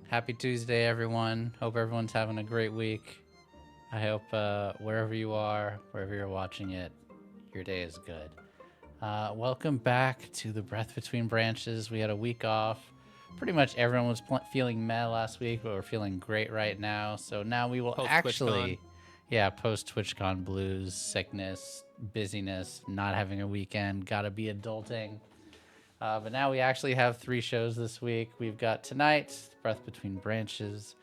Happy Tuesday, everyone. Hope everyone's having a great week. I hope wherever you are, wherever you're watching it, your day is good. Welcome back to the Breath Between Branches. We had a week off. Pretty much everyone was feeling meh last week, but we're feeling great right now. So now we will post TwitchCon blues, sickness, busyness, not having a weekend, gotta be adulting. But now we actually have 3 shows this week. We've got tonight, Breath Between Branches.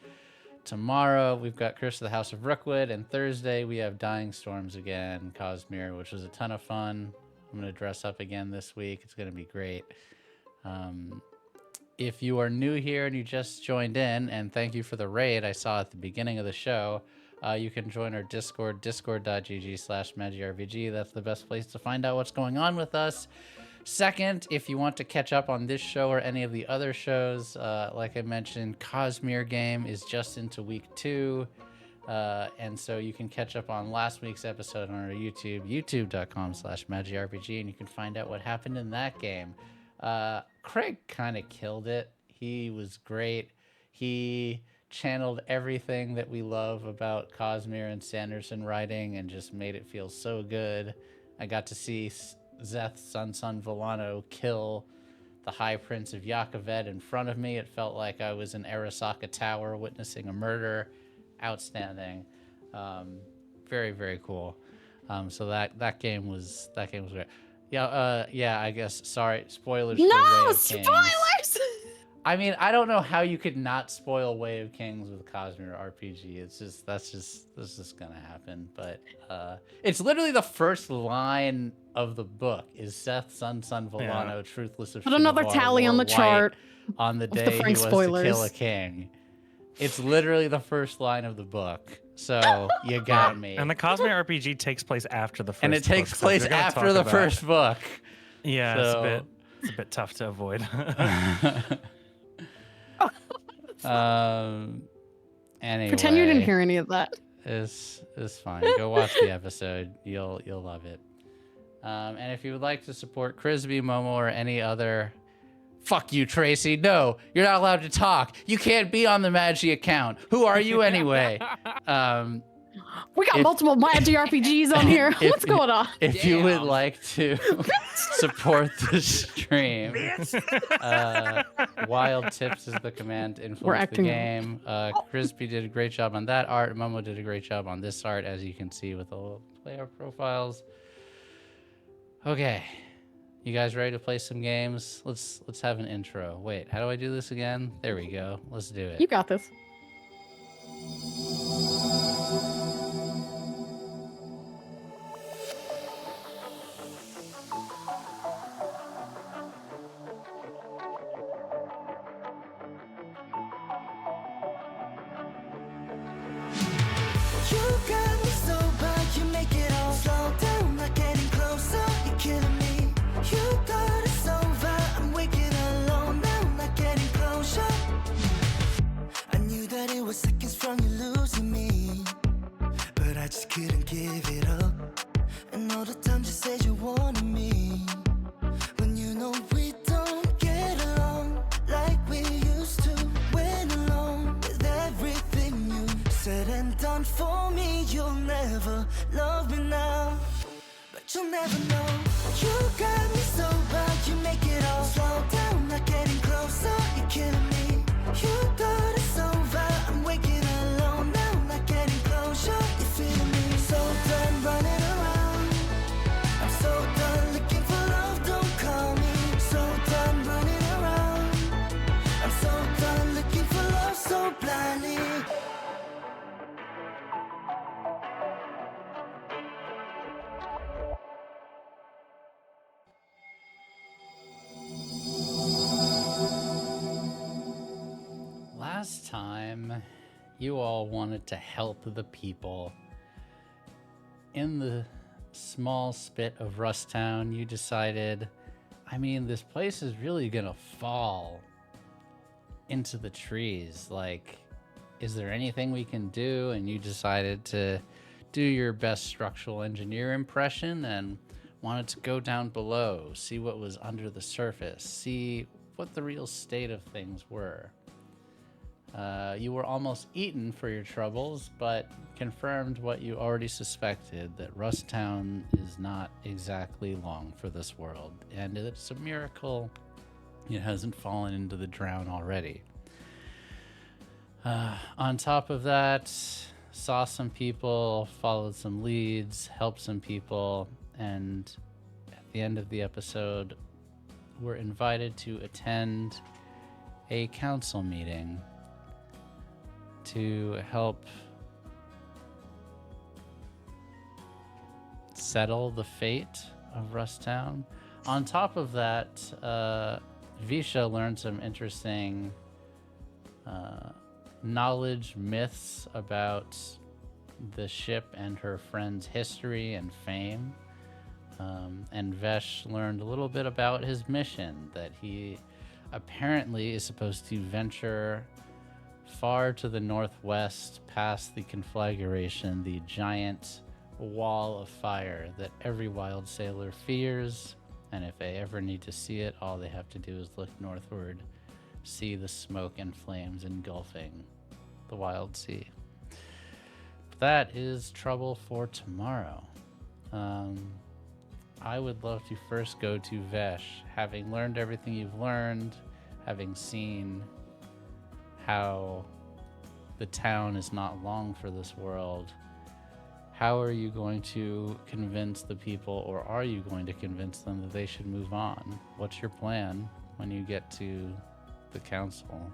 Tomorrow, we've got Curse of the House of Rookwood. And Thursday, we have Dying Storms again, Cosmere, which was a ton of fun. I'm going to dress up again this week. It's going to be great. If you are new here and you just joined in, and thank you for the raid I saw at the beginning of the show, you can join our Discord, discord.gg/magirpg. That's the best place to find out what's going on with us. Second, if you want to catch up on this show or any of the other shows, like I mentioned, Cosmere game is just into week 2. And so you can catch up on last week's episode on our YouTube, youtube.com/magirpg, and you can find out what happened in that game. Craig kind of killed it. He was great. He channeled everything that we love about Cosmere and Sanderson writing and just made it feel so good. I got to see Szeth Sun Villano kill the High Prince of Yaakoved in front of me. It felt like I was in Arasaka Tower witnessing a murder. Outstanding. Very, very cool. So that game was great. Yeah, I guess, sorry, spoilers for Way of Kings. Spoilers! I mean, I don't know how you could not spoil Way of Kings with Cosmere RPG. That's just gonna happen. But it's literally the first line of the book is Szeth Sun Villano, truthless of Put another Shinovar, tally on the White, chart on the day he was to kill a king. It's literally the first line of the book. So you got me. And the Cosmere RPG takes place after the first book. And it takes place after the first book. Yeah, so... it's a bit tough to avoid. Anyway, pretend you didn't hear any of that. It's fine. Go watch the episode. You'll love it. And if you would like to support Crisby, Momo, or any other... Fuck you, Tracy. No, you're not allowed to talk. You can't be on the Magi account. Who are you anyway? We got multiple Magi RPGs on here. What's going on? If you would like to support the stream, Wild Tips is the command to influence the game. Crispy did a great job on that art. Momo did a great job on this art, as you can see with the player profiles. Okay. You guys ready to play some games? Let's have an intro. Wait, how do I do this again? There we go. Let's do it. You got this. Couldn't give it up. And all the time you said you wanted me, when you know we don't get along like we used to. Went along with everything you said and done for me. You'll never love me now, but you'll never know. You got me so bad, you make it all slow down, not getting closer. You're killing me. You thought it's over, I'm waking alone now, not getting closure. You feel me? So done running around. I'm so done looking for love, don't call me. So done running around. I'm so done looking for love so blindly. Last time, you all wanted to help the people. In the small spit of Rusttown, you decided, I mean, this place is really gonna fall into the trees. Like, is there anything we can do? And you decided to do your best structural engineer impression and wanted to go down below, see what was under the surface, see what the real state of things were. You were almost eaten for your troubles, but confirmed what you already suspected, that Rusttown is not exactly long for this world, and it's a miracle it hasn't fallen into the drown already. On top of that, saw some people, followed some leads, helped some people, and at the end of the episode, were invited to attend a council meeting to help settle the fate of Rusttown. On top of that, Visha learned some interesting knowledge, myths about the ship and her friend's history and fame. And Vesh learned a little bit about his mission, that he apparently is supposed to venture far to the northwest past the conflagration, the giant wall of fire that every wild sailor fears. And if they ever need to see it, all they have to do is look northward, see the smoke and flames engulfing the Wildsea. That is trouble for tomorrow. I would love to first go to Vesh, having learned everything you've learned, having seen how the town is not long for this world. How are you going to convince the people, or are you going to convince them that they should move on? What's your plan when you get to the council?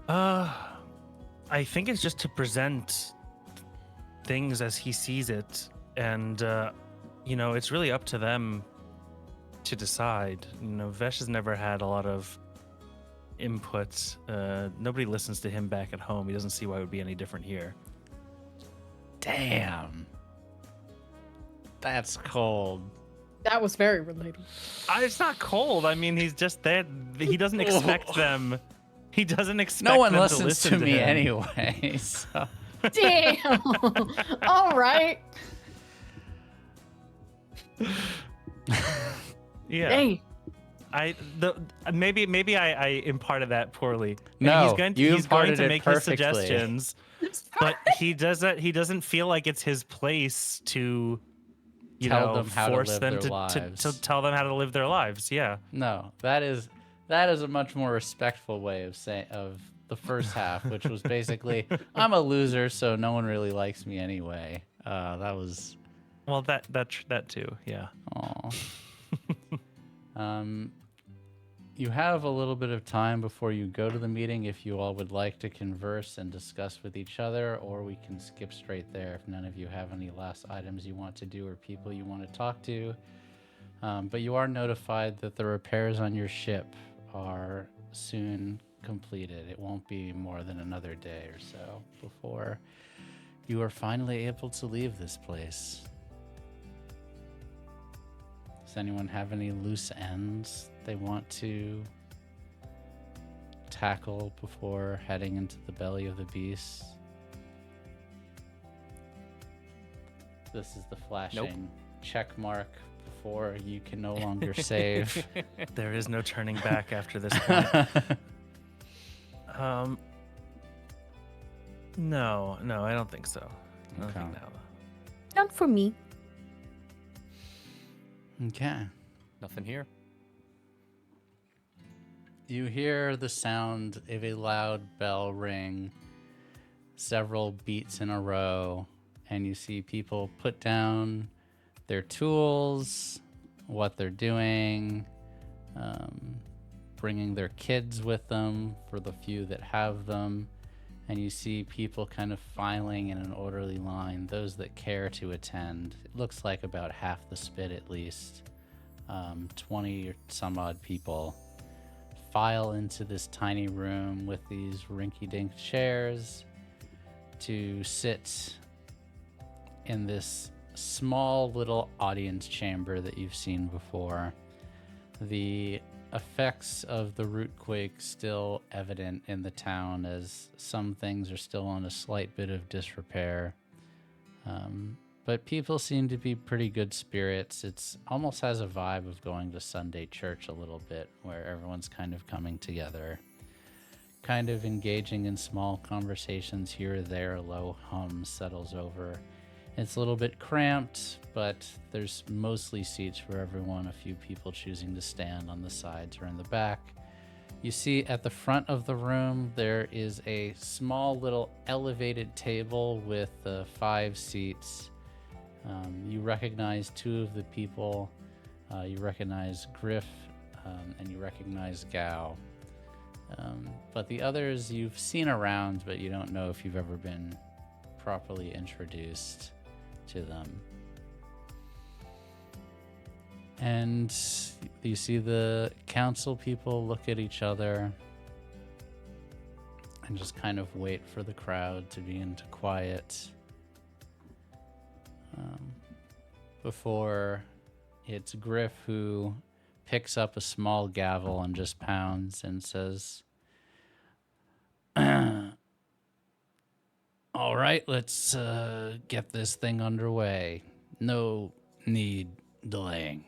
I think it's just to present things as he sees it, and it's really up to them to decide. Vesh has never had a lot of input. Nobody listens to him back at home. He doesn't see why it would be any different here. Damn. That's cold. That was very relatable. It's not cold. I mean, he's just there. He doesn't expect them. He doesn't expect No one them listens listen to me him. anyway. So. Damn. All right. Yeah. Hey. Maybe I imparted that poorly. No, he's going you he's going imparted to it make his perfectly. suggestions, but he doesn't feel like it's his place to Tell them how to force live them their to lives. tell them how to live their lives. Yeah. No, that is a much more respectful way of saying of the first half, which was basically, I'm a loser, so no one really likes me anyway. That was. Well, that too. Yeah. Aw. You have a little bit of time before you go to the meeting if you all would like to converse and discuss with each other, or we can skip straight there if none of you have any last items you want to do or people you want to talk to. But you are notified that the repairs on your ship are soon completed. It won't be more than another day or so before you are finally able to leave this place. Does anyone have any loose ends they want to tackle before heading into the belly of the beast? This is the flashing check mark before you can no longer save. There is no turning back after this point. No, I don't think so. I don't think no. Not for me. Okay. Nothing here. You hear the sound of a loud bell ring several beats in a row, and you see people put down their tools, what they're doing, bringing their kids with them for the few that have them, and you see people kind of filing in an orderly line, those that care to attend. It looks like about half the spit at least, 20 or some odd people file into this tiny room with these rinky-dink chairs to sit in this small little audience chamber that you've seen before. The effects of the root quake still evident in the town, as some things are still on a slight bit of disrepair. But people seem to be pretty good spirits. It's almost has a vibe of going to Sunday church a little bit, where everyone's kind of coming together. kind of engaging in small conversations here or there. A low hum settles over. It's a little bit cramped, but there's mostly seats for everyone, a few people choosing to stand on the sides or in the back. You see at the front of the room, there is a small little elevated table with 5 seats. You recognize 2 of the people. You recognize Griff, and you recognize Gao. But the others you've seen around, but you don't know if you've ever been properly introduced to them. And you see the council people look at each other and just kind of wait for the crowd to begin to quiet before it's Griff who picks up a small gavel and just pounds and says, all right, let's get this thing underway. No need delaying.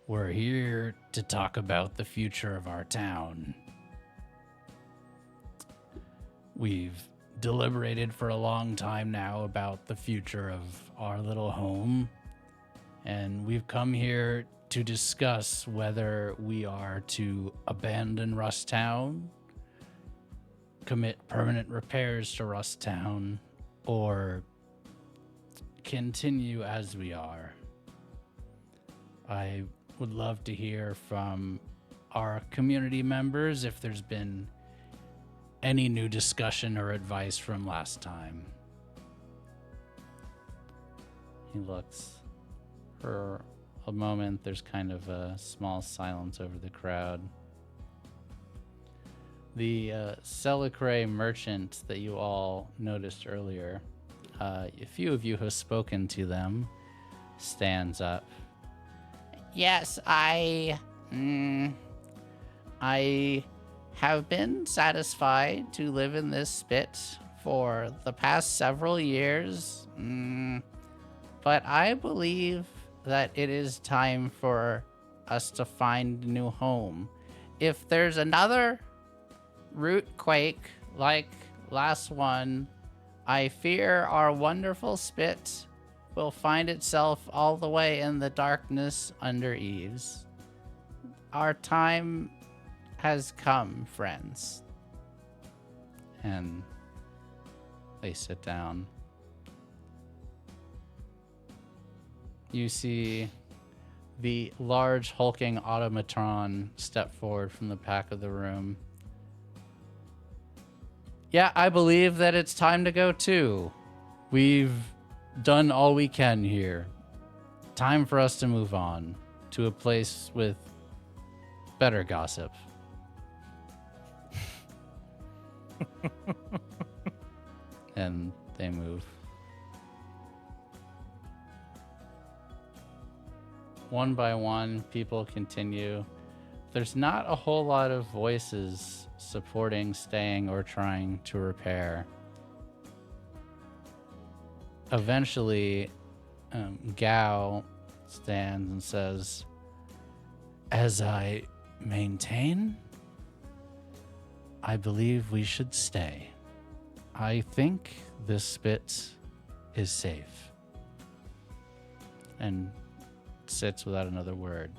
We're here to talk about the future of our town. We've deliberated for a long time now about the future of our little home, and we've come here to discuss whether we are to abandon Rust Town, commit permanent repairs to Rust Town, or continue as we are. I would love to hear from our community members if there's been any new discussion or advice from last time. He looks. For a moment, there's kind of a small silence over the crowd. The Celicrae merchant that you all noticed earlier, a few of you have spoken to them, stands up. Yes, I have been satisfied to live in this spit for the past several years, but I believe that it is time for us to find a new home. If there's another root quake like last one, I fear our wonderful spit will find itself all the way in the darkness under eaves. Our time has come, friends. And they sit down. You see the large hulking automaton step forward from the back of the room. Yeah, I believe that it's time to go too. We've done all we can here. Time for us to move on to a place with better gossip. And they move. One by one, people continue. There's not a whole lot of voices supporting staying or trying to repair. Eventually, Gao stands and says, as I maintain, I believe we should stay. I think this spit is safe. And sits without another word.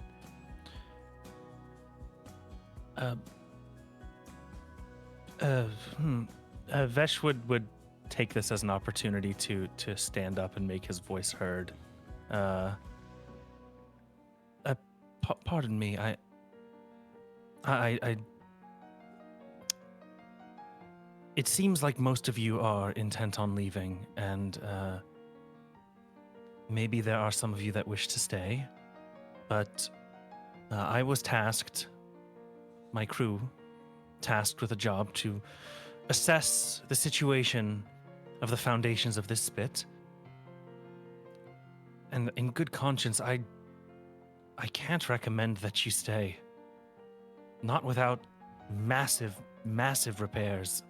Vesh would take this as an opportunity to stand up and make his voice heard. Pardon me, I it seems like most of you are intent on leaving, and maybe there are some of you that wish to stay, but I was tasked, my crew, tasked with a job to assess the situation of the foundations of this spit. And in good conscience, I can't recommend that you stay. Not without massive, massive repairs.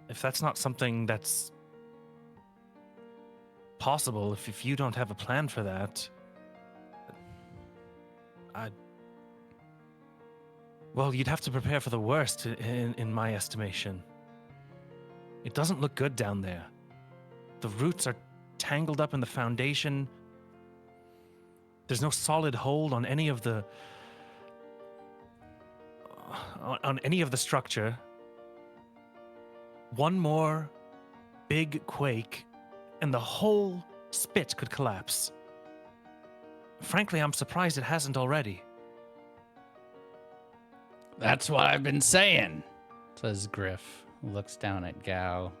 If that's not something that's possible, if you don't have a plan for Well, you'd have to prepare for the worst, in my estimation. It doesn't look good down there. The roots are tangled up in the foundation. There's no solid hold on any of the structure. One more big quake, and the whole spit could collapse. Frankly, I'm surprised it hasn't already. That's what I've been saying, says Griff. Looks down at Gao.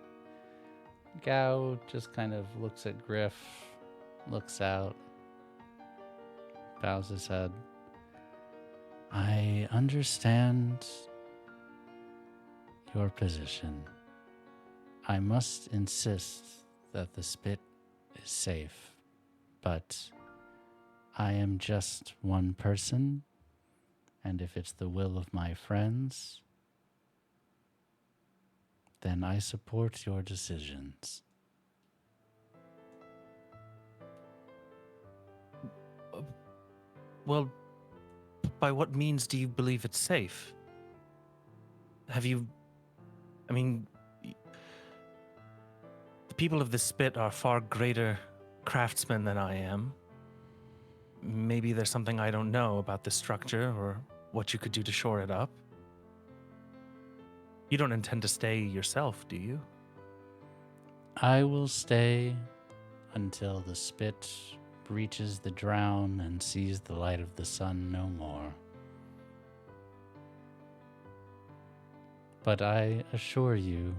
Gao just kind of looks at Griff, looks out, bows his head. I understand your position. I must insist that the spit is safe, but I am just one person, and if it's the will of my friends, then I support your decisions. Well, by what means do you believe it's safe? Have you... I mean... The people of the Spit are far greater craftsmen than I am. Maybe there's something I don't know about this structure or what you could do to shore it up. You don't intend to stay yourself, do you? I will stay until the spit reaches the drown and sees the light of the sun no more. But I assure you,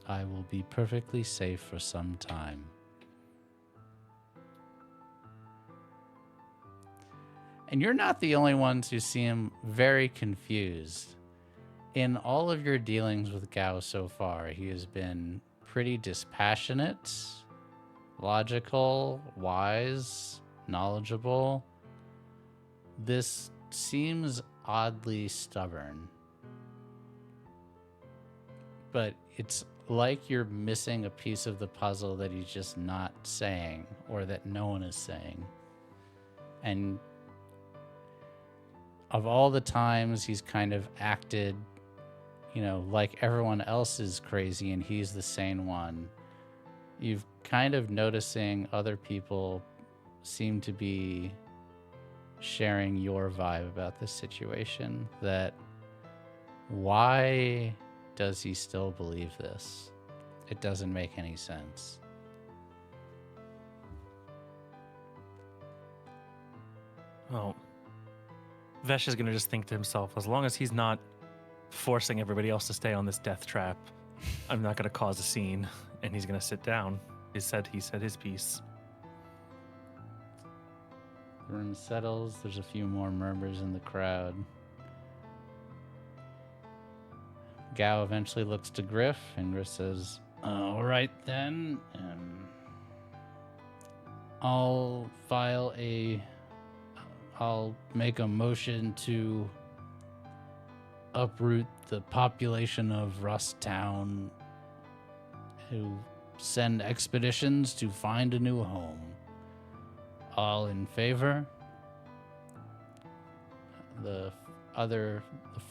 I will be perfectly safe for some time. And you're not the only ones who seem very confused. In all of your dealings with Gao so far, he has been pretty dispassionate, logical, wise, knowledgeable. This seems oddly stubborn. But it's like you're missing a piece of the puzzle that he's just not saying, or that no one is saying. And of all the times he's kind of acted, you know, like everyone else is crazy and he's the sane one, you've kind of noticing other people seem to be sharing your vibe about this situation, that why does he still believe this? It doesn't make any sense. Oh. Vesh is going to just think to himself, as long as he's not forcing everybody else to stay on this death trap, I'm not going to cause a scene. And he's going to sit down. He said his piece. The room settles. There's a few more murmurs in the crowd. Gao eventually looks to Griff, and Griff says, all right then. I'll make a motion to uproot the population of Rust Town, who send expeditions to find a new home. All in favor? The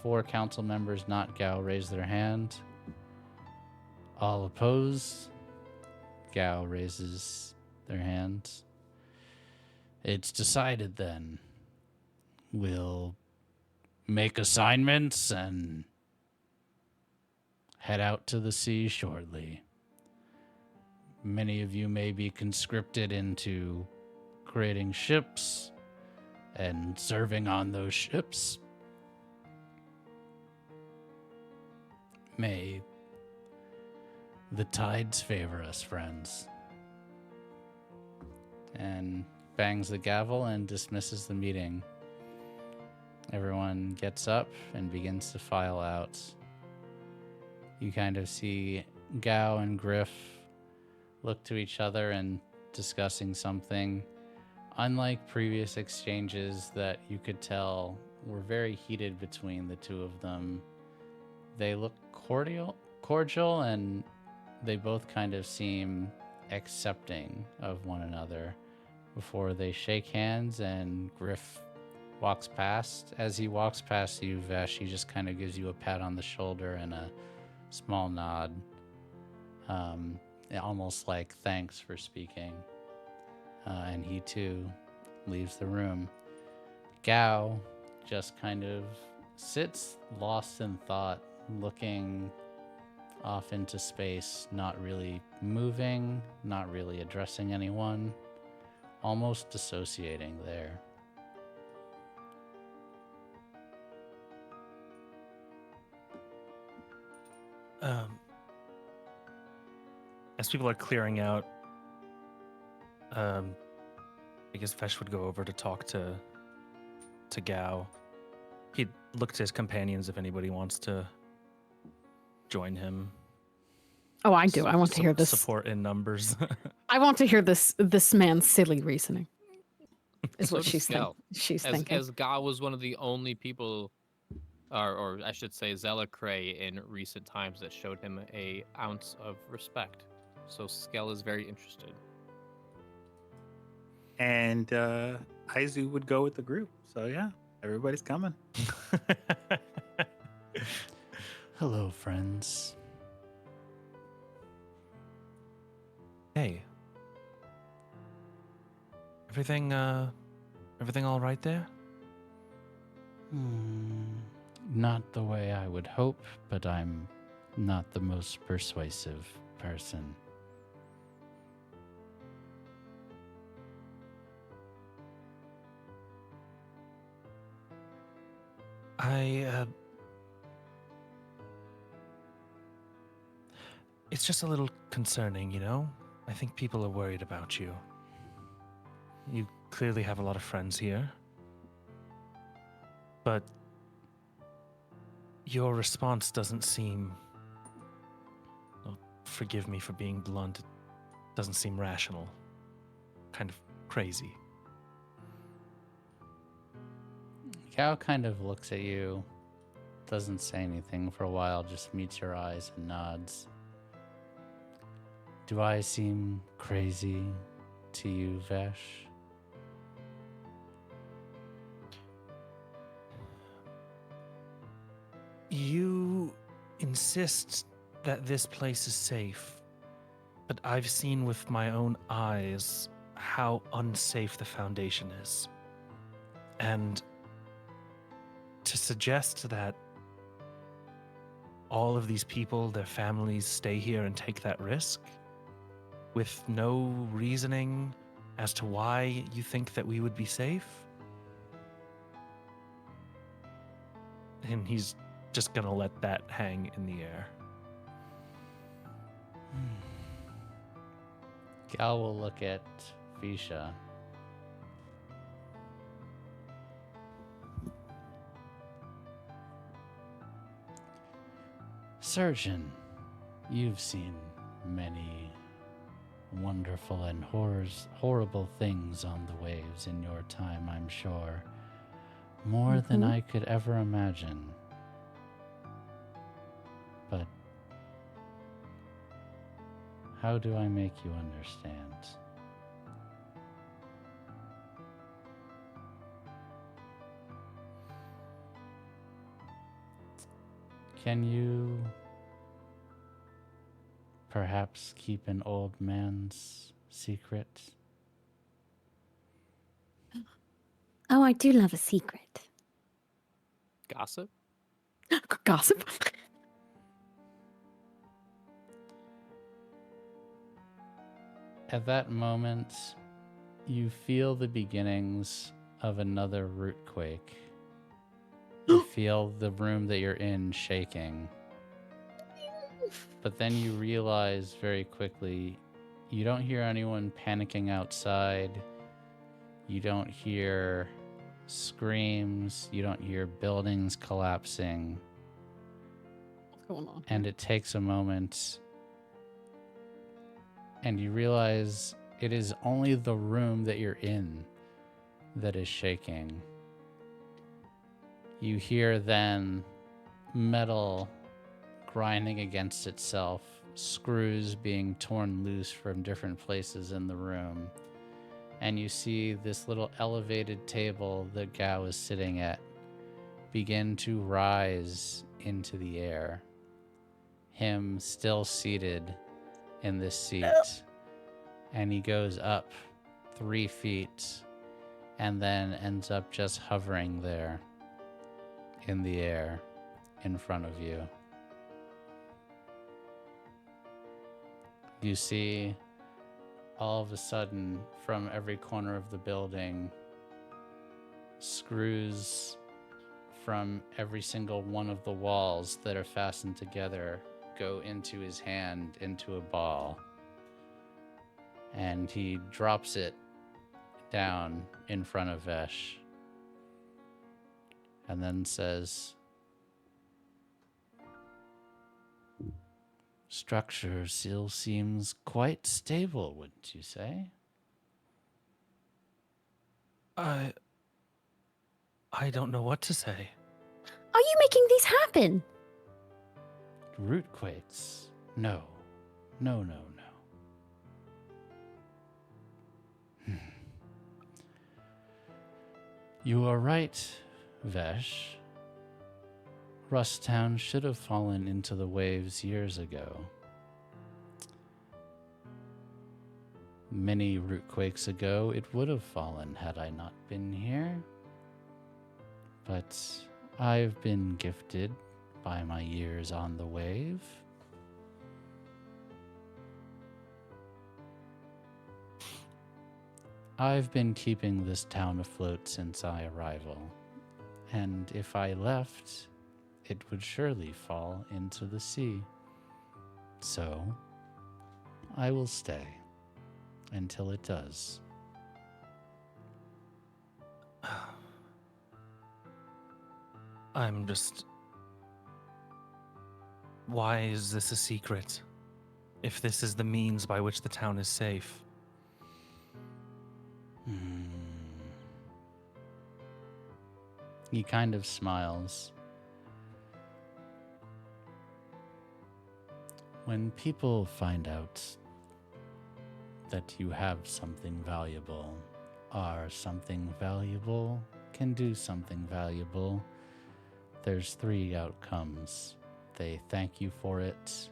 four council members, not Gao, raise their hand. All opposed? Gao raises their hands. It's decided then. We'll make assignments and head out to the sea shortly. Many of you may be conscripted into creating ships and serving on those ships. May the tides favor us, friends. And bangs the gavel and dismisses the meeting. Everyone gets up and begins to file out. You kind of see Gao and Griff look to each other and discussing something. Unlike previous exchanges that you could tell were very heated between the two of them, they look cordial, and they both kind of seem accepting of one another before they shake hands, and Griff walks past. As he walks past you, Vesh, he just kind of gives you a pat on the shoulder and a small nod. Almost like thanks for speaking. And he too leaves the room. Gao just kind of sits lost in thought, looking off into space, not really moving, not really addressing anyone, almost dissociating there. As people are clearing out, I guess Vesh would go over to talk to Gao. He'd look to his companions if anybody wants to join him. Oh, I do. I want to hear this. Support in numbers. I want to hear this man's silly reasoning. Is So what does she's Skel. thinking. As Ga was one of the only people, or I should say Zellicray in recent times that showed him a ounce of respect. So Skel is very interested. And Aizu would go with the group. So yeah, everybody's coming. Hello, friends. Hey. Everything all right there? Not the way I would hope, but I'm not the most persuasive person. It's just a little concerning, you know? I think people are worried about you. You clearly have a lot of friends here. But your response doesn't seem... Oh, forgive me for being blunt. It doesn't seem rational. Kind of crazy. Gao kind of looks at you, doesn't say anything for a while, just meets your eyes and nods. Do I seem crazy to you, Vesh? You insist that this place is safe, but I've seen with my own eyes how unsafe the Foundation is. And to suggest that all of these people, their families, stay here and take that risk with no reasoning as to why you think that we would be safe? And he's just gonna let that hang in the air. Gal will look at Visha. Surgeon, you've seen many wonderful and horrible things on the waves in your time, I'm sure. More than I could ever imagine. But how do I make you understand? Can you perhaps keep an old man's secret? Oh, I do love a secret. Gossip? Gossip? At that moment, you feel the beginnings of another root quake. You feel the room that you're in shaking. But then you realize very quickly, you don't hear anyone panicking outside. You don't hear screams. You don't hear buildings collapsing. What's going on? And it takes a moment, and you realize it is only the room that you're in that is shaking. You hear then metal grinding against itself, screws being torn loose from different places in the room. and you see this little elevated table that Gao is sitting at begin to rise into the air. Him still seated in this seat. And he goes up 3 feet and then ends up just hovering there in the air in front of you. You see all of a sudden from every corner of the building, screws from every single one of the walls that are fastened together go into his hand into a ball. And he drops it down in front of Vesh and then says, "Structure still seems quite stable, wouldn't you say?" I don't know what to say. Are you making these happen? Rootquakes? No. No. You are right, Vesh. Rusttown should have fallen into the waves years ago. Many rootquakes ago, it would have fallen had I not been here. But I've been gifted by my years on the wave. I've been keeping this town afloat since my arrival, and if I left, it would surely fall into the sea. So, I will stay until it does. I'm just... Why is this a secret? If this is the means by which the town is safe. He kind of smiles. When people find out that you have something valuable, are something valuable, can do something valuable, there's 3 outcomes. They thank you for it,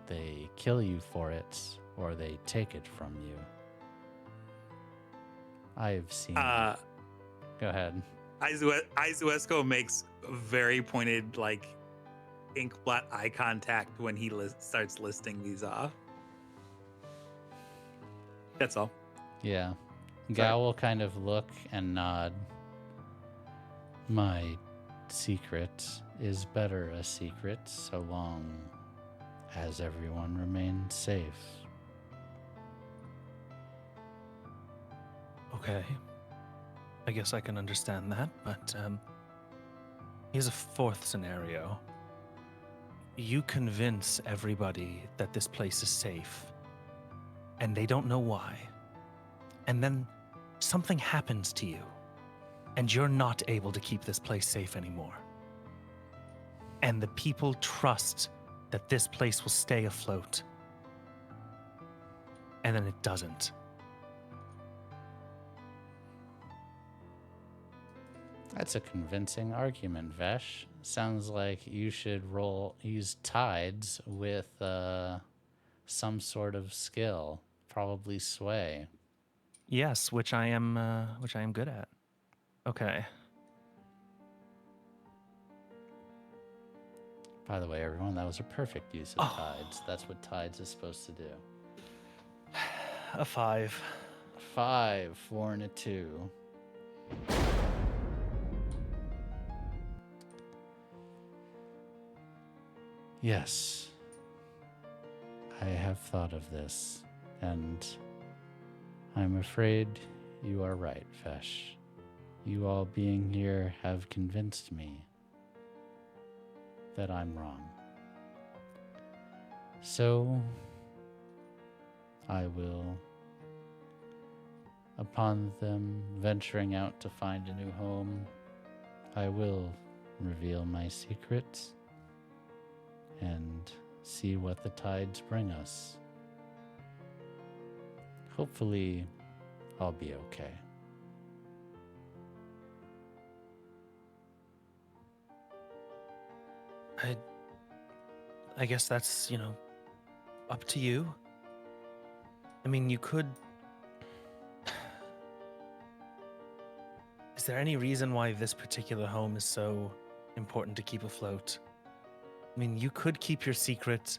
they kill you for it, or they take it from you. I've seen... Go ahead. Aizuesco makes very pointed, like, ink blot eye contact when he starts listing these off. That's all. Yeah. Gao will kind of look and nod. My secret is better a secret so long as everyone remains safe. Okay. I guess I can understand that, but here's a 4th scenario. You convince everybody that this place is safe, and they don't know why. And then something happens to you, and you're not able to keep this place safe anymore. And the people trust that this place will stay afloat. And then it doesn't. That's a convincing argument, Vesh. Sounds like you should use tides with some sort of skill, probably sway. Yes, which I am good at. Okay. By the way, everyone, that was a perfect use of tides. That's what tides is supposed to do. A 5. 5, 4, and a 2. Yes, I have thought of this, and I'm afraid you are right, Vesh. You all being here have convinced me that I'm wrong. So, I will, upon them venturing out to find a new home, I will reveal my secrets and see what the tides bring us. Hopefully, I'll be okay. I guess that's, up to you. I mean, you could... Is there any reason why this particular home is so important to keep afloat? I mean, you could keep your secret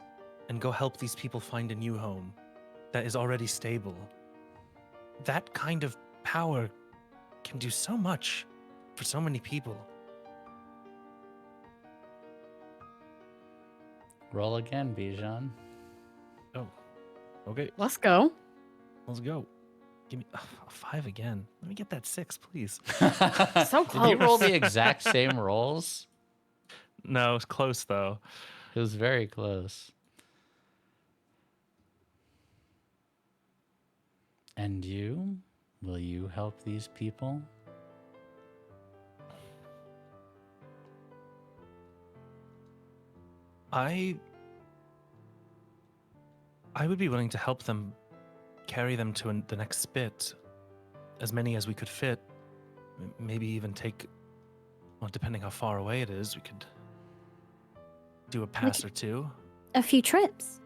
and go help these people find a new home that is already stable. That kind of power can do so much for so many people. Roll again, Bijan. Oh, okay. Let's go. Let's go. Give me a 5 again. Let me get that 6, please. So Did you roll close. the exact same rolls? No, it's close though. It was very close. And you? Will you help these people? I would be willing to help them carry them to the next spit, as many as we could fit. Maybe even take, well, depending how far away it is, we could do a pass or two. A few trips.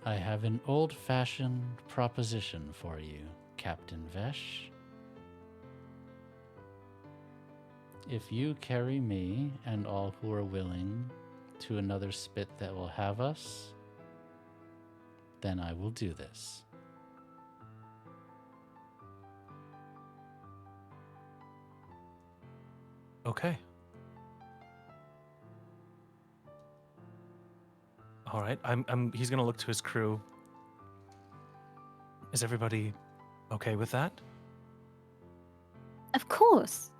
I have an old-fashioned proposition for you, Captain Vesh. If you carry me and all who are willing to another spit that will have us, then I will do this. Okay. All right. He's gonna look to his crew. Is everybody okay with that? Of course.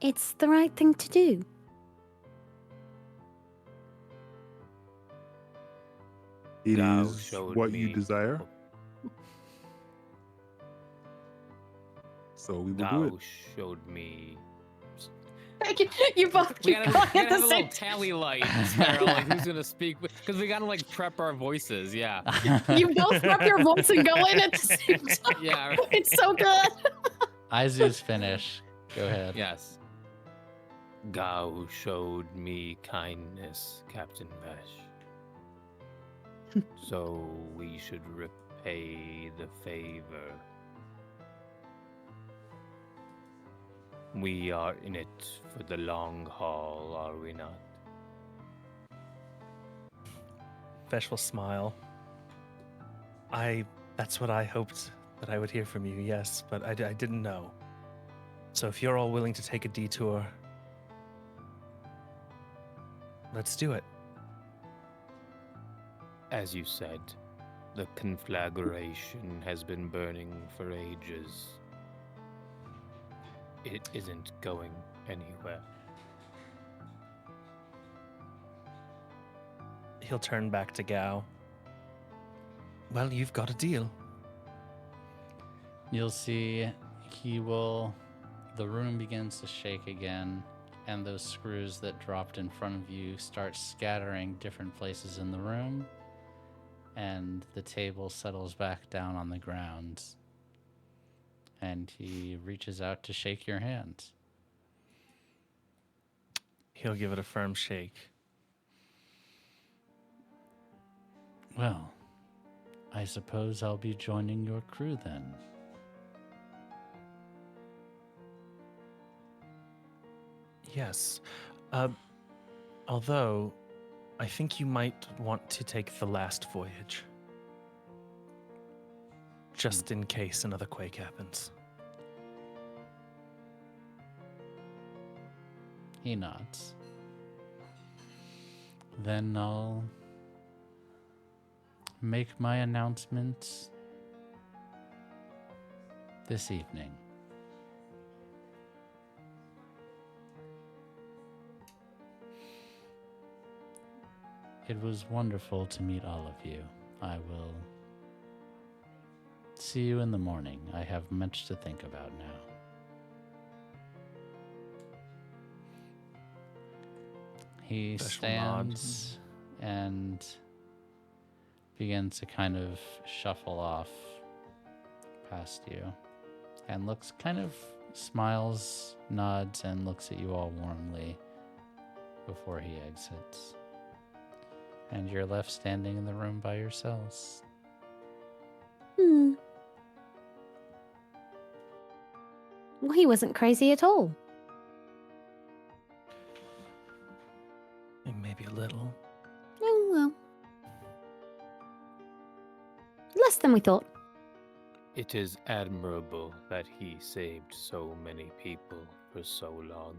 It's the right thing to do. It Thou is showed what me. you desire. So we will do Thou it. showed me. You both We keep gotta, going we at gotta the have a same little tally light, Sparrow, like who's gonna speak, because we gotta like prep our voices. Yeah. You both prep your voice and go in at the same time. Yeah. Right. It's so good. Aizu's finish. Go ahead. Yes. Thou showed me kindness, Captain Vesh. So we should repay the favor. We are in it for the long haul, are we not? Vesh will smile. That's what I hoped that I would hear from you, yes, but I didn't know. So if you're all willing to take a detour, let's do it. As you said, the conflagration has been burning for ages. It isn't going anywhere. He'll turn back to Gao. Well, you've got a deal. You'll see the room begins to shake again, and those screws that dropped in front of you start scattering different places in the room, and the table settles back down on the ground, and he reaches out to shake your hand. He'll give it a firm shake. Well, I suppose I'll be joining your crew then. Yes. Although, I think you might want to take the last voyage. Just in case another quake happens. He nods. Then I'll make my announcement this evening. It was wonderful to meet all of you. I will see you in the morning. I have much to think about now. He Vesh will nod. stands and begins to kind of shuffle off past you and looks kind of smiles, nods, and looks at you all warmly before he exits. And you're left standing in the room by yourselves. Well, he wasn't crazy at all. Maybe a little. Oh, well. Less than we thought. It is admirable that he saved so many people for so long.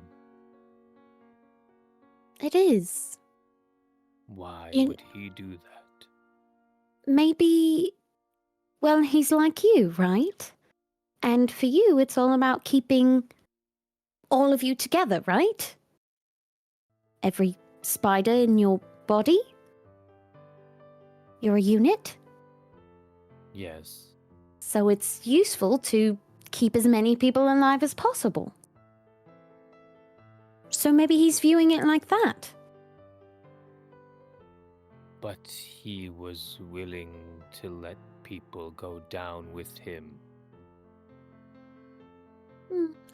It is. Why In- would he do that? Maybe, well, he's like you, right? And for you, it's all about keeping all of you together, right? Every spider in your body? You're a unit? Yes. So it's useful to keep as many people alive as possible. So maybe he's viewing it like that. But he was willing to let people go down with him.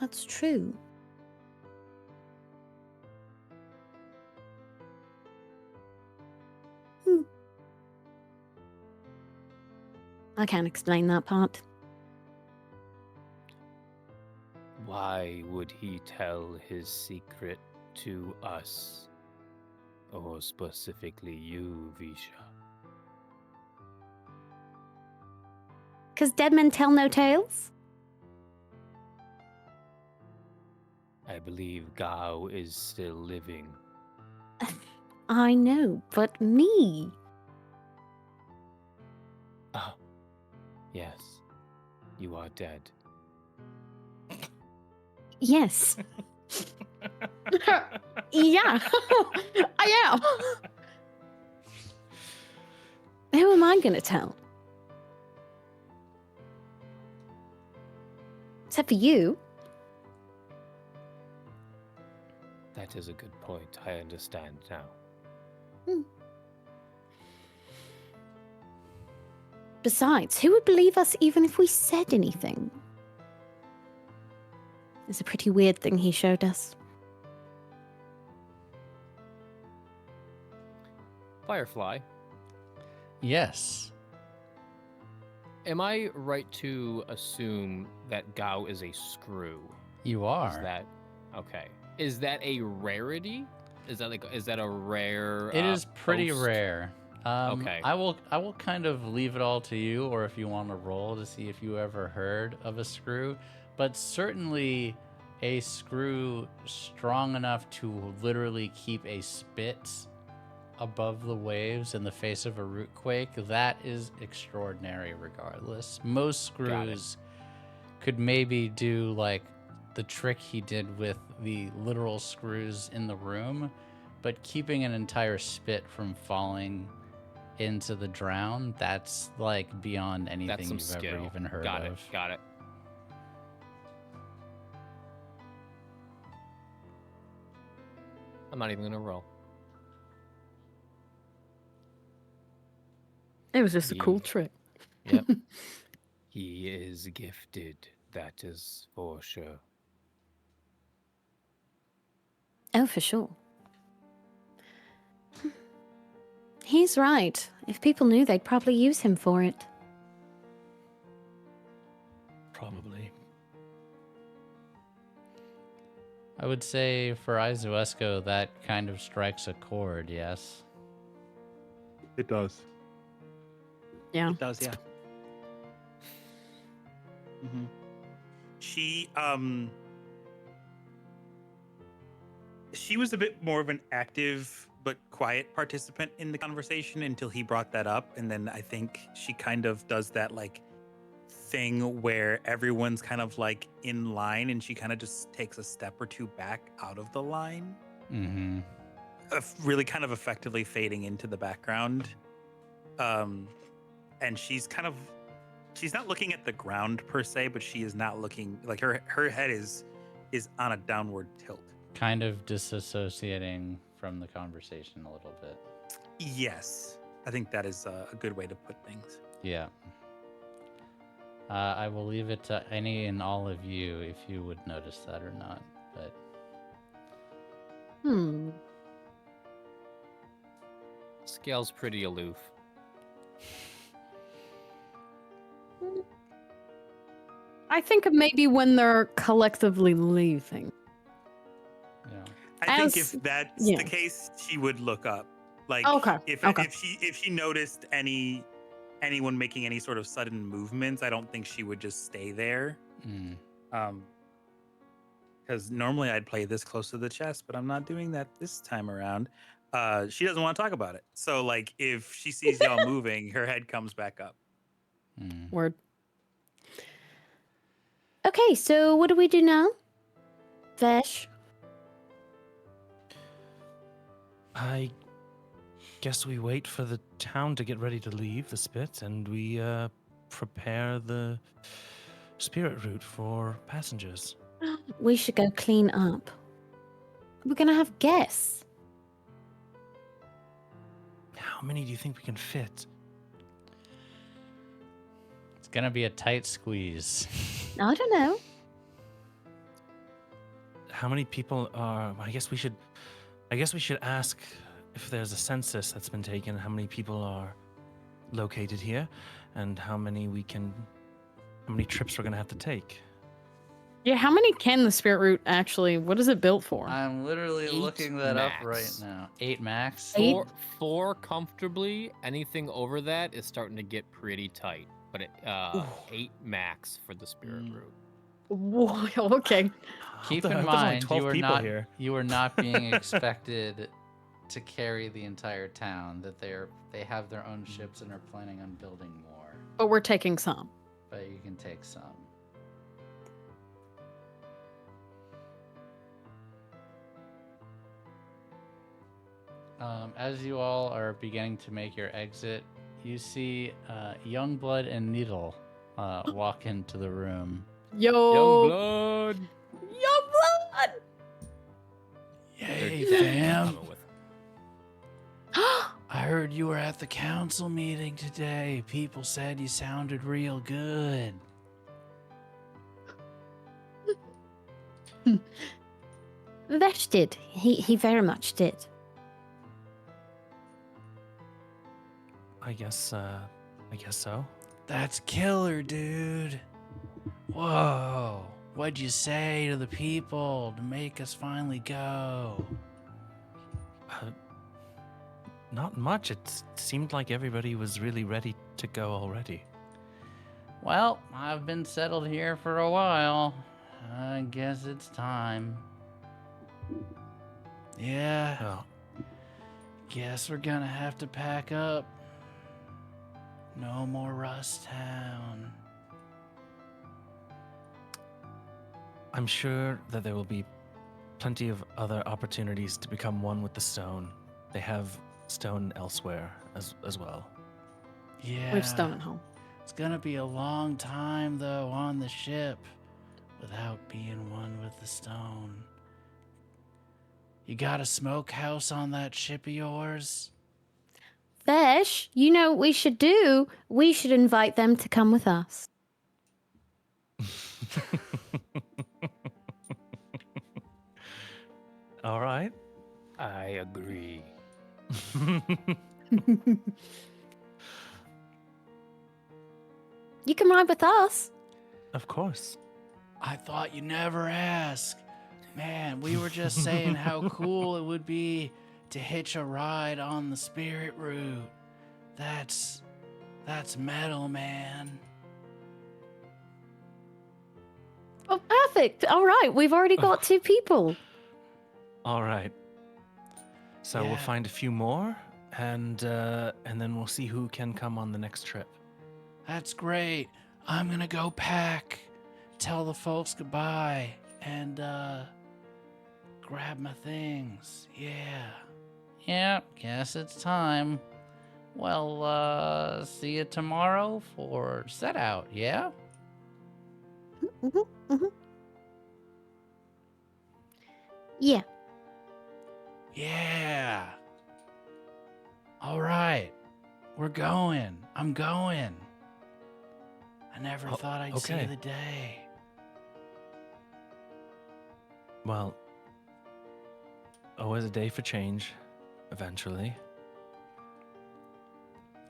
That's true. I can't explain that part. Why would he tell his secret to us? Or specifically you, Visha? Because dead men tell no tales? I believe Gao is still living. I know, but me. Ah, yes. You are dead. Yes. Yeah, I am. Who am I going to tell? Except for you. That is a good point. I understand now. Besides, who would believe us even if we said anything? It's a pretty weird thing he showed us. Firefly, Yes. am I right to assume that Gao is a screw? You Is are. that okay? Is that a rarity? Is that a rare? It is pretty post? rare. Okay. I will kind of leave it all to you, or if you want to roll to see if you ever heard of a screw, but certainly a screw strong enough to literally keep a spit above the waves in the face of a root quake, that is extraordinary regardless. Most Got it. screws could maybe do like the trick he did with the literal screws in the room, but keeping an entire spit from falling into the drown, that's like beyond That's anything some you've skill. ever even heard Got of. it. Got it. I'm not even gonna roll. It was just a cool You- trick. Yep. He is gifted. That is for sure. Oh, for sure. He's right. If people knew, they'd probably use him for it. Probably. I would say for Aizuesco, that kind of strikes a chord, yes? It does. Yeah. It does, yeah. Mm-hmm. She was a bit more of an active but quiet participant in the conversation until he brought that up, and then I think she kind of does that like thing where everyone's kind of like in line and she kind of just takes a step or two back out of the line, Mm-hmm. really kind of effectively fading into the background. And she's not looking at the ground per se, but she is not looking like her head is on a downward tilt. Kind of disassociating from the conversation a little bit. Yes. I think that is a good way to put things. Yeah. I will leave it to any and all of you if you would notice that or not. But Skel's pretty aloof. I think of maybe when they're collectively leaving. yeah. I think As- if that's yeah. the case, she would look up. Like Okay, if okay. if she noticed anyone making any sort of sudden movements, I don't think she would just stay there. Mm. Because normally I'd play this close to the chest, but I'm not doing that this time around. She doesn't want to talk about it. So like if she sees y'all moving, her head comes back up. Mm. Word. Okay, so what do we do now? Vesh? I guess we wait for the town to get ready to leave the spit, and we prepare the spirit route for passengers. We should go clean up. We're gonna have guests. How many do you think we can fit? It's gonna be a tight squeeze. I don't know. How many people are? I guess we should ask if there's a census that's been taken. How many people are located here, and how many trips we're gonna have to take? Yeah, how many can the spirit route actually? What is it built for? I'm literally 8 looking that up right max. now. 8 max. Eight? Four comfortably. Anything over that is starting to get pretty tight. But 8 max for the spirit route. Whoa, okay. Keep There's in only mind 12 people here. you are not being expected to carry the entire town. That they have their own ships and are planning on building more. But we're taking some. But you can take some. As you all are beginning to make your exit, you see Youngblood and Needle walk into the room. Yo. Youngblood. Youngblood! Hey, They're fam. coming with- I heard you were at the council meeting today. People said you sounded real good. Vesh did. He very much did. I guess so. That's killer, dude. Whoa. What'd you say to the people to make us finally go? Not much. It seemed like everybody was really ready to go already. Well, I've been settled here for a while. I guess it's time. Yeah, Oh, guess we're gonna have to pack up. No more Rust Town. I'm sure that there will be plenty of other opportunities to become one with the stone. They have stone elsewhere as well. Yeah. We have stone at home. It's gonna be a long time, though, on the ship without being one with the stone. You got a smokehouse on that ship of yours? Vesh, you know what we should do? We should invite them to come with us. All right. I agree. You can ride with us. Of course. I thought you never asked. Man, we were just saying how cool it would be to hitch a ride on the spirit route. That's metal, man. Oh, perfect. All right, we've already got 2 people. All right. So we'll Yeah. find a few more, and then we'll see who can come on the next trip. That's great. I'm gonna go pack, tell the folks goodbye, and grab my things. Yeah. Yep, guess it's time. Well, see you tomorrow for set out, yeah? Yeah. Yeah. All right. We're going. I'm going. I never Oh, thought I'd okay. see the day. Well, always a day for change, eventually.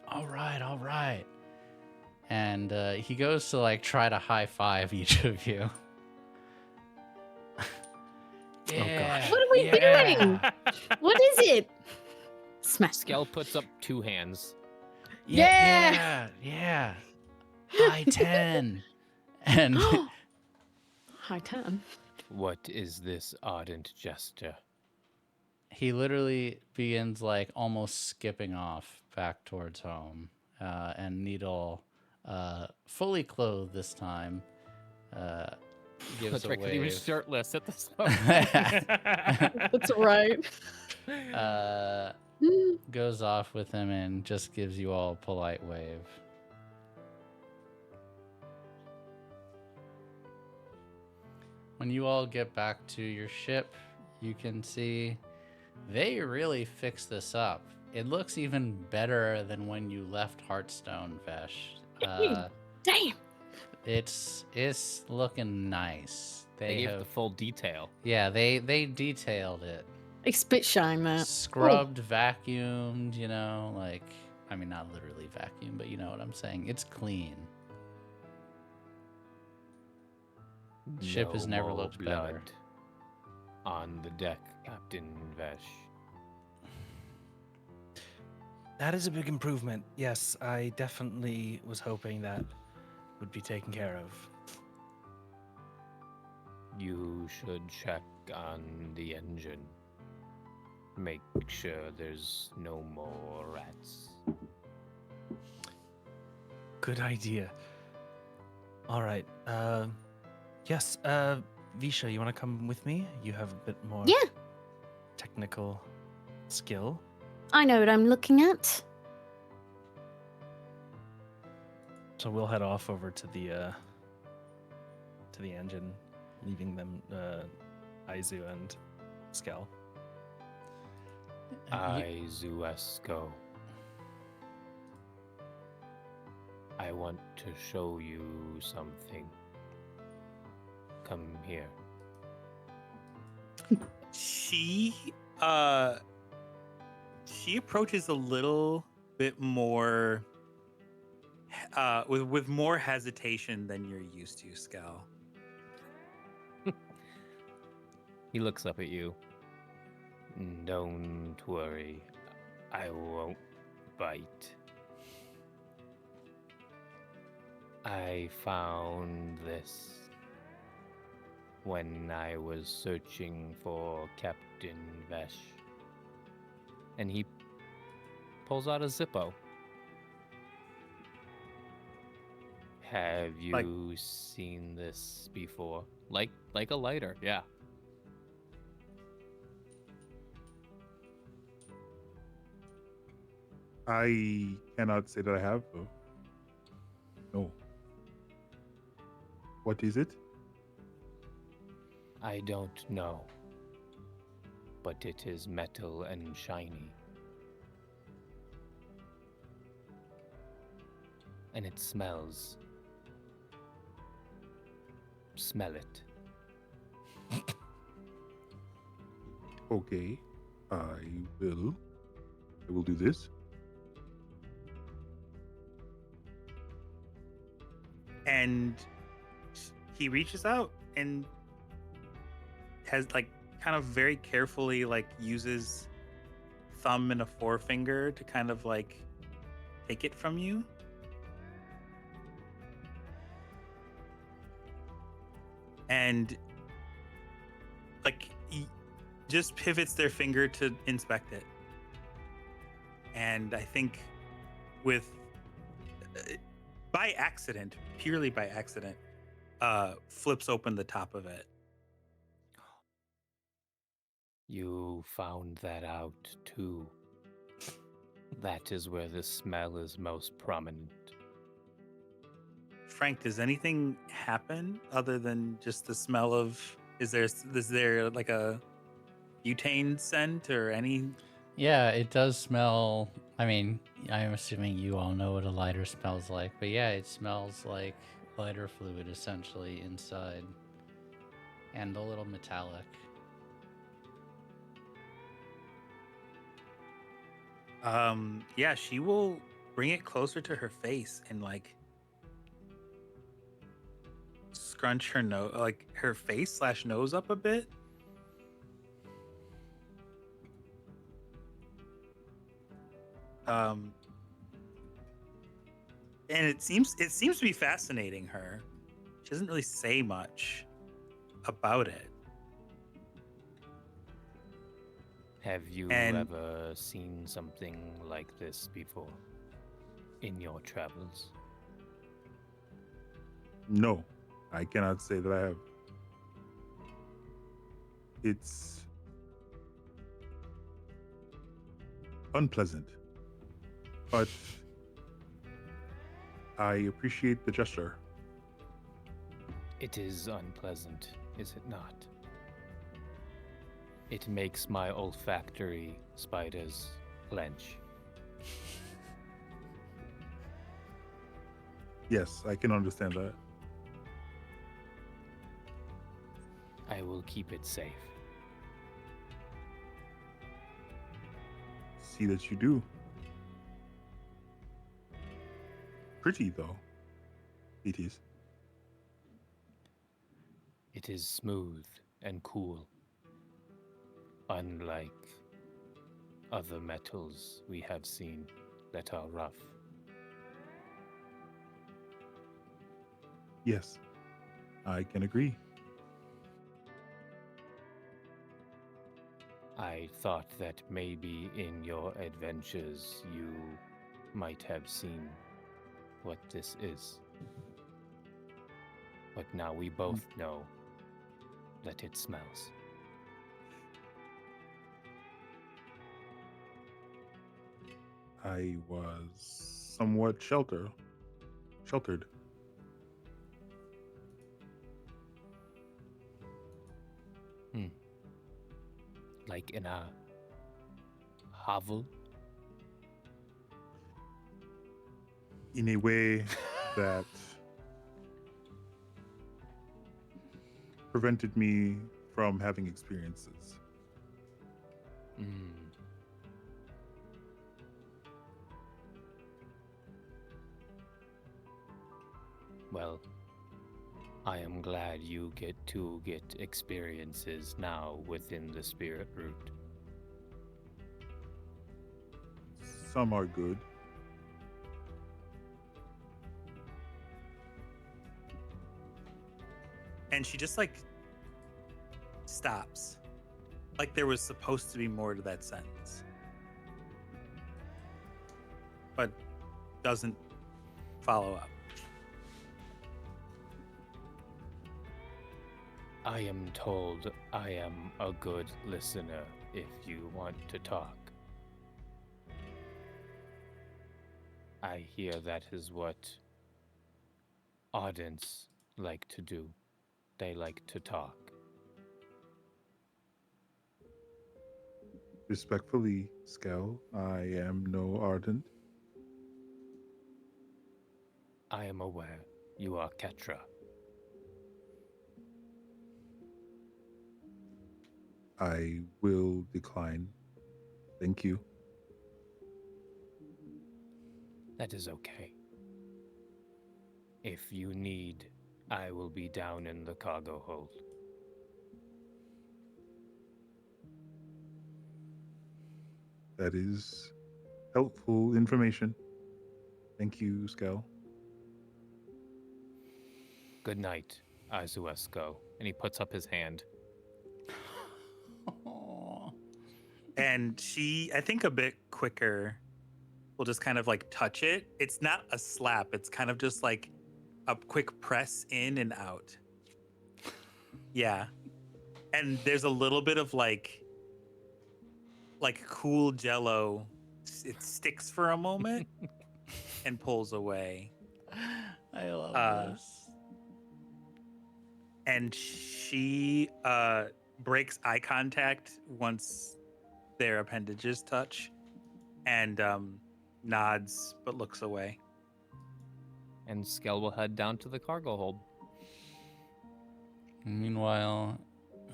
All right. And he goes to like try to high five each of you. Yeah, What are we doing? What is it? Smash. Skel puts up 2 hands. Yeah. High 10. And High 10. What is this ardent gesture? he literally begins like almost skipping off back towards home. And Needle, fully clothed this time, gives That's a right, 'cause he was wave. shirtless at this moment. That's right. Goes off with him and just gives you all a polite wave. When you all get back to your ship, you can see they really fixed this up. It looks even better than when you left Hearthstone, Vesh. Damn. It's looking nice. They gave the full detail. Yeah, they detailed it. Like spit shine that. Scrubbed, vacuumed, you know, like, I mean, not literally vacuumed, but you know what I'm saying. It's clean. Ship has never No looked blood better. on the deck, Captain Vesh. That is a big improvement. Yes, I definitely was hoping that would be taken care of. You should check on the engine. Make sure there's no more rats. Good idea. All right. Yes, Visha, you want to come with me? You have a bit more Yeah. technical skill. I know what I'm looking at. So we'll head off over to the engine, leaving them Aizu and Skel. Aizuesco. I want to show you something. Come here. She approaches a little bit more with more hesitation than you're used to, Skel. He looks up at you. Don't worry. I won't bite. I found this when I was searching for Captain Vesh. And he pulls out a Zippo. Have you seen this before? Like a lighter, yeah. I cannot say that I have, though. No. What is it? I don't know. But it is metal and shiny. And it smells. Smell it. Okay. I will do this. And he reaches out and has like kind of very carefully like uses thumb and a forefinger to kind of like take it from you. And like he just pivots their finger to inspect it. And I think with by accident, purely by accident, flips open the top of it. You found that out too. That is where the smell is most prominent. Frank, does anything happen other than just the smell of? Is there like a butane scent or any? Yeah, it does smell I mean, I'm assuming you all know what a lighter smells like, but yeah, it smells like lighter fluid essentially inside, and a little metallic. Yeah, she will bring it closer to her face and like scrunch her nose, like her face / nose up a bit. Um, and it seems to be fascinating her. She doesn't really say much about it. Have you And- ever seen something like this before in your travels? No, I cannot say that I have. It's unpleasant, but I appreciate the gesture. It is unpleasant, is it not? It makes my olfactory spiders clench. Yes, I can understand that. I will keep it safe. See that you do. Pretty though. It is. It is smooth and cool, unlike other metals we have seen that are rough. Yes, I can agree. I thought that maybe in your adventures you might have seen what this is. But now we both know that it smells. I was somewhat sheltered. Like in a hovel? In a way that prevented me from having experiences. Well, I am glad you get to get experiences now within the spirit root. Some are good. And she just like stops. Like there was supposed to be more to that sentence. But doesn't follow up. I am told I am a good listener if you want to talk. I hear that is what Ardents like to do. They like to talk. Respectfully, Skel, I am no ardent. I am aware you are Ketra. I will decline. Thank you. That is okay. If you need, I will be down in the cargo hold. That is helpful information. Thank you, Skel. Good night, Aizuesco. And he puts up his hand. And she, I think a bit quicker, will just kind of like touch it. It's not a slap, it's kind of just like a quick press in and out. Yeah. And there's a little bit of like cool jello. It sticks for a moment and pulls away. I love this. And she breaks eye contact once their appendages touch. and nods but looks away. And Skel will head down to the cargo hold. Meanwhile,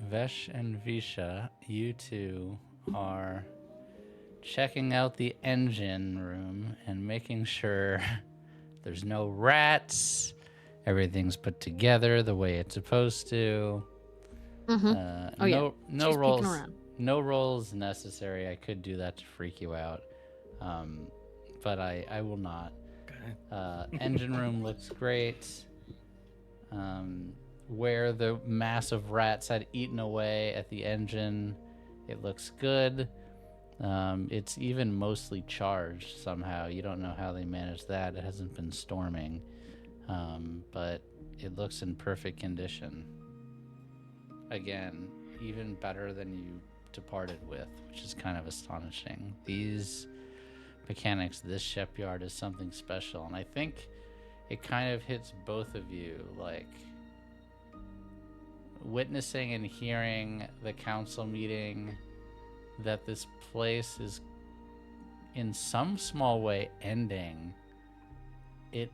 Vesh and Visha, you two are checking out the engine room and making sure there's no rats, everything's put together the way it's supposed to. Mm-hmm. Oh, yeah. No She's peeking rolls. around. No rolls necessary. I could do that to freak you out, but I will not. Engine room looks great. Where the mass of rats had eaten away at the engine, it looks good. It's even mostly charged somehow. You don't know how they managed that. It hasn't been storming, but it looks in perfect condition. Again, even better than you departed with, which is kind of astonishing. These mechanics, this shipyard is something special, and I think it kind of hits both of you, like witnessing and hearing the council meeting that this place is in some small way ending. It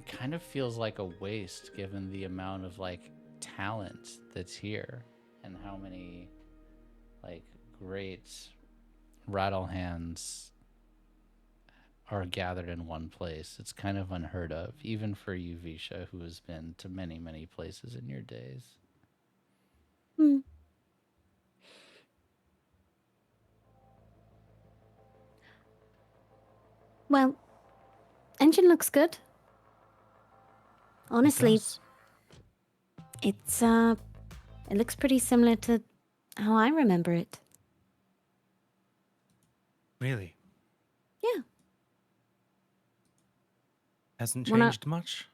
kind of feels like a waste given the amount of like talent that's here and how many like great rattle hands are gathered in one place. It's kind of unheard of, even for you, Visha, who has been to many, many places in your days. Hmm. Well, engine looks good. Honestly, it looks pretty similar to how I remember it. Really? Yeah. Hasn't When I- changed much?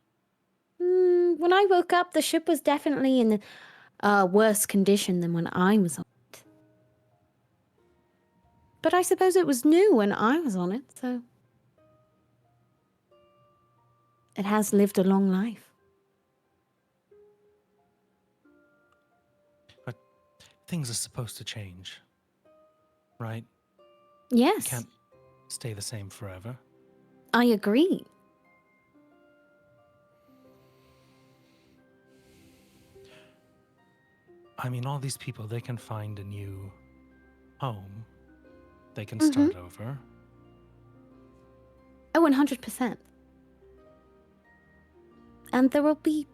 When I woke up, the ship was definitely in worse condition than when I was on it. But I suppose it was new when I was on it, so it has lived a long life. But things are supposed to change, right? Yes, Can't stay the same forever. I agree. I mean, all these people, they can find a new home. They can Mm-hmm. start over. Oh, 100%. And there will be,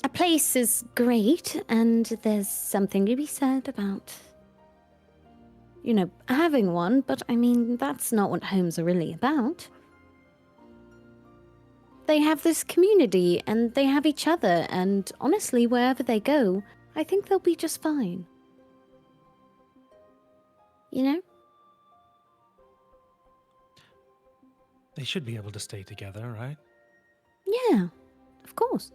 a place is great, and there's something to be said about, having one, but I mean, that's not what homes are really about. They have this community, and they have each other, and honestly, wherever they go, I think they'll be just fine. You know? They should be able to stay together, right? Yeah, of course.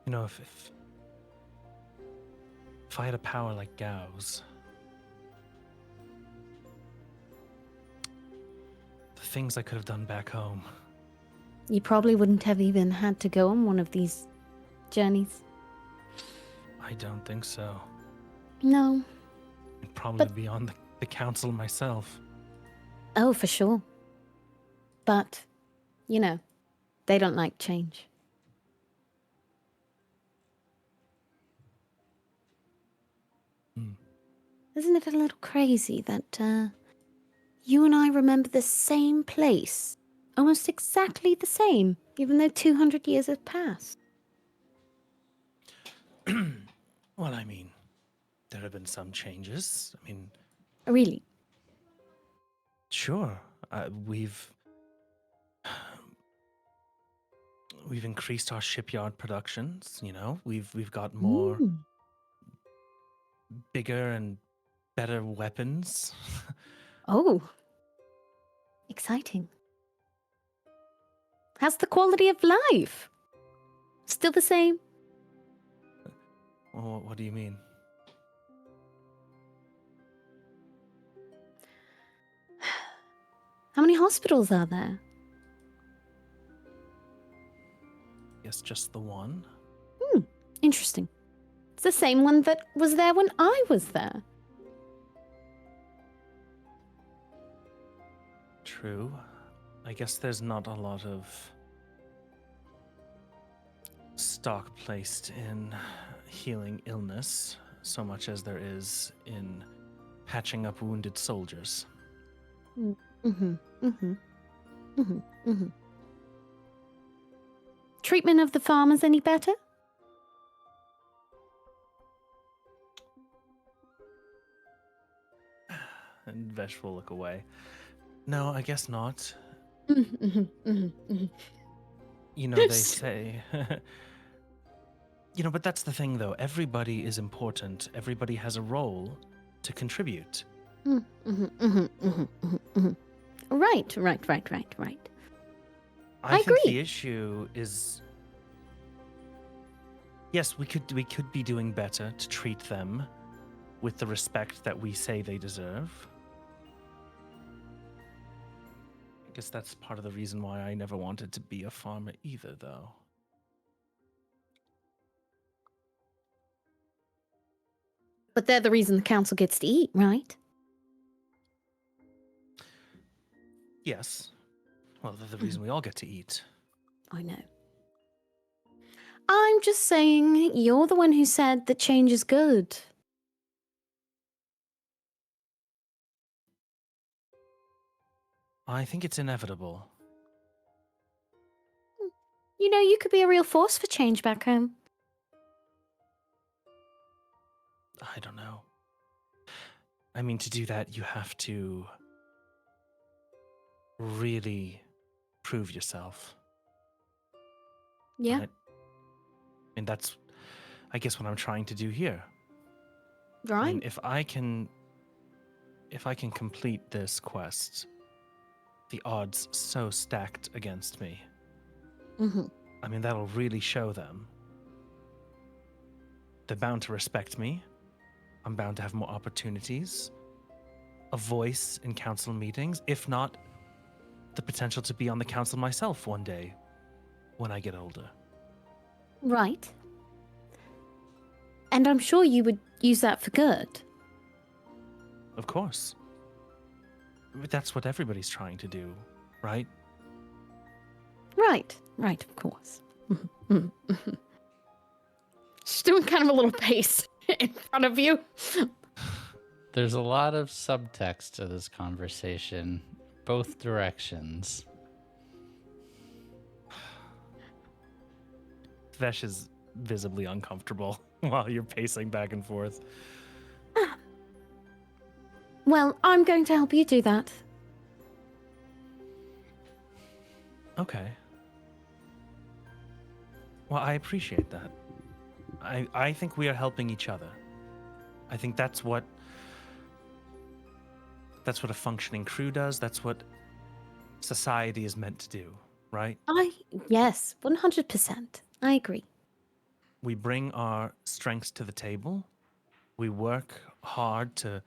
You know, if I had a power like Gao's, the things I could have done back home. You probably wouldn't have even had to go on one of these journeys. I don't think so. No. I'd probably But- be on the council myself. Oh, for sure. But, they don't like change. Hmm. Isn't it a little crazy that you and I remember the same place? Almost exactly the same, even though 200 years have passed. Well, I mean, there have been some changes. I mean, Really? sure, we've increased our shipyard productions. We've got more Mm. bigger and better weapons. Oh. Exciting. How's the quality of life? Still the same? Well, what do you mean? How many hospitals are there? guess just the one. Interesting. It's the same one that was there when I was there. True. I guess there's not a lot of stock placed in healing illness so much as there is in patching up wounded soldiers. Treatment of the farmers any better? And Vesh will look away. No, I guess not. You know, they say... but that's the thing, though. Everybody is important. Everybody has a role to contribute. Right. I think agree. the issue is... Yes, we could be doing better to treat them with the respect that we say they deserve. I guess that's part of the reason why I never wanted to be a farmer either, though. But they're the reason the council gets to eat, right? Yes. Well, they're the reason we all get to eat. I know. I'm just saying, you're the one who said that change is good. I think it's inevitable. You know, you could be a real force for change back home. I don't know. I mean, to do that, you have to really prove yourself. Yeah, Right? I mean, that's, I guess, what I'm trying to do here. I right. mean, if I can complete this quest, the odds so stacked against me. I mean, that'll really show them. They're bound to respect me. I'm bound to have more opportunities, a voice in council meetings, if not the potential to be on the council myself one day when I get older. Right. And I'm sure you would use that for good. Of course. But that's what everybody's trying to do, right? Right, of course. She's doing kind of a little pace in front of you. There's a lot of subtext to this conversation, both directions. Vesh is visibly uncomfortable while you're pacing back and forth. Well, I'm going to help you do that. Okay. Well, I appreciate that. I think we are helping each other. I think that's what a functioning crew does. That's what society is meant to do, right? Yes, 100%. I agree. We bring our strengths to the table. We work hard to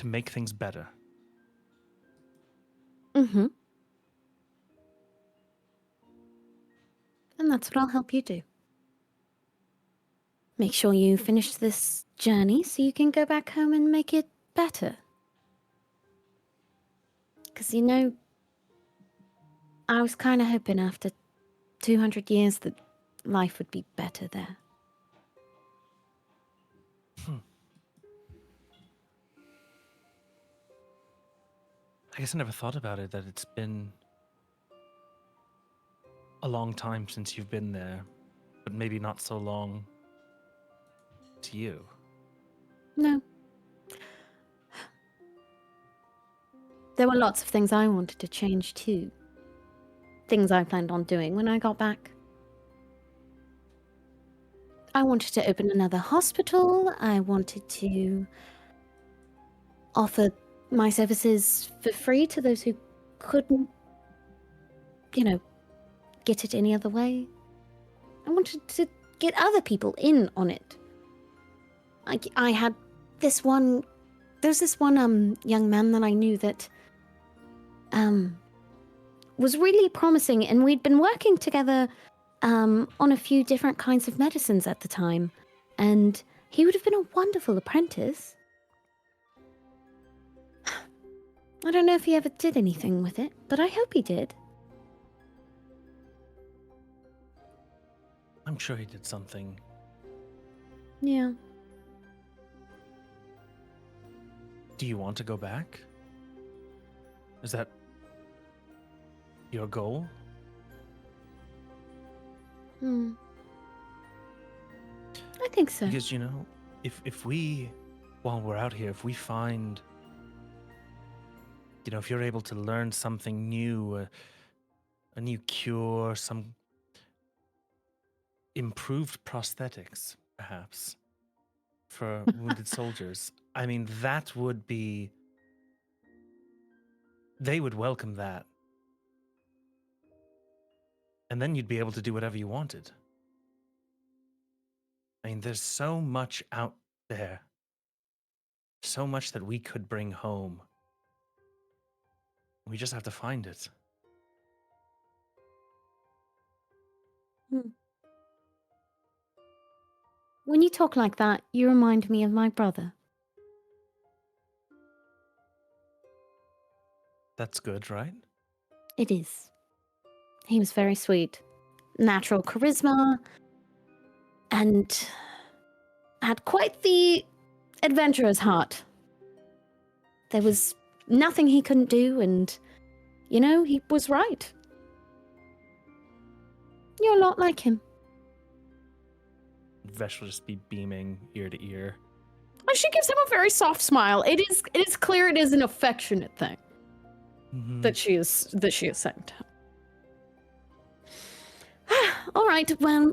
make things better. And that's what I'll help you do. Make sure you finish this journey so you can go back home and make it better. Because, you know, I was kind of hoping after 200 years that life would be better there. I guess I never thought about it, that it's been a long time since you've been there, but maybe not so long to you. No. There were lots of things I wanted to change too. Things I planned on doing when I got back. I wanted to open another hospital. I wanted to offer my services for free to those who couldn't, get it any other way. I wanted to get other people in on it. I had this one... There's this one young man that I knew that was really promising, and we'd been working together on a few different kinds of medicines at the time, and he would have been a wonderful apprentice. I don't know if he ever did anything with it, but I hope he did. I'm sure he did something. Yeah. Do you want to go back? Is that your goal? I think so. Because, if we, while we're out here, if we find, if you're able to learn something new, a new cure, some improved prosthetics, perhaps, for wounded soldiers, I mean, that would be... They would welcome that. And then you'd be able to do whatever you wanted. I mean, there's so much out there. So much that we could bring home. We just have to find it. When you talk like that, you remind me of my brother. That's good, right? It is. He was very sweet. Natural charisma. And had quite the adventurer's heart. There was nothing he couldn't do, and, he was right. You're a lot like him. Vesh will just be beaming ear to ear. And she gives him a very soft smile. It is clear it is an affectionate thing that she is saying to him. All right, well,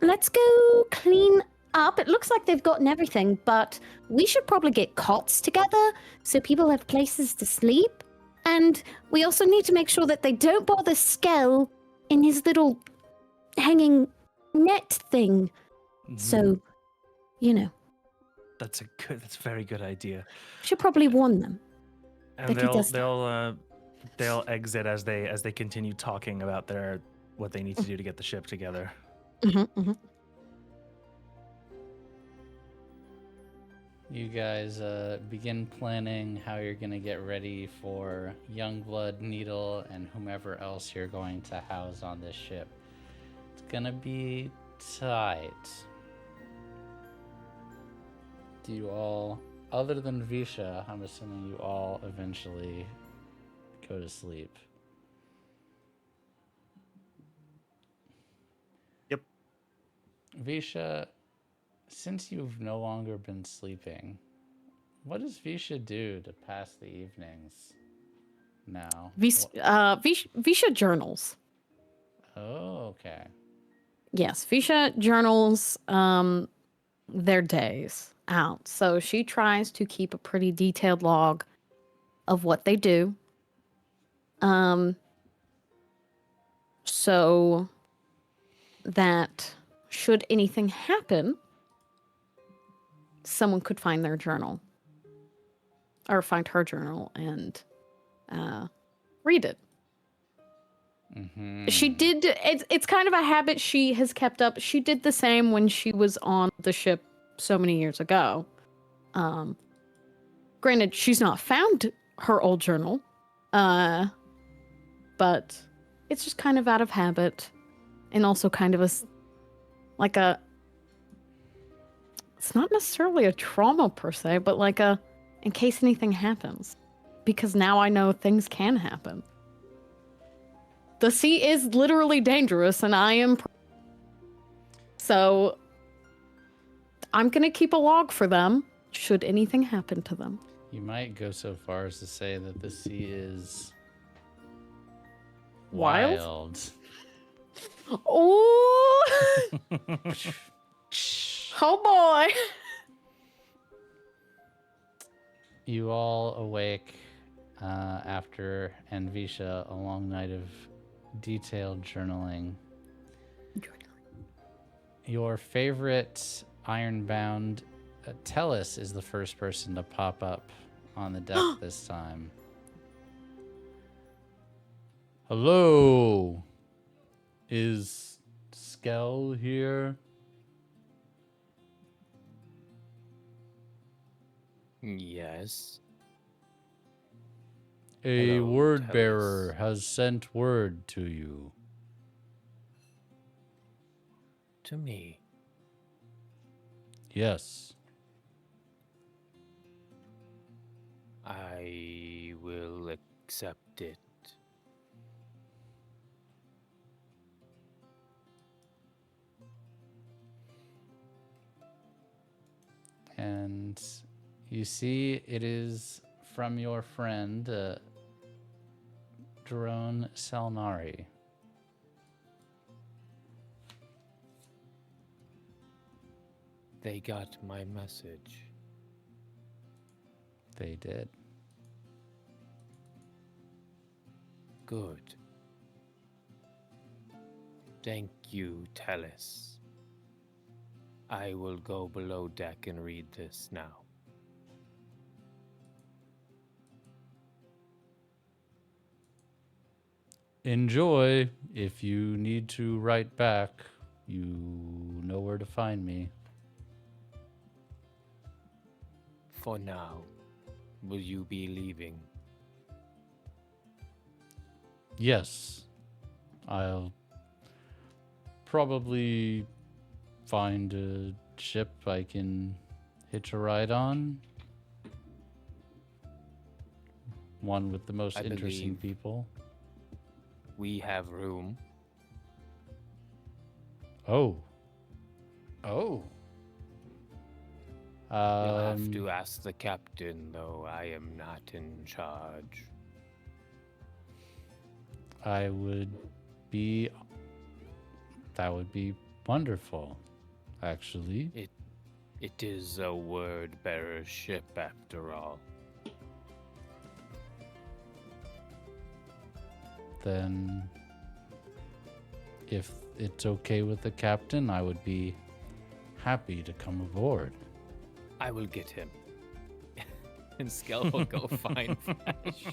let's go clean up. It looks like they've gotten everything, but we should probably get cots together so people have places to sleep. And we also need to make sure that they don't bother Skel in his little hanging net thing. So, That's a very good idea. should probably warn them. And That he does that. they'll exit as they continue talking about what they need to do to get the ship together. You guys begin planning how you're going to get ready for Youngblood, Needle, and whomever else you're going to house on this ship. It's going to be tight. Do you all, other than Visha, I'm assuming you all eventually go to sleep? Yep. Visha, since you've no longer been sleeping, what does Visha do to pass the evenings now? Visha journals. Oh, okay. Yes, Visha journals their days out. So she tries to keep a pretty detailed log of what they do. So that should anything happen, someone could find their journal or find her journal and read it. She did. It's kind of a habit she has kept up. She did the same when she was on the ship so many years ago. Granted, she's not found her old journal, but it's just kind of out of habit, and also kind of it's not necessarily a trauma per se, but in case anything happens, because now I know things can happen. The sea is literally dangerous, and I am. So I'm going to keep a log for them should anything happen to them. You might go so far as to say that the sea is wild. Oh! Oh boy! You all awake after Visha, a long night of detailed journaling. Your favorite ironbound Tellus is the first person to pop up on the deck this time. Hello. Is Skel here? Yes. A Hello, word bearer Telis. has sent word to you. To me. Yes. I will accept it. And you see it is from your friend, Drone Salnari. They got my message. They did. Good. Thank you, Telis. I will go below deck and read this now. Enjoy. If you need to write back, you know where to find me. For now, will you be leaving? Yes. I'll probably find a ship I can hitch a ride on. One with the most I interesting believe- people. We have room. Oh. Oh. You'll have to ask the captain, though I am not in charge. I would be. That would be wonderful, actually. It is a word-bearer ship, after all. Then, if it's okay with the captain, I would be happy to come aboard. I will get him. And Skel will go find Vesh.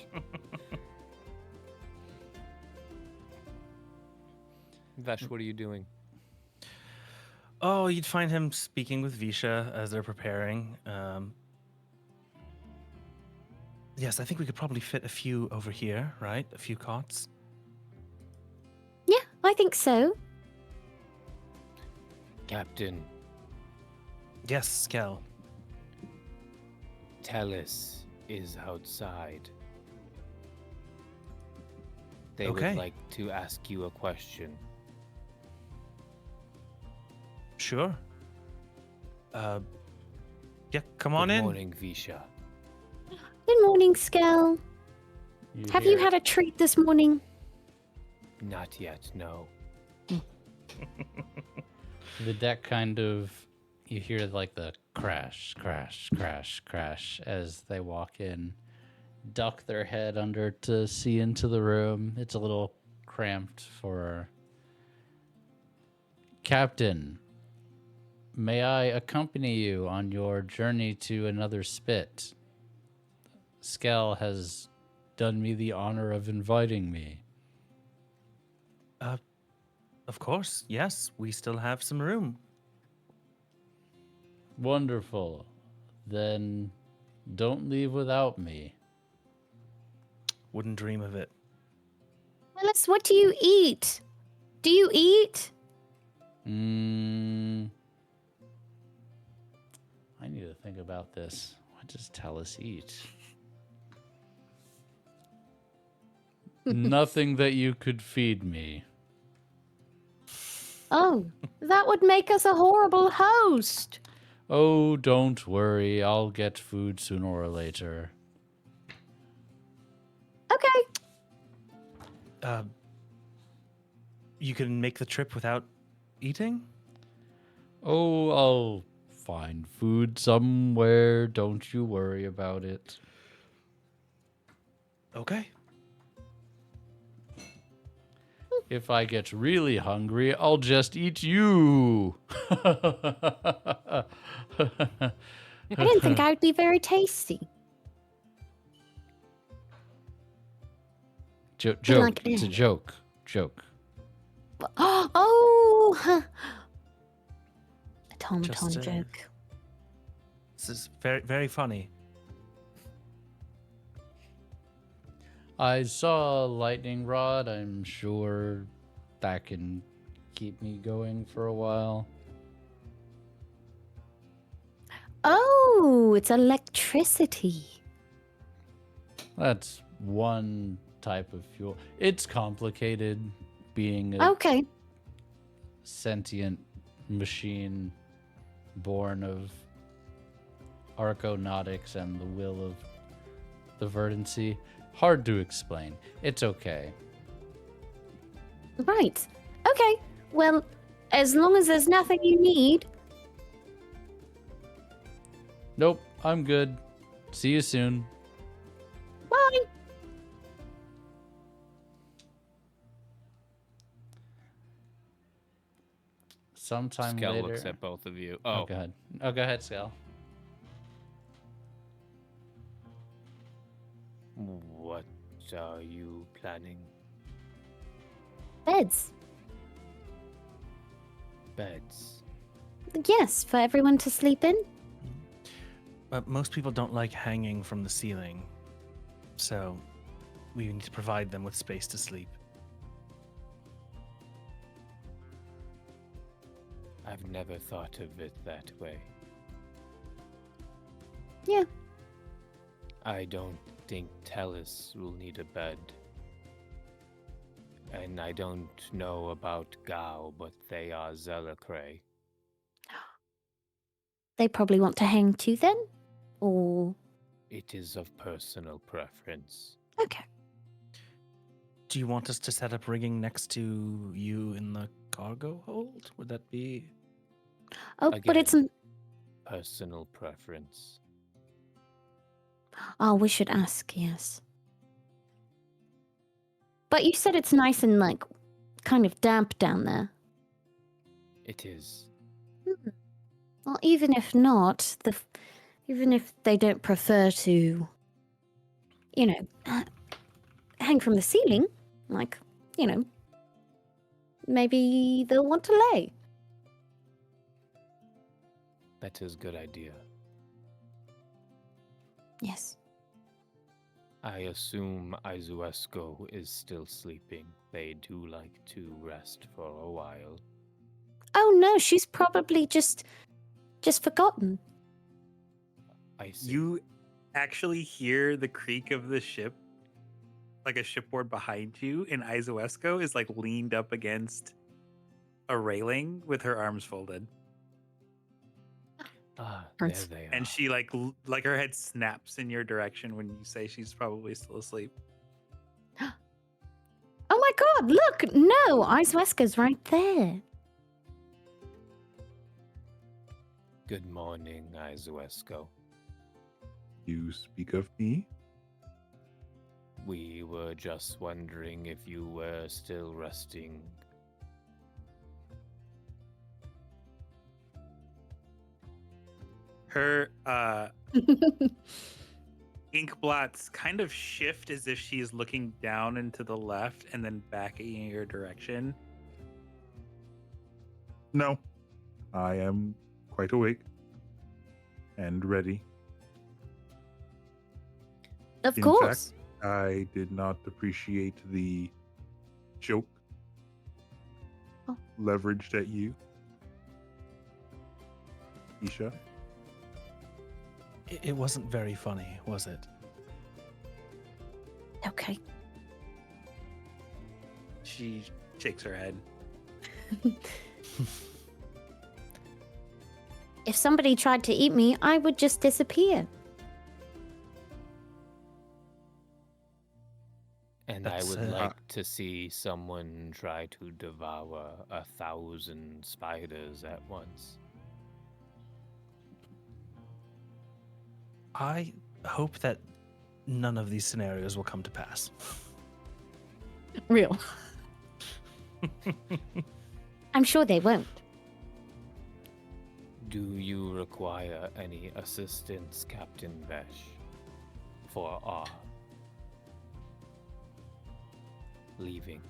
Vesh, what are you doing? Oh, you'd find him speaking with Visha as they're preparing. Yes, I think we could probably fit a few over here, right? A few cots. Yeah, I think so. Captain, Yes, Skel. Telis is outside. They Okay. would like to ask you a question. Sure. Yeah, come on Good in. morning, Visha. Good morning, Skel. Have you hear- had a treat this morning? Not yet, no. the deck kind of, you hear like the crash, crash, crash, crash as they walk in, duck their head under to see into the room. It's a little cramped for Captain. May I accompany you on your journey to another spit? Skel has done me the honor of inviting me. Of course, yes, we still have some room. Wonderful. Then don't leave without me. Wouldn't dream of it. Alice, what do you eat? Do you eat? I need to think about this. What does Talus eat? Nothing that you could feed me. Oh, that would make us a horrible host. Oh, don't worry. I'll get food sooner or later. Okay. You can make the trip without eating? Oh, I'll find food somewhere. Don't you worry about it. Okay. If I get really hungry, I'll just eat you. I didn't think I would be very tasty. Joke. like It's a that. joke. Joke. Oh, huh. Just, Automaton joke. This is very, very funny. I saw a lightning rod. I'm sure that can keep me going for a while. Oh, it's electricity. That's one type of fuel. It's complicated being a Okay. sentient machine born of archonautics and the will of the Verdancy. Hard to explain. It's okay. Right. Okay. Well, as long as there's nothing you need. Nope, I'm good. See you soon. Bye. Sometime Skel later. looks at both of you. Oh, Oh, go ahead. Oh, go ahead, Skel. what are you planning? Beds. Beds. Yes, for everyone to sleep in. But most people don't like hanging from the ceiling, so we need to provide them with space to sleep. I've never thought of it that way. Yeah. I don't think Tellus will need a bed. And I don't know about Gao, but they are Zelacray. They probably want to hang too then? Or. It is of personal preference. Okay. Do you want us to set up rigging next to you in the cargo hold? Would that be... Oh, but it's. Personal preference. Oh, we should ask, yes. But you said it's nice and, like, kind of damp down there. It is. Well, even if not, even if they don't prefer to, you know, hang from the ceiling, like, you know, maybe they'll want to lay. That is a good idea. Yes. I assume Aizuesco is still sleeping. They do like to rest for a while. Oh no, she's probably just forgotten. I see. You actually hear the creak of the ship, like a shipboard behind you, and Aizuesco is like leaned up against a railing with her arms folded. Ah, there Hurts. they are. And she like her head snaps in your direction when you say she's probably still asleep. Oh my god, look! No, Aizuesco's right there. Good morning, Aizuesco. You speak of me? We were just wondering if you were still resting. Her ink blots kind of shift as if she is looking down and to the left and then back in your direction. No. I am quite awake and ready. Of In course. fact, I did not appreciate the joke Oh. leveraged at you, Isha. It wasn't very funny, was it? Okay. She shakes her head. If somebody tried to eat me, I would just disappear. And That's, I would uh, like to see someone try to devour 1,000 spiders at once. I hope that none of these scenarios will come to pass. Real. I'm sure they won't. Do you require any assistance, Captain Vesh? For leaving?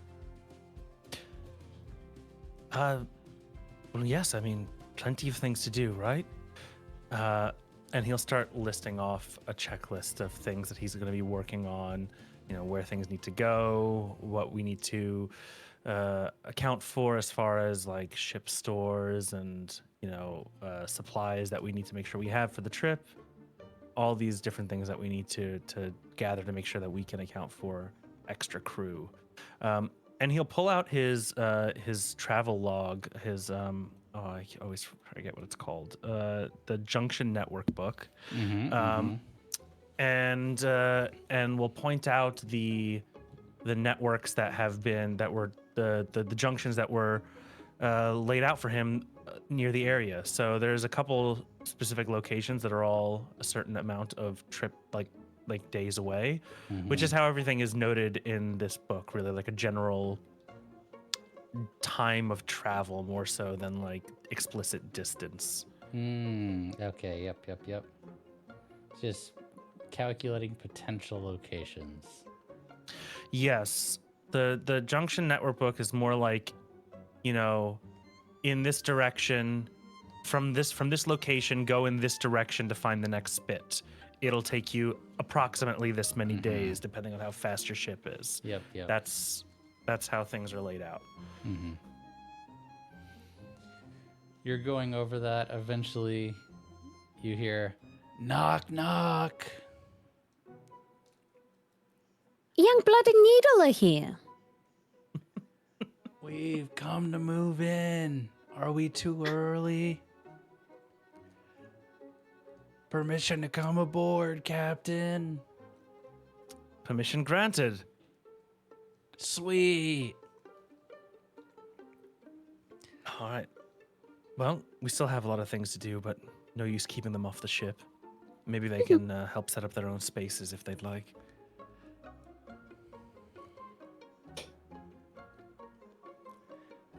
Well, yes. I mean, plenty of things to do, right? And he'll start listing off a checklist of things that he's going to be working on. You know, where things need to go, what we need to account for as far as like ship stores and supplies that we need to make sure we have for the trip. All these different things that we need to gather to make sure that we can account for extra crew. And he'll pull out his travel log, his I always forget what it's called, the Junction Network book, and we'll point out the networks that were the junctions that were laid out for him near the area. So there's a couple specific locations that are all a certain amount of trip like days away, which is how everything is noted in this book, really like a general time of travel more so than like explicit distance. Okay, yep. Just calculating potential locations. Yes. The Junction Network book is more like, in this direction, from this location, go in this direction to find the next spit. It'll take you approximately this many days, depending on how fast your ship is. Yep. That's how things are laid out. You're going over that. Eventually, you hear, knock, knock. Young Blood and Needle are here. We've come to move in. Are we too early? Permission to come aboard, Captain. Permission granted. Sweet. All right. Well, we still have a lot of things to do, but no use keeping them off the ship. Maybe they can help set up their own spaces if they'd like.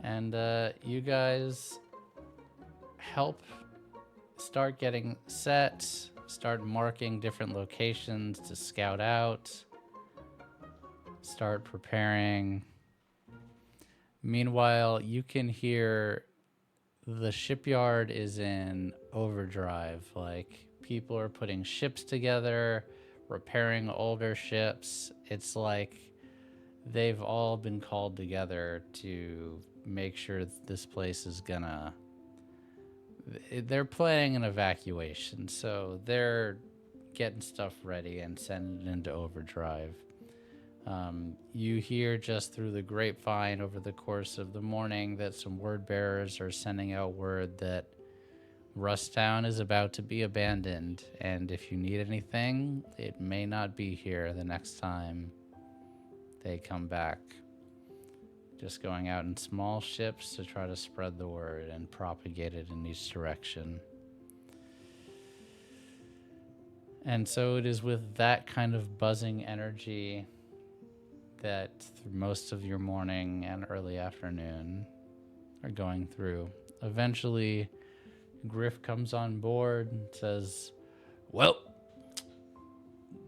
And you guys help start getting set, start marking different locations to scout out, start preparing. Meanwhile, you can hear the shipyard is in overdrive. Like, people are putting ships together, repairing older ships. It's like they've all been called together to make sure this place is gonna... They're planning an evacuation, so they're getting stuff ready and sending it into overdrive. You hear just through the grapevine over the course of the morning that some word bearers are sending out word that Rusttown is about to be abandoned, and if you need anything, it may not be here the next time they come back. Just going out in small ships to try to spread the word and propagate it in each direction. And so it is with that kind of buzzing energy that through most of your morning and early afternoon are going through. Eventually, Griff comes on board and says, "Well,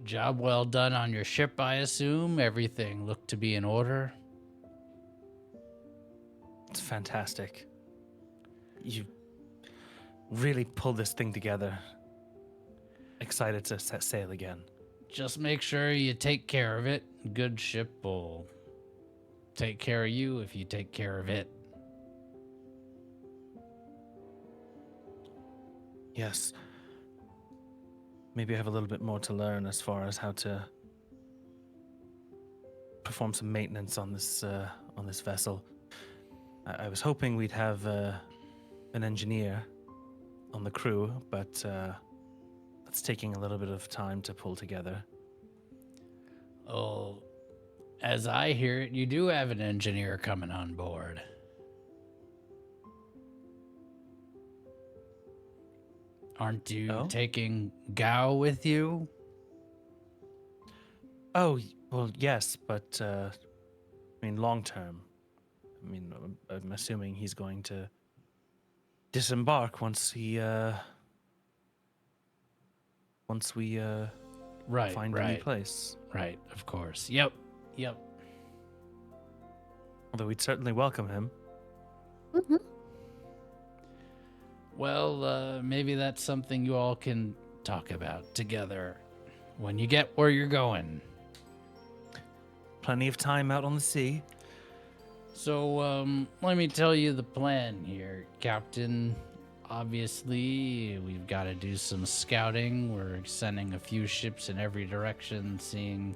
job well done on your ship, I assume. Everything looked to be in order." It's fantastic. You really pulled this thing together. Excited to set sail again. Just make sure you take care of it. Good ship will take care of you if you take care of it. Yes. Maybe I have a little bit more to learn as far as how to perform some maintenance on this vessel. I was hoping we'd have an engineer on the crew, but that's taking a little bit of time to pull together. Oh, as I hear it, you do have an engineer coming on board. Aren't you taking Gao with you? Oh, well, yes, but I mean, long term. I mean, I'm assuming he's going to disembark once we Right, find a new place. Right, of course. Yep. Although we'd certainly welcome him. Hmm. Well, maybe that's something you all can talk about together when you get where you're going. Plenty of time out on the sea. So, let me tell you the plan here, Captain. Obviously, we've got to do some scouting. We're sending a few ships in every direction, seeing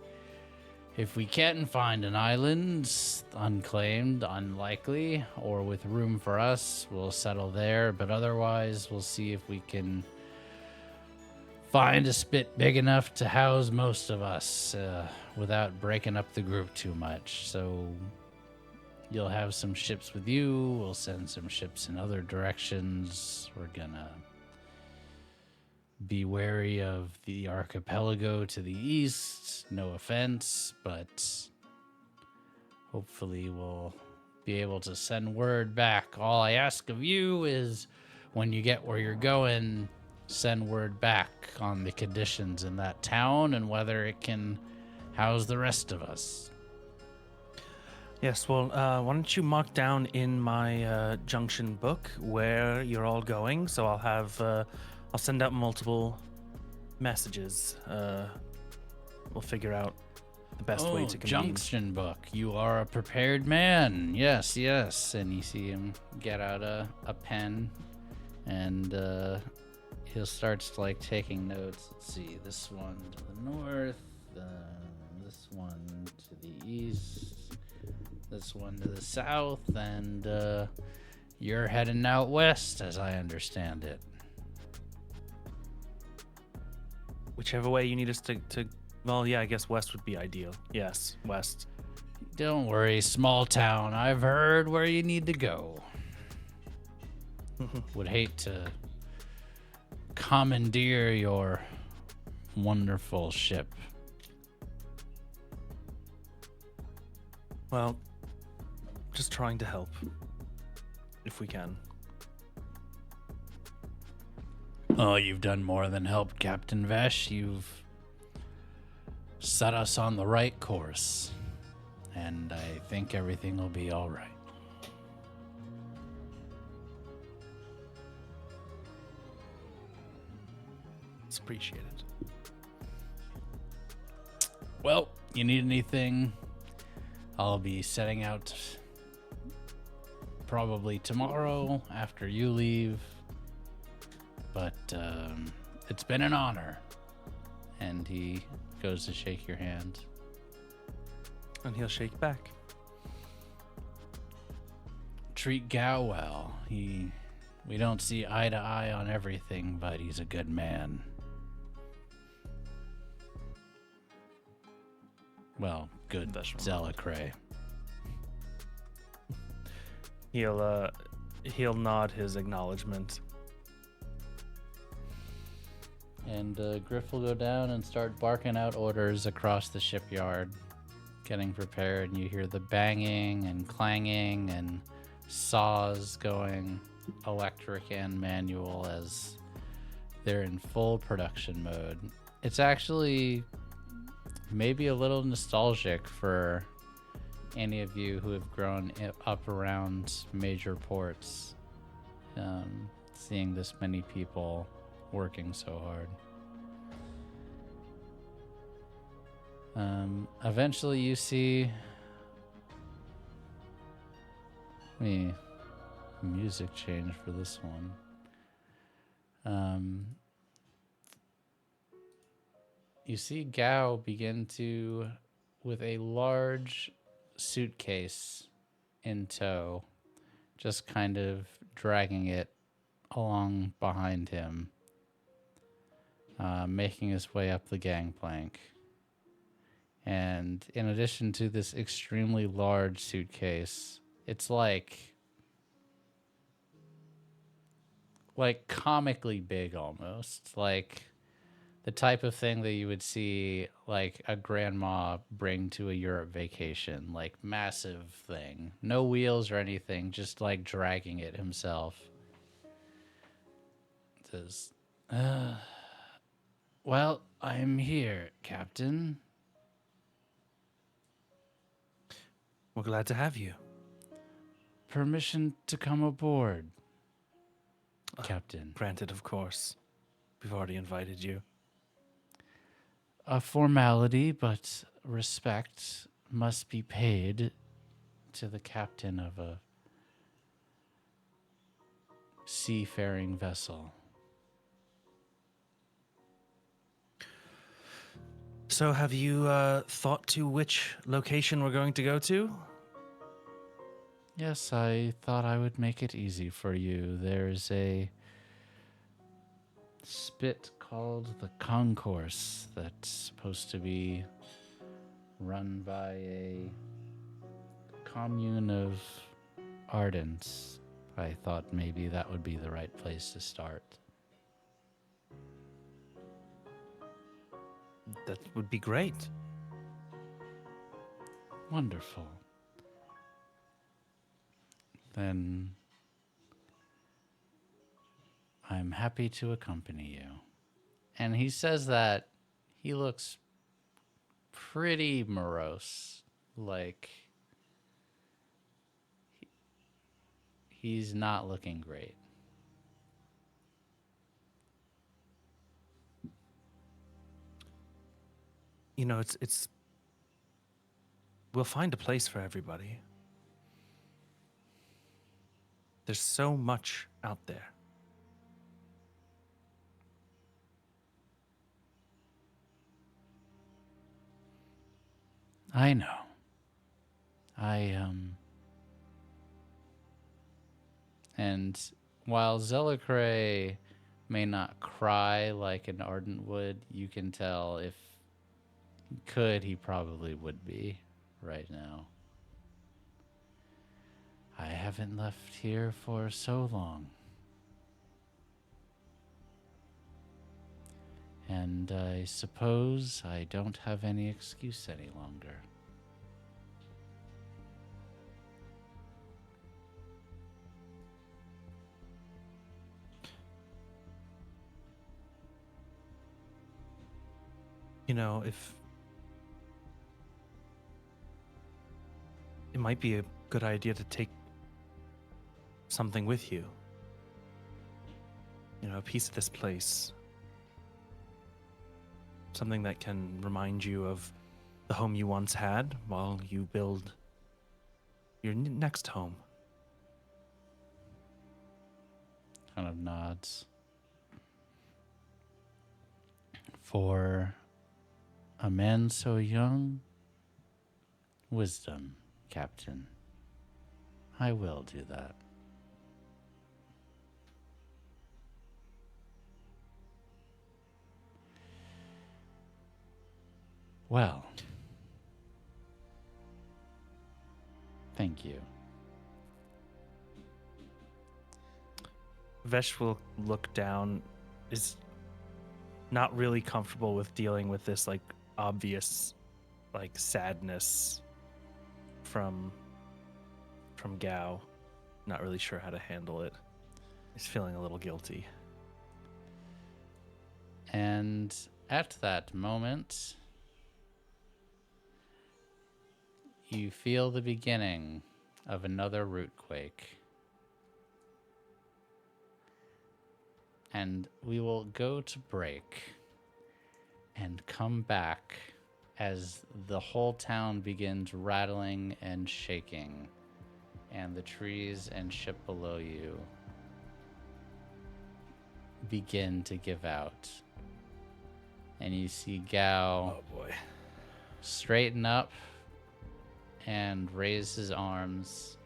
if we can find an island, unclaimed, unlikely, or with room for us, we'll settle there. But otherwise, we'll see if we can find a spit big enough to house most of us without breaking up the group too much. So you'll have some ships with you. We'll send some ships in other directions. We're gonna be wary of the archipelago to the east. No offense, but hopefully we'll be able to send word back. All I ask of you is when you get where you're going, send word back on the conditions in that town and whether it can house the rest of us. Yes, well, why don't you mark down in my junction book where you're all going? So I'll have, I'll send out multiple messages. We'll figure out the best way to convene. Junction book. You are a prepared man. Yes, yes. And you see him get out a pen and he'll start like taking notes. Let's see, this one to the north, this one to the east, this one to the south, and you're heading out west, as I understand it. Whichever way you need us to well, yeah, I guess west would be ideal. Yes, west. Don't worry, small town. I've heard where you need to go. Would hate to commandeer your wonderful ship. Well, just trying to help, if we can. Oh, you've done more than help, Captain Vesh. You've set us on the right course, and I think everything will be all right. It's appreciated. Well, you need anything? I'll be setting out probably tomorrow after you leave. But it's been an honor. And he goes to shake your hand. And he'll shake back. Treat Gao well. We don't see eye to eye on everything, but he's a good man. Well, good Zelicray. He'll nod his acknowledgement. And Griff will go down and start barking out orders across the shipyard, getting prepared. And you hear the banging and clanging and saws going electric and manual as they're in full production mode. It's actually maybe a little nostalgic for any of you who have grown up around major ports, seeing this many people working so hard. Eventually you see music change for this one. You see Gao begin to, with a large suitcase in tow, just kind of dragging it along behind him, making his way up the gangplank. And in addition to this extremely large suitcase, it's like comically big almost, like the type of thing that you would see like a grandma bring to a Europe vacation, like massive thing, no wheels or anything, just like dragging it himself. It says, well, I'm here, Captain. We're glad to have you. permission to come aboard, Captain. Granted, of course. We've already invited you. A formality, but respect must be paid to the captain of a seafaring vessel. So have you thought to which location we're going to go to? Yes, I thought I would make it easy for you. There's a spit called the Concourse that's supposed to be run by a commune of ardents. I thought maybe that would be the right place to start. That would be great. Wonderful. Then I'm happy to accompany you. And he says that he looks pretty morose. Like, he's not looking great. You know, it's we'll find a place for everybody. There's so much out there. I know. And while Zelicray may not cry like an Ardent would, you can tell if he could, he probably would be right now. I haven't left here for so long. And I suppose I don't have any excuse any longer. You know, if it might be a good idea to take something with you. You know, a piece of this place. Something that can remind you of the home you once had while you build your next home. Kind of nods. For a man so young, wisdom, Captain. I will do that. Well, thank you. Vesh will look down, is not really comfortable with dealing with this like obvious like sadness from Gao. Not really sure how to handle it. He's feeling a little guilty. And at that moment, you feel the beginning of another root quake. And we will go to break and come back as the whole town begins rattling and shaking, and the trees and ship below you begin to give out. And you see Gao straighten up and raise his arms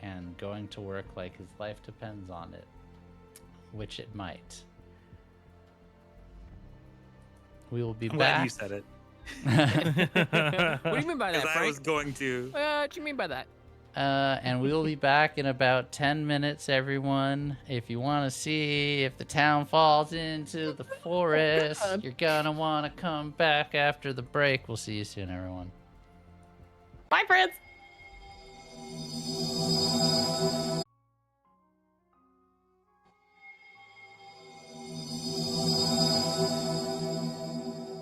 and going to work like his life depends on it, which it might. We will be I'm back. glad you said it. What do you mean by that, Because I Frank? was going to. What do you mean by that? And we will be back in about 10 minutes, everyone. If you want to see if the town falls into the forest, you're going to want to come back after the break. We'll see you soon, everyone. Bye, friends.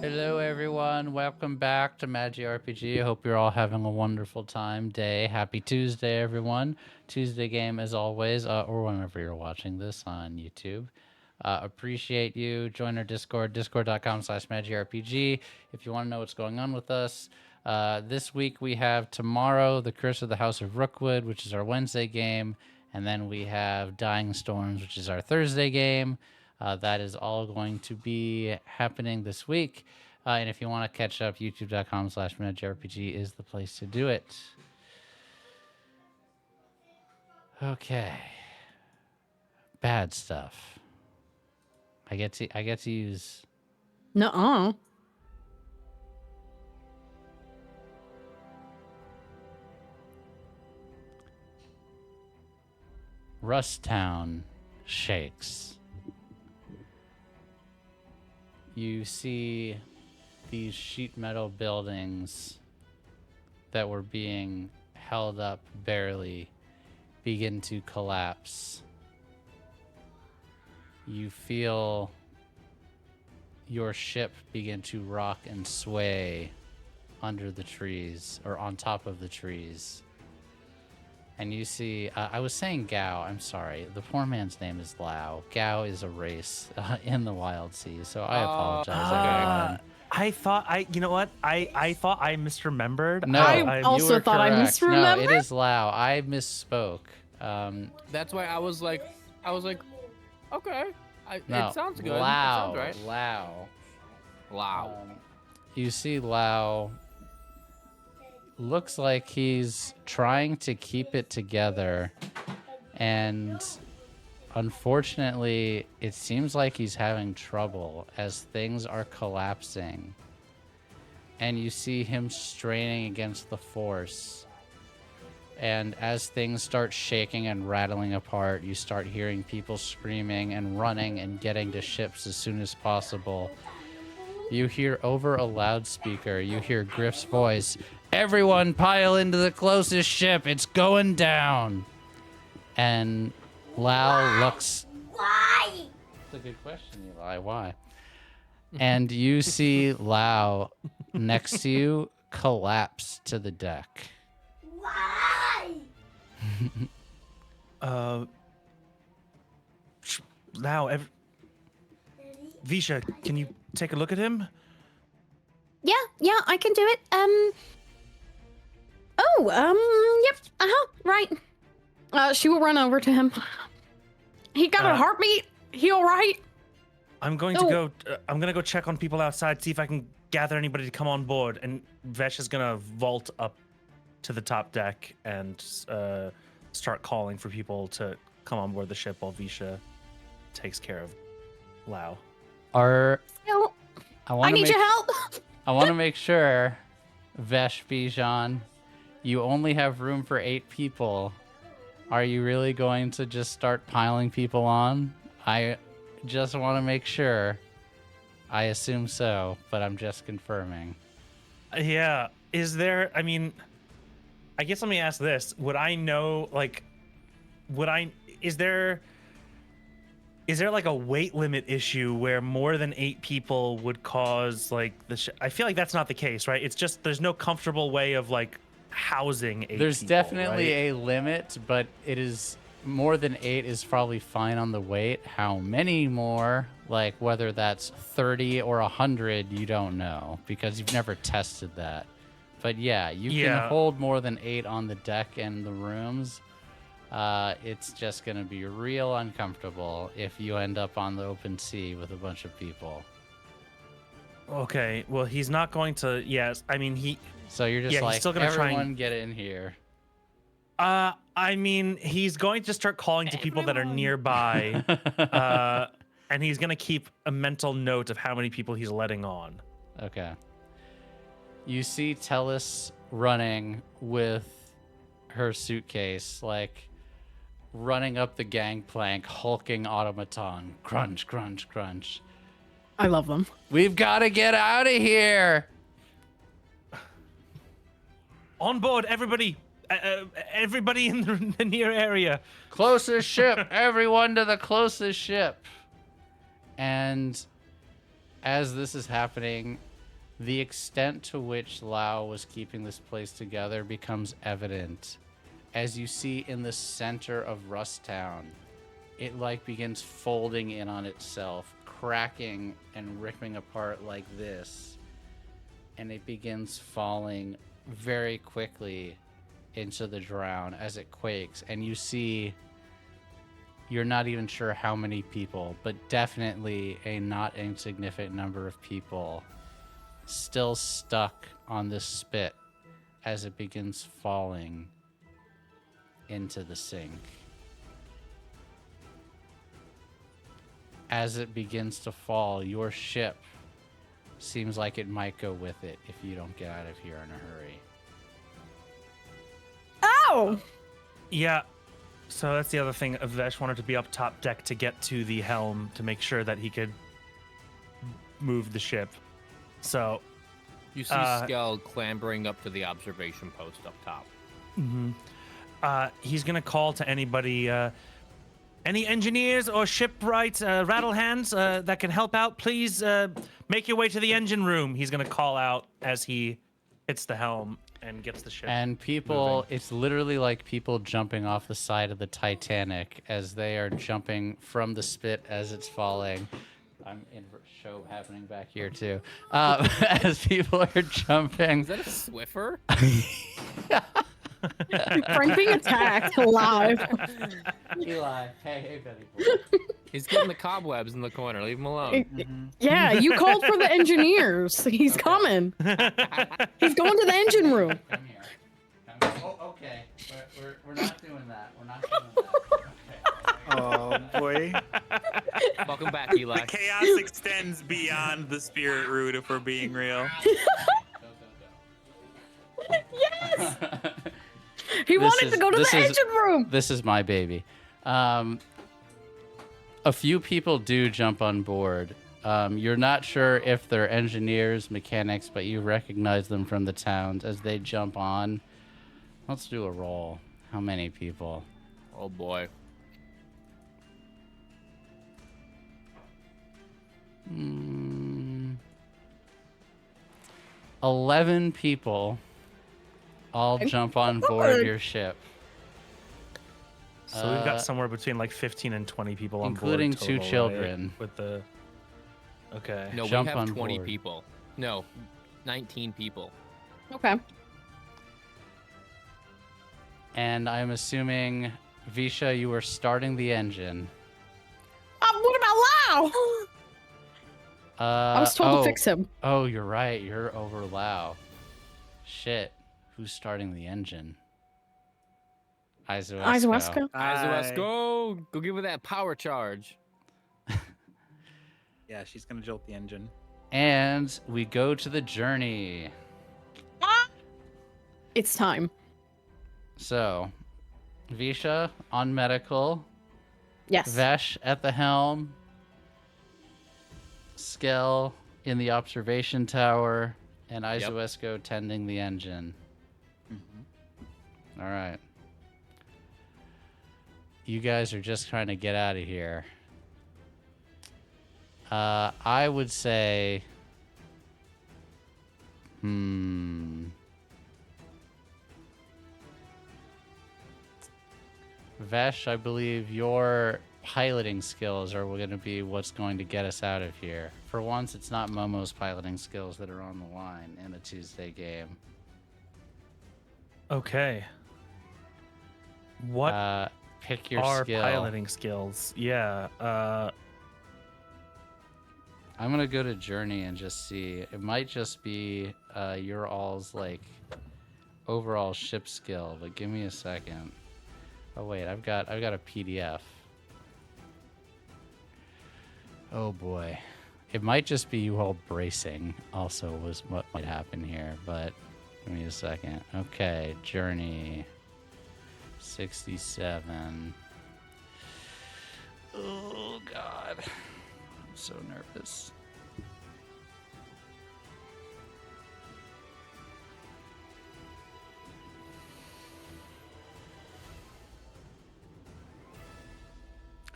Hello, everyone. Welcome back to Magi RPG. I hope you're all having a wonderful day. Happy Tuesday, everyone. Tuesday game, as always, or whenever you're watching this on YouTube. Appreciate you. Join our Discord, discord.com/MagiRPG. If you want to know what's going on with us. This week we have tomorrow The Curse of the House of Rookwood, which is our Wednesday game. And then we have Dying Storms, which is our Thursday game. That is all going to be happening this week. And if you want to catch up, youtube.com/MagiRPG is the place to do it. Okay. Bad stuff. I get to use Nuh-uh. Rusttown shakes. You see these sheet metal buildings that were being held up barely begin to collapse. You feel your ship begin to rock and sway under the trees, or on top of the trees. And you see, I was saying Gao, I'm sorry. The poor man's name is Lao. Gao is a race in the Wildsea, so I apologize, everyone. I thought, you know what? I thought I misremembered. No, I you also were thought I correct. No, misremembered. it is Lao. I misspoke. That's why I was like, okay. No, It sounds good. Lao. It sounds right. Lao. Wow. You see Lao looks like he's trying to keep it together, and unfortunately it seems like he's having trouble as things are collapsing, and you see him straining against the force. And as things start shaking and rattling apart, you start hearing people screaming and running and getting to ships as soon as possible. You hear over a loudspeaker, you hear Griff's voice, "Everyone pile into the closest ship, it's going down." And Lao looks... Why? That's a good question, Eli. Why? And you see Lao next to you collapse to the deck. Why? Now, Visha, can you take a look at him? Yeah, I can do it. Yep. Right. She will run over to him. He got a heartbeat. He all right? I'm going to go. I'm gonna go check on people outside, see if I can gather anybody to come on board. And Vesh is gonna vault up to the top deck and start calling for people to come on board the ship while Visha takes care of Lao. No, I want I need your help. I want to make sure, Vesh Bijan, you only have room for 8 people. Are you really going to just start piling people on? I just want to make sure. I assume so, but I'm just confirming. Yeah. Is there? I mean, I guess let me ask this: would I know? Like, Is there like a weight limit issue where more than 8 people would cause like I feel like that's not the case, right? It's just there's no comfortable way of like housing 8 There's people, definitely right? a limit, but it is more than 8 is probably fine on the weight. How many more, like whether that's 30 or 100, you don't know because you've never tested that. But yeah, you can hold more than 8 on the deck and the rooms. It's just going to be real uncomfortable if you end up on the open sea with a bunch of people. Okay, well, he's not going to. Yes, I mean he. So you're just he's like, still gonna everyone try and, get in here. I mean, he's going to start calling to people that are nearby, and he's gonna keep a mental note of how many people he's letting on. Okay. You see Tellus running with her suitcase, like running up the gangplank, hulking automaton. Crunch, crunch, crunch. I love them. We've got to get out of here. On board, everybody! Everybody in the near area. Closest ship. Everyone to the closest ship. And as this is happening, The extent to which Lao was keeping this place together becomes evident as you see in the center of Rust Town. It like begins folding in on itself, cracking and ripping apart like this, and it begins falling very quickly into the drown as it quakes. And you see, you're not even sure how many people, but definitely a not insignificant number of people still stuck on this spit as it begins falling into the sink. As it begins to fall, your ship seems like it might go with it if you don't get out of here in a hurry. Oh! Yeah. So that's the other thing. Vesh wanted to be up top deck to get to the helm to make sure that he could move the ship. So You see Skel clambering up to the observation post up top. he's gonna call to anybody. Any engineers or shipwrights, rattle hands that can help out, please make your way to the engine room. He's gonna call out as he hits the helm and gets the ship. And people, moving. it's literally like people jumping off the side of the Titanic as they are jumping from the spit as it's falling. I'm in show happening back here too. As people are jumping. Is that a Swiffer? Frank being attacked live. Eli, hey, Betty boy. He's getting the cobwebs in the corner. Leave him alone. Yeah, you called for the engineers. He's coming. He's going to the engine room. Come here. Come here. Oh, okay. We're not doing that. We're not doing that. Okay. Oh boy. Welcome back, Eli. The chaos extends beyond the spirit root if we're being real. Yes! He wanted to go to the engine room. This is my baby. A few people do jump on board. You're not sure if they're engineers, mechanics, but you recognize them from the towns as they jump on. Let's do a roll. How many people? Oh boy. 11 people all jump on board your ship. So we've got somewhere between like 15 and 20 people on board, including total, two right? children. With the okay. No, Jump we have on 20 board. people. No, 19 people. Okay. And I'm assuming, Visha, you were starting the engine. What about Lau? I was told to fix him. Oh, you're right. You're over Lao. Shit. Who's starting the engine? Aizuesco. Aizuesco. Aizuesco, go give her that power charge. Yeah, she's gonna jolt the engine. And we go to the journey. It's time. So, Visha on medical. Yes. Vesh at the helm. Skel in the observation tower. And Aizuesco tending the engine. All right. You guys are just trying to get out of here. I would say... Vesh, I believe your piloting skills are going to be what's going to get us out of here. For once, it's not Momo's piloting skills that are on the line in a Tuesday game. Okay. What pick your are skill. piloting skills? Yeah. I'm gonna go to Journey and just see. It might just be your all's like overall ship skill, but give me a second. Oh wait, I've got a PDF. Oh boy, it might just be you all bracing. Also, was what might happen here, but give me a second. Okay, Journey. 67. Oh God, I'm so nervous.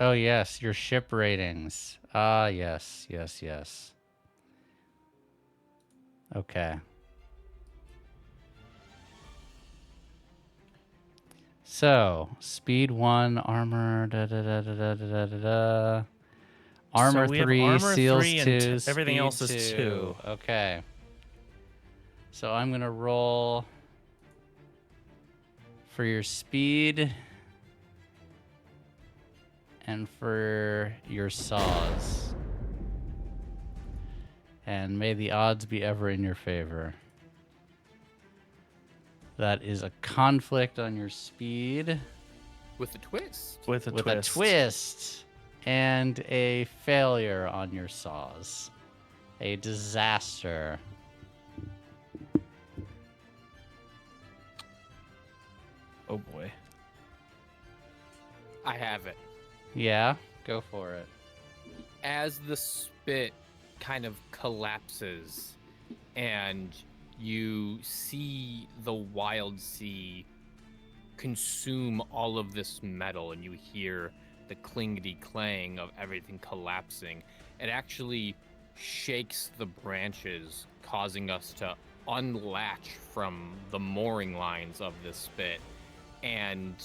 Oh yes, your ship ratings. Ah yes. Okay. So, speed 1, armor, Armor So we have 3, armor seals 3, and 2, everything speed else is 2. Okay. So I'm going to roll for your speed and for your saws. And may the odds be ever in your favor. That is a conflict on your speed. With a twist. With a with twist. a twist. And a failure on your saws. A disaster. Oh boy. I have it. Yeah, go for it. As the spit kind of collapses and you see the Wildsea consume all of this metal and you hear the klingety clang of everything collapsing, it actually shakes the branches, causing us to unlatch from the mooring lines of this spit. And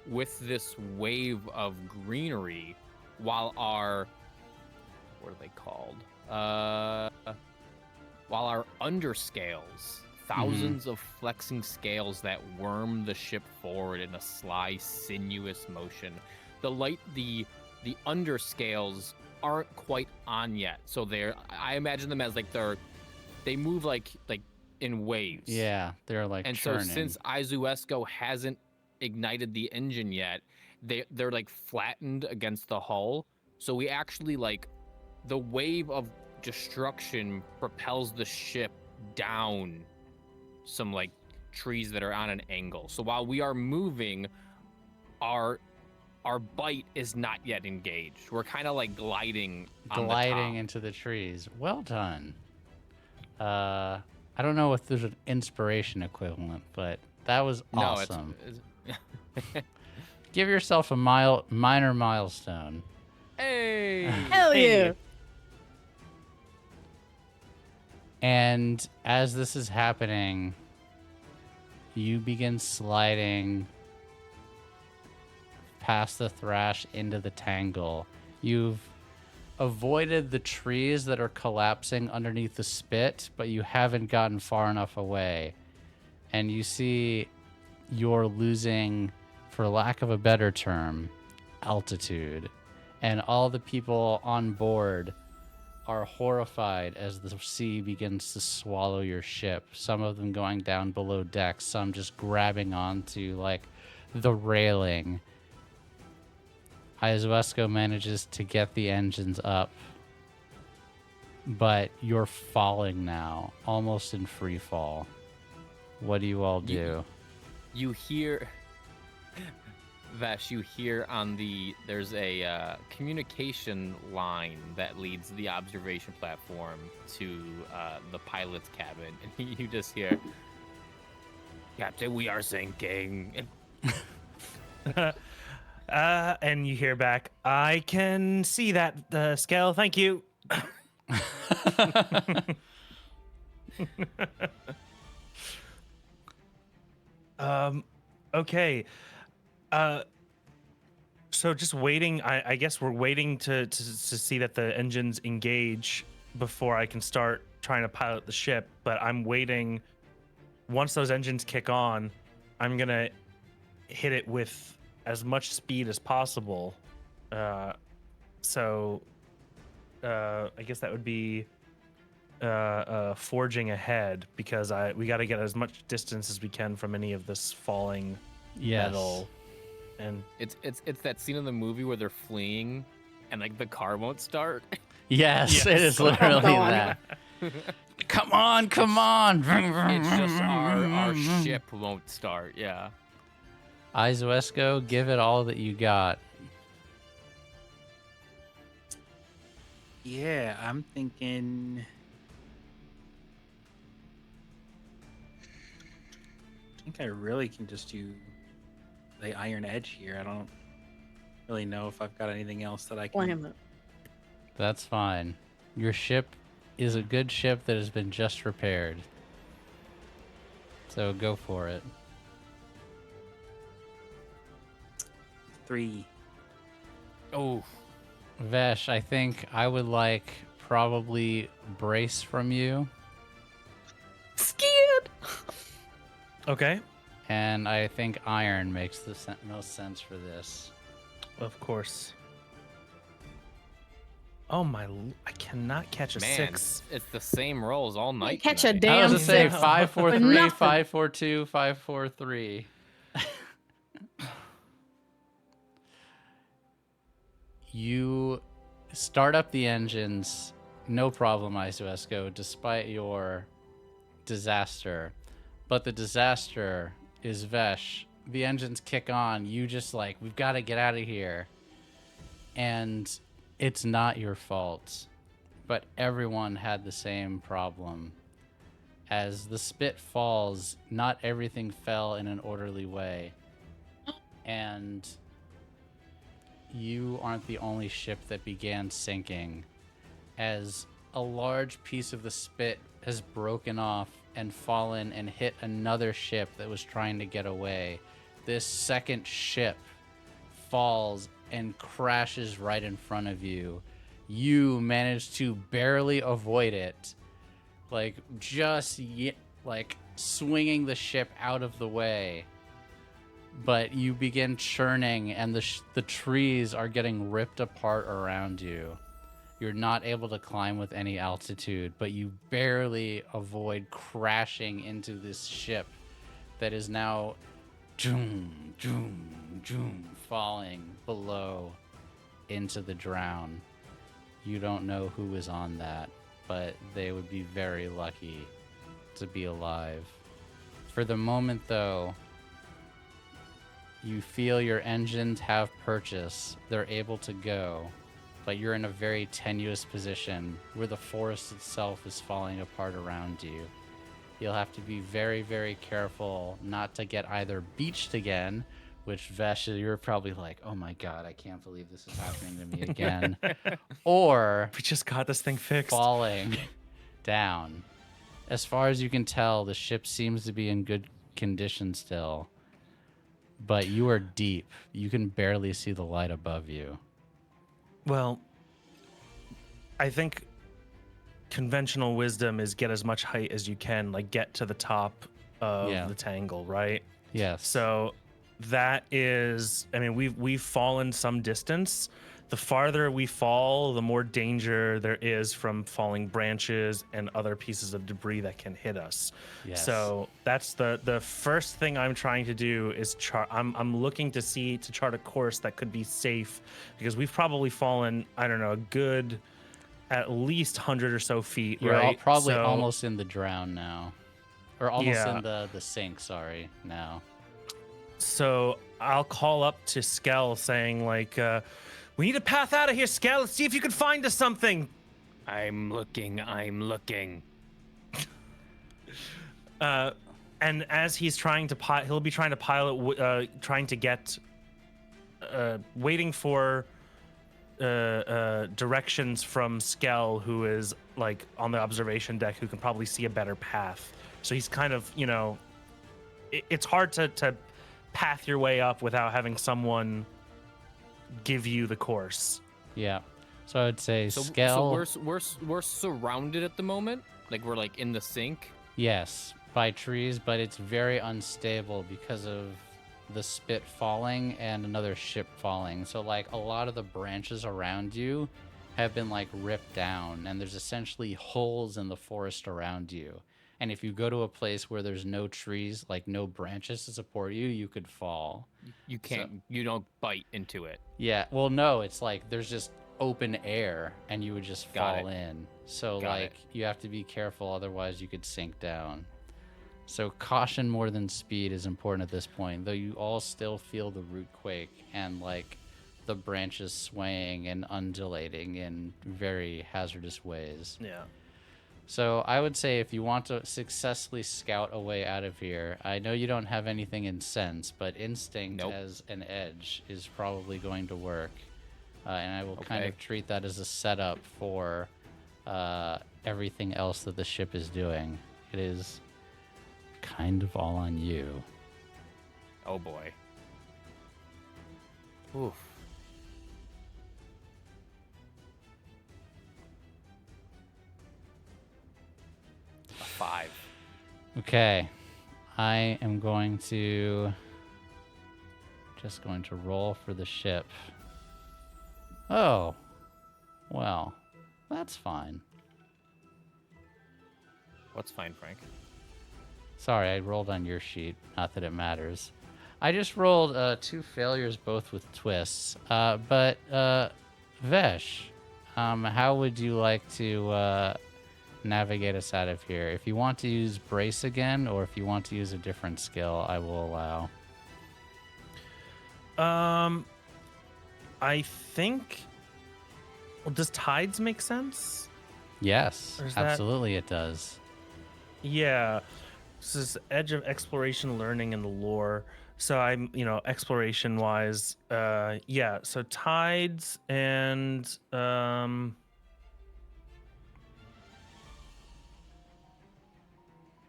with this wave of greenery, while our, what are they called? While our underscales, thousands of flexing scales that worm the ship forward in a sly, sinuous motion, the underscales aren't quite on yet. So I imagine them as they move like in waves. Yeah, they're like And churning. so since Aizuesco hasn't ignited the engine yet, they're like flattened against the hull. So we actually the wave of destruction propels the ship down some trees that are on an angle. So while we are moving, our bite is not yet engaged. We're kind of gliding on the top. Into the trees. Well done. I don't know if there's an inspiration equivalent, but that was awesome. Give yourself a minor milestone. Hey! Hell yeah! And as this is happening, you begin sliding past the thrash into the tangle. You've avoided the trees that are collapsing underneath the spit, but you haven't gotten far enough away. And you see you're losing, for lack of a better term, altitude. And all the people on board are horrified as the sea begins to swallow your ship. Some of them going down below deck, some just grabbing onto the railing. Aizuesco manages to get the engines up, but you're falling now, almost in free fall. What do you all do? You hear, Vesh, you hear there's a communication line that leads the observation platform to the pilot's cabin, and you just hear, "Captain, we are sinking." And you hear back, "I can see that, Skel, thank you." Okay. So just waiting. I guess we're waiting to see that the engines engage before I can start trying to pilot the ship. But I'm waiting. Once those engines kick on, I'm gonna hit it with as much speed as possible. So I guess that would be forging ahead, because we got to get as much distance as we can from any of this falling metal. And It's that scene in the movie where they're fleeing and the car won't start. Yes, it is literally that. Come on. It's just our ship won't start. Yeah. Aizuesco, give it all that you got. Yeah, I'm thinking. I think I really can just do the Iron Edge here. I don't really know if I've got anything else that I can. Slam it. That's fine. Your ship is a good ship that has been just repaired. So go for it. 3. Oh, Vesh, I think I would like probably brace from you. Scared. Okay. And I think iron makes the most sense for this. Of course. Oh I cannot catch a man, 6. it's the same rolls all night. Catch a tonight. damn I was to say six. 5 4 For 3, nothing. 5 4 2, 5 4 3. You start up the engines, no problem, Aizuesco, despite your disaster. But the disaster is Vesh. The engines kick on. You just like, we've got to get out of here. And it's not your fault. But everyone had the same problem. As the spit falls, not everything fell in an orderly way. And you aren't the only ship that began sinking, as a large piece of the spit has broken off and fallen and hit another ship that was trying to get away. This second ship falls and crashes right in front of you. You manage to barely avoid it, like just like swinging the ship out of the way. But you begin churning, and the trees are getting ripped apart around you. You're not able to climb with any altitude, but you barely avoid crashing into this ship that is now joom, joom, joom, falling below into the drown. You don't know who is on that, but they would be very lucky to be alive. For the moment, though, you feel your engines have purchase. They're able to go, but you're in a very tenuous position where the forest itself is falling apart around you. You'll have to be very, very careful not to get either beached again, which Vesh, you're probably like, oh my god, I can't believe this is happening to me again, or We just got this thing fixed. falling down. As far as you can tell, the ship seems to be in good condition still. But you are deep. You can barely see the light above you. Well, I think conventional wisdom is get as much height as you can, like get to the top of Yeah. the tangle, right? Yes. So that is, I mean, we've fallen some distance. The farther we fall, the more danger there is from falling branches and other pieces of debris that can hit us. Yes. So that's the first thing I'm trying to do is I'm looking to chart a course that could be safe, because we've probably fallen, I don't know, a good at least 100 or so feet, You're right? probably So- almost in the drown now. Or almost Yeah. in the sink, sorry, now. So I'll call up to Skel saying like, we need a path out of here, Skel. Let's see if you can find us something. I'm looking. And as he's trying to he'll be trying to pilot, trying to get, waiting for directions from Skel, who is like on the observation deck, who can probably see a better path. So he's kind of, you know, it's hard to path your way up without having someone give you the course. Yeah. So I would say So Skel. we're surrounded at the moment. Like we're like in the sink. Yes, by trees, but it's very unstable because of the spit falling and another ship falling. So like a lot of the branches around you have been like ripped down, and there's essentially holes in the forest around you. And if you go to a place where there's no trees, like no branches to support you, you could fall. You can't. You don't bite into it. Yeah, well, no, it's like there's just open air and you would just Got fall in. So Got like it. you have to be careful, otherwise you could sink down. So caution more than speed is important at this point, though you all still feel the root quake and like the branches swaying and undulating in very hazardous ways. Yeah. So I would say if you want to successfully scout a way out of here, I know you don't have anything in sense, but instinct Nope. as an edge is probably going to work. And I will kind Okay. of treat that as a setup for everything else that the ship is doing. It is kind of all on you. Oh boy. Oof. A 5. Okay. I am going to roll for the ship. Oh. Well, that's fine. What's fine, Frank? Sorry, I rolled on your sheet. Not that it matters. I just rolled 2 failures, both with twists. But Vesh, how would you like to navigate us out of here? If you want to use brace again, or if you want to use a different skill, I will allow. I think. Well, does tides make sense? Yes, Or is that- absolutely it does. Yeah. This is edge of exploration, learning, and the lore. So I'm, exploration wise, yeah. So tides and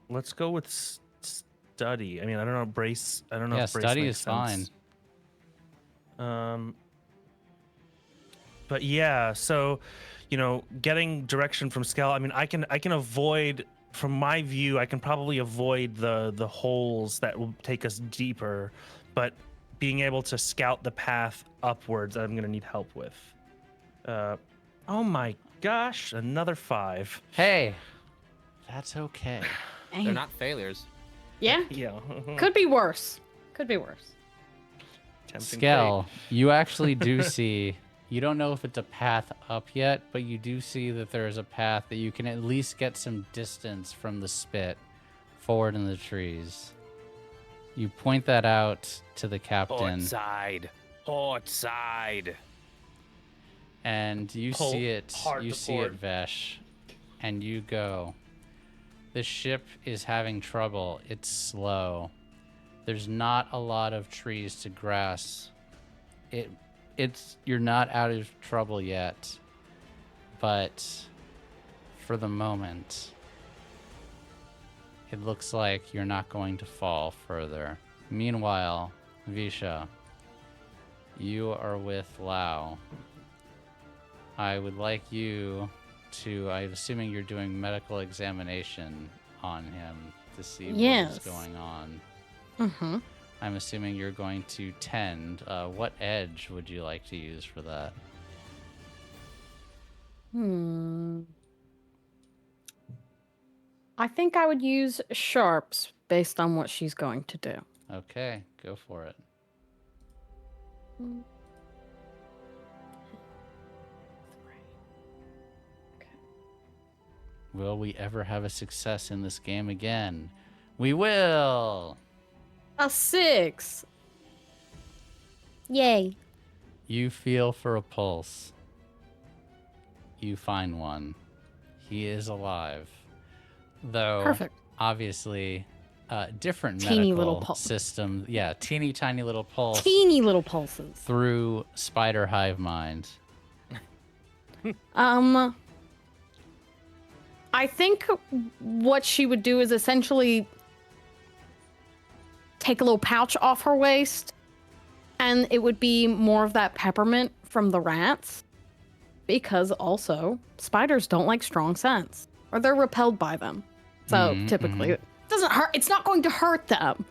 let's go with study. I mean, I don't know brace. I don't know. Yeah, if brace study makes is fine. sense. But yeah, so getting direction from Skel. I mean, I can avoid. From my view, I can probably avoid the holes that will take us deeper, but being able to scout the path upwards, I'm gonna need help with. Oh my gosh, another 5. Hey, that's okay. They're not failures. Yeah, Yeah. could be worse. Could be worse. Tempting Skel, fate. you actually do see. You don't know if it's a path up yet, but you do see that there is a path that you can at least get some distance from the spit forward in the trees. You point that out to the captain, Port side. and you Pull see it. hard You to see port. it, Vesh, and you go. The ship is having trouble. It's slow. There's not a lot of trees to grass. You're not out of trouble yet, but for the moment, it looks like you're not going to fall further. Meanwhile, Visha, you are with Lao. I would like you to, I'm assuming you're doing medical examination on him to see what Yes. is going on. Mm-hmm. I'm assuming you're going to tend. What edge would you like to use for that? I think I would use sharps based on what she's going to do. Okay, go for it. Will we ever have a success in this game again? We will! A 6. Yay. You feel for a pulse. You find one. He is alive. Though, Perfect. obviously, different Teeny medical little pulse. system. Yeah, teeny tiny little pulse Teeny little pulses. through spider hive mind. I think what she would do is essentially take a little pouch off her waist, and it would be more of that peppermint from the rats, because also spiders don't like strong scents, or they're repelled by them. So typically, it doesn't hurt. It's not going to hurt them,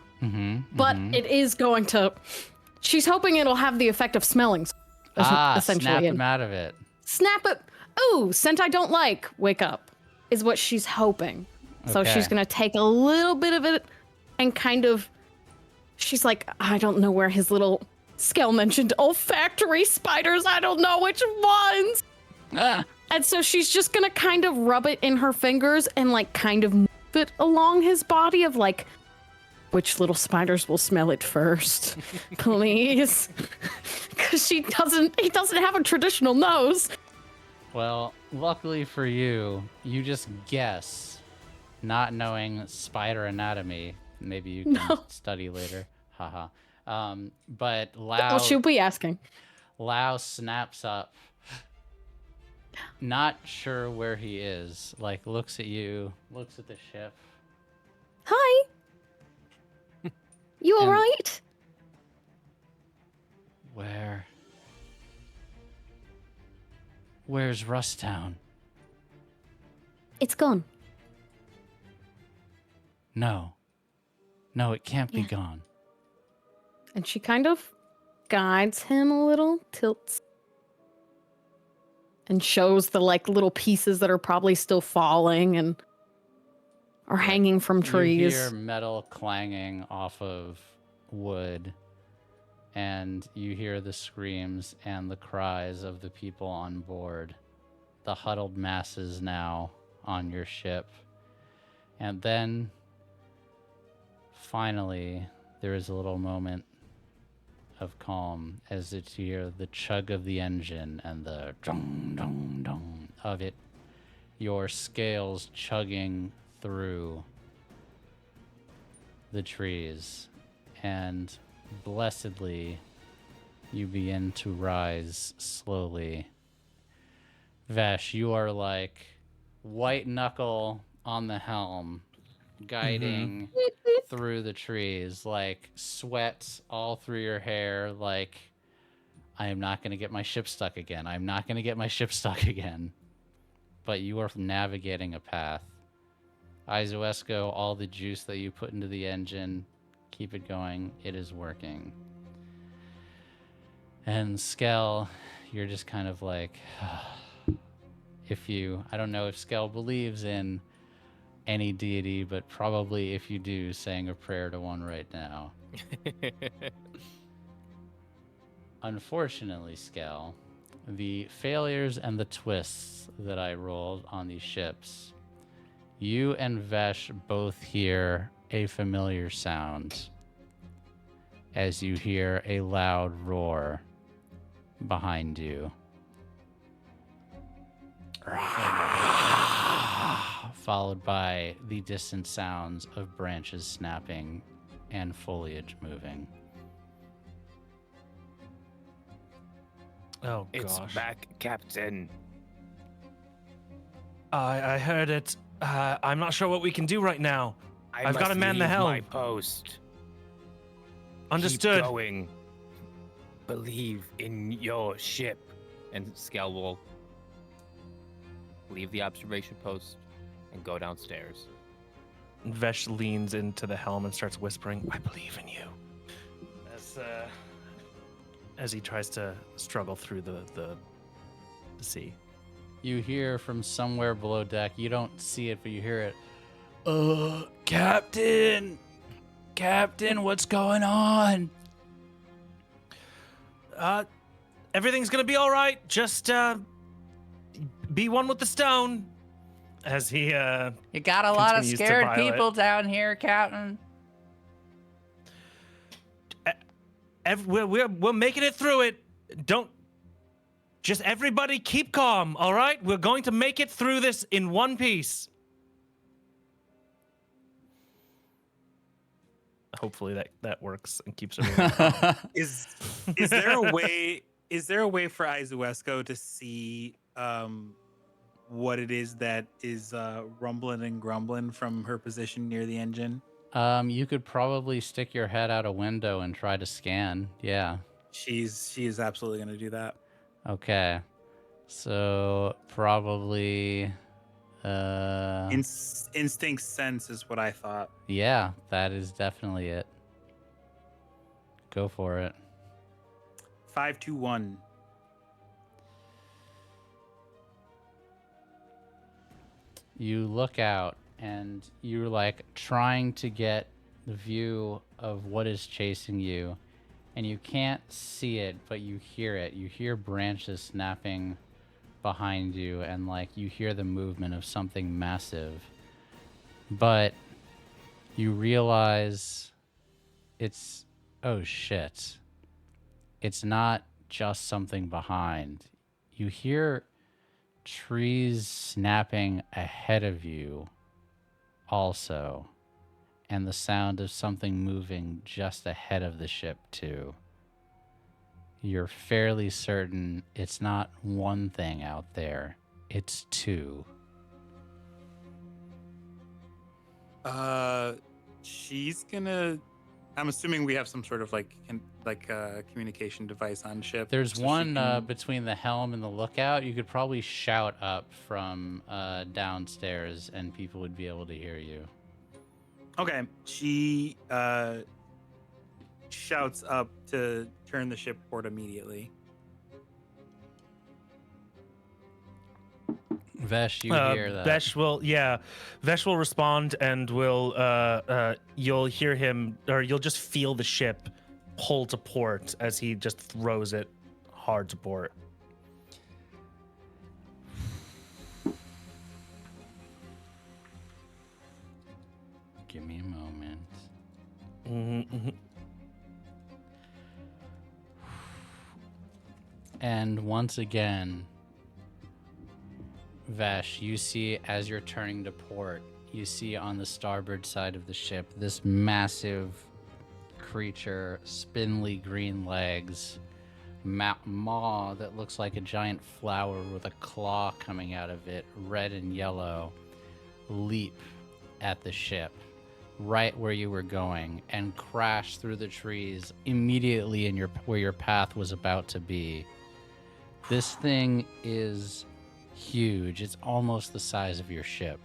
but it is going to. She's hoping it'll have the effect of smelling. Essentially, Snap and him out of it. snap it. Ooh, scent I don't like. Wake up, is what she's hoping. So Okay. she's gonna take a little bit of it, and kind of. She's like, I don't know where his little Skel mentioned olfactory spiders. I don't know which ones. Ah, And so she's just gonna kind of rub it in her fingers and like kind of move it along his body of like, which little spiders will smell it first, please? Because he doesn't have a traditional nose. well, luckily for you, you just guess, not knowing spider anatomy. Maybe you can No. study later. Haha. But Oh, she'll be asking. Lao snaps up not sure where he is. Like, looks at you, looks at the ship. Hi. You all And- right? Where's Rusttown? It's gone. No, it can't be Yeah. gone. And she kind of guides him a little, tilts, and shows the like little pieces that are probably still falling and are hanging from trees. You hear metal clanging off of wood, and you hear the screams and the cries of the people on board, the huddled masses now on your ship. And then, finally, there is a little moment of calm as you hear the chug of the engine and the dong, dong, dong of it, your scales chugging through the trees, and blessedly you begin to rise slowly. Vesh, you are like white knuckle on the helm, guiding through the trees, like sweat all through your hair, like, I am not going to get my ship stuck again. I'm not going to get my ship stuck again. But you are navigating a path. Aizuesco, all the juice that you put into the engine, keep it going. It is working. And Skel, you're just kind of like, I don't know if Skel believes in any deity, but probably if you do, saying a prayer to one right now. Unfortunately, Skel, the failures and the twists that I rolled on these ships, you and Vesh both hear a familiar sound as you hear a loud roar behind you. Followed by the distant sounds of branches snapping and foliage moving. Oh, It's gosh. back, Captain. I heard it. I'm not sure what we can do right now. I I've gotta must man the leave helm. my post. Understood. Keep going. Believe in your ship. And Skel will leave the observation post and go downstairs. Vesh leans into the helm and starts whispering, "I believe in you." As he tries to struggle through the sea. You hear from somewhere below deck, you don't see it, but you hear it. Captain, what's going on? Everything's gonna be all right. Just be one with the stone. As he You got a lot of continues to scared pilot. people down here, Captain. We're making it through it. Don't just everybody keep calm, all right? We're going to make it through this in one piece. Hopefully that works and keeps everyone calm. Is there a way? Is there a way for Aizuesco to see what it is that is rumbling and grumbling from her position near the engine? You could probably stick your head out a window and try to scan. Yeah. She is absolutely going to do that. Okay. So probably Instinct sense is what I thought. yeah, that is definitely it. Go for it. 521. You look out and you're like trying to get the view of what is chasing you, and you can't see it, but you hear it. You hear branches snapping behind you, and like you hear the movement of something massive. But you realize it's, oh shit. It's not just something behind. You hear trees snapping ahead of you also, and the sound of something moving just ahead of the ship too. You're fairly certain it's not one thing out there. It's 2. She's gonna. I'm assuming we have some sort of communication device on ship. There's so she one can- between the helm and the lookout. You could probably shout up from downstairs, and people would be able to hear you. Okay, she shouts up to turn the ship port immediately. Vesh, you hear that? Vesh will respond and you'll hear him, or you'll just feel the ship pull to port as he just throws it hard to port. Give me a moment. Mm-hmm. And once again, Vesh, you see as you're turning to port, you see on the starboard side of the ship this massive creature, spindly green legs, maw that looks like a giant flower with a claw coming out of it, red and yellow, leap at the ship right where you were going and crash through the trees immediately in where your path was about to be. This thing is huge. It's almost the size of your ship.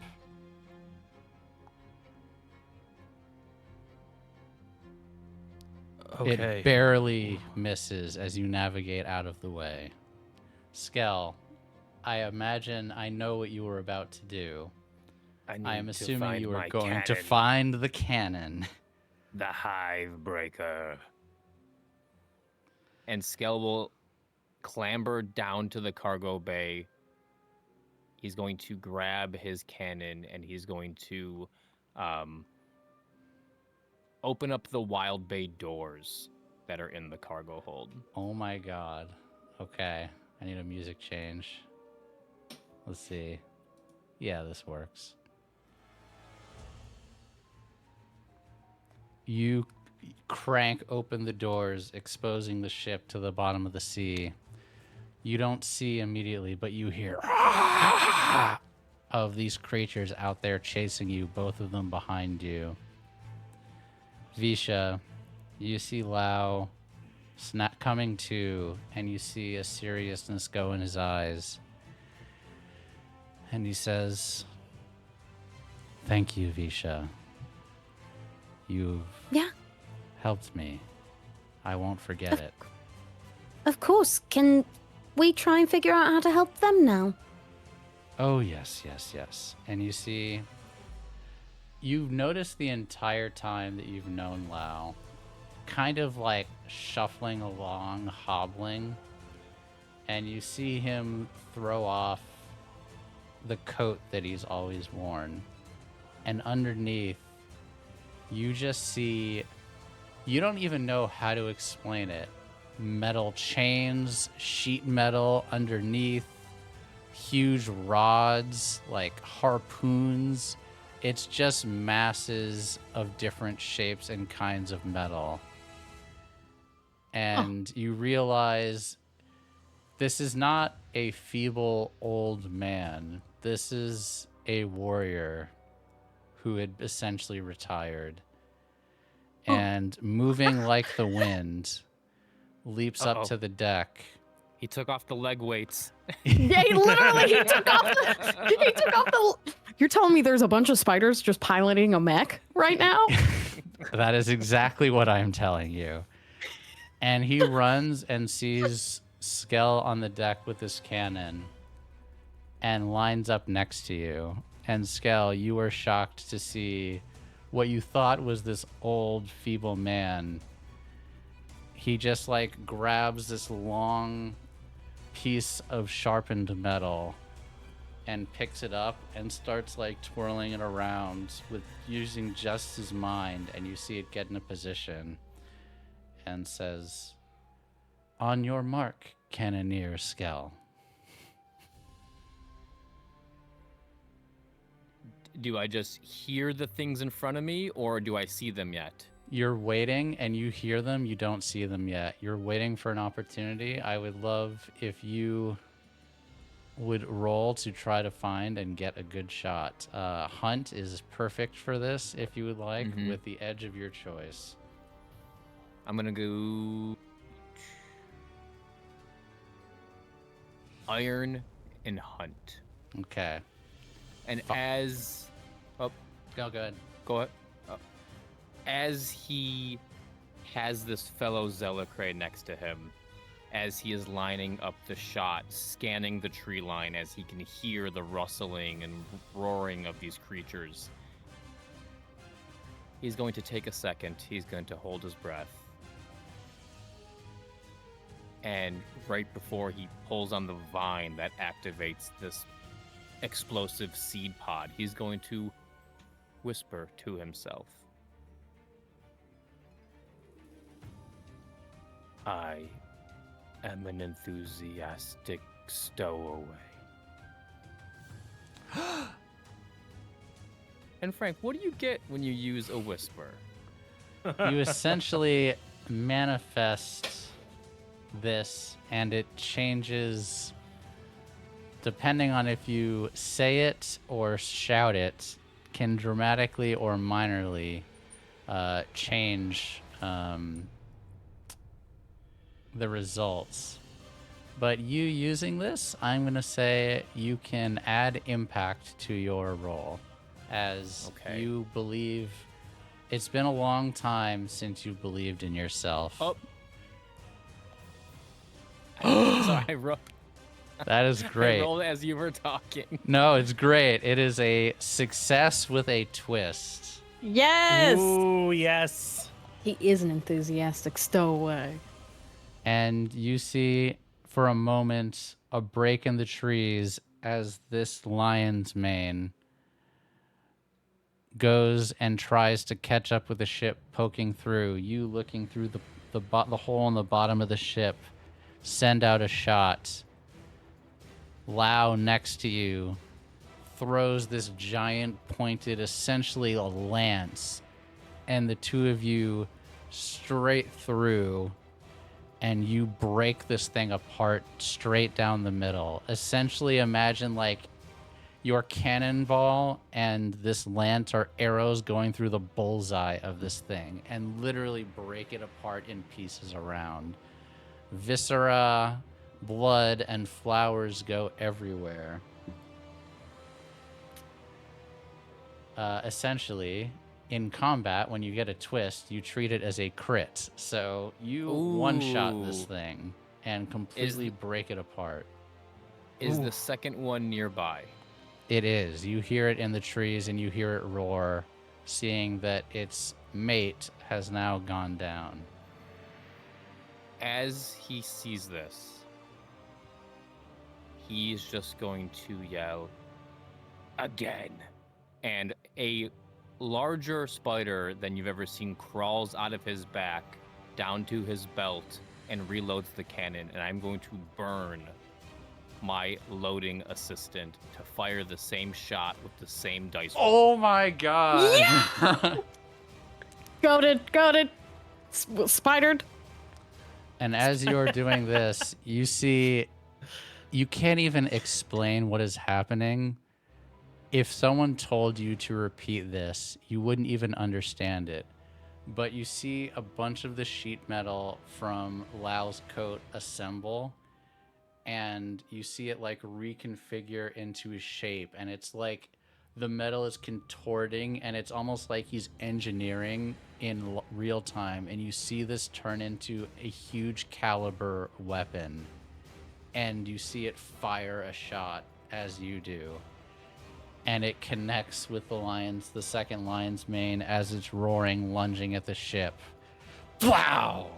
Okay. It barely misses as you navigate out of the way. Skel, I imagine I know what you were about to do. I am assuming you were going to find the cannon. The hive breaker. And Skel will clamber down to the cargo bay. He's going to grab his cannon and he's going to open up the wild bay doors that are in the cargo hold. Oh my god. Okay. I need a music change. Let's see. Yeah, this works. You crank open the doors, exposing the ship to the bottom of the sea. You don't see immediately, but you hear of these creatures out there chasing you, both of them behind you. Visha, you see Lau coming to, and you see a seriousness go in his eyes. And he says, "Thank you, Visha. You've helped me. I won't forget it." Of course. Can we try and figure out how to help them now? Oh, yes. And you see, you've noticed the entire time that you've known Lau, kind of like shuffling along, hobbling, and you see him throw off the coat that he's always worn. And underneath, you just see, you don't even know how to explain it. Metal chains, sheet metal underneath, huge rods like harpoons. It's just masses of different shapes and kinds of metal. And you realize this is not a feeble old man. This is a warrior who had essentially retired. And moving like the wind, leaps up to the deck. He took off the leg weights. Yeah, he took off the. You're telling me there's a bunch of spiders just piloting a mech right now? That is exactly what I'm telling you. And he runs and sees Skel on the deck with his cannon and lines up next to you. And Skel, you were shocked to see what you thought was this old, feeble man. He just like grabs this long piece of sharpened metal and picks it up and starts like twirling it around with using just his mind, and you see it get in a position and says, "On your mark, Cannoneer Skel." Do I just hear the things in front of me, or do I see them yet? You're waiting and you hear them, you don't see them yet. You're waiting for an opportunity. I would love if you would roll to try to find and get a good shot. Hunt is perfect for this if you would like, with the edge of your choice. I'm gonna go Iron and Hunt. Okay. And as Go good. go ahead. As he has this fellow Zealocrate next to him, as he is lining up the shot, scanning the tree line as he can hear the rustling and roaring of these creatures, he's going to take a second. He's going to hold his breath. And right before he pulls on the vine that activates this explosive seed pod, he's going to whisper to himself, I am an enthusiastic stowaway. And Frank, what do you get when you use a whisper? You essentially manifest this, and it changes depending on if you say it or shout it, can dramatically or minorly change the results. But you using this, I'm going to say you can add impact to your roll, as you believe. It's been a long time since you believed in yourself. Oh. So I rolled. That is great. I rolled as you were talking. No, it's great. It is a success with a twist. Yes! Ooh, yes. He is an enthusiastic stowaway. And you see, for a moment, a break in the trees as this lion's mane goes and tries to catch up with the ship poking through. You looking through the hole in the bottom of the ship, send out a shot. Lau next to you throws this giant pointed, essentially a lance, and the two of you straight through, and you break this thing apart straight down the middle. Essentially, imagine like your cannonball and this lance are arrows going through the bullseye of this thing, and literally break it apart in pieces around. Viscera, blood, and flowers go everywhere. Essentially, in combat, when you get a twist, you treat it as a crit. So you one-shot this thing and completely break it apart. Is the second one nearby? It is. You hear it in the trees and you hear it roar, seeing that its mate has now gone down. As he sees this, he's just going to yell, again. And a larger spider than you've ever seen crawls out of his back down to his belt and reloads the cannon. And I'm going to burn my loading assistant to fire the same shot with the same dice roll. Oh my god. Yeah! Got it. Spidered. And as you're doing this, you see, you can't even explain what is happening. If someone told you to repeat this, you wouldn't even understand it. But you see a bunch of the sheet metal from Lau's coat assemble, and you see it like reconfigure into his shape, and it's like the metal is contorting, and it's almost like he's engineering in real time, and you see this turn into a huge caliber weapon, and you see it fire a shot as you do, and it connects with the second lion's mane as it's roaring, lunging at the ship. Wow!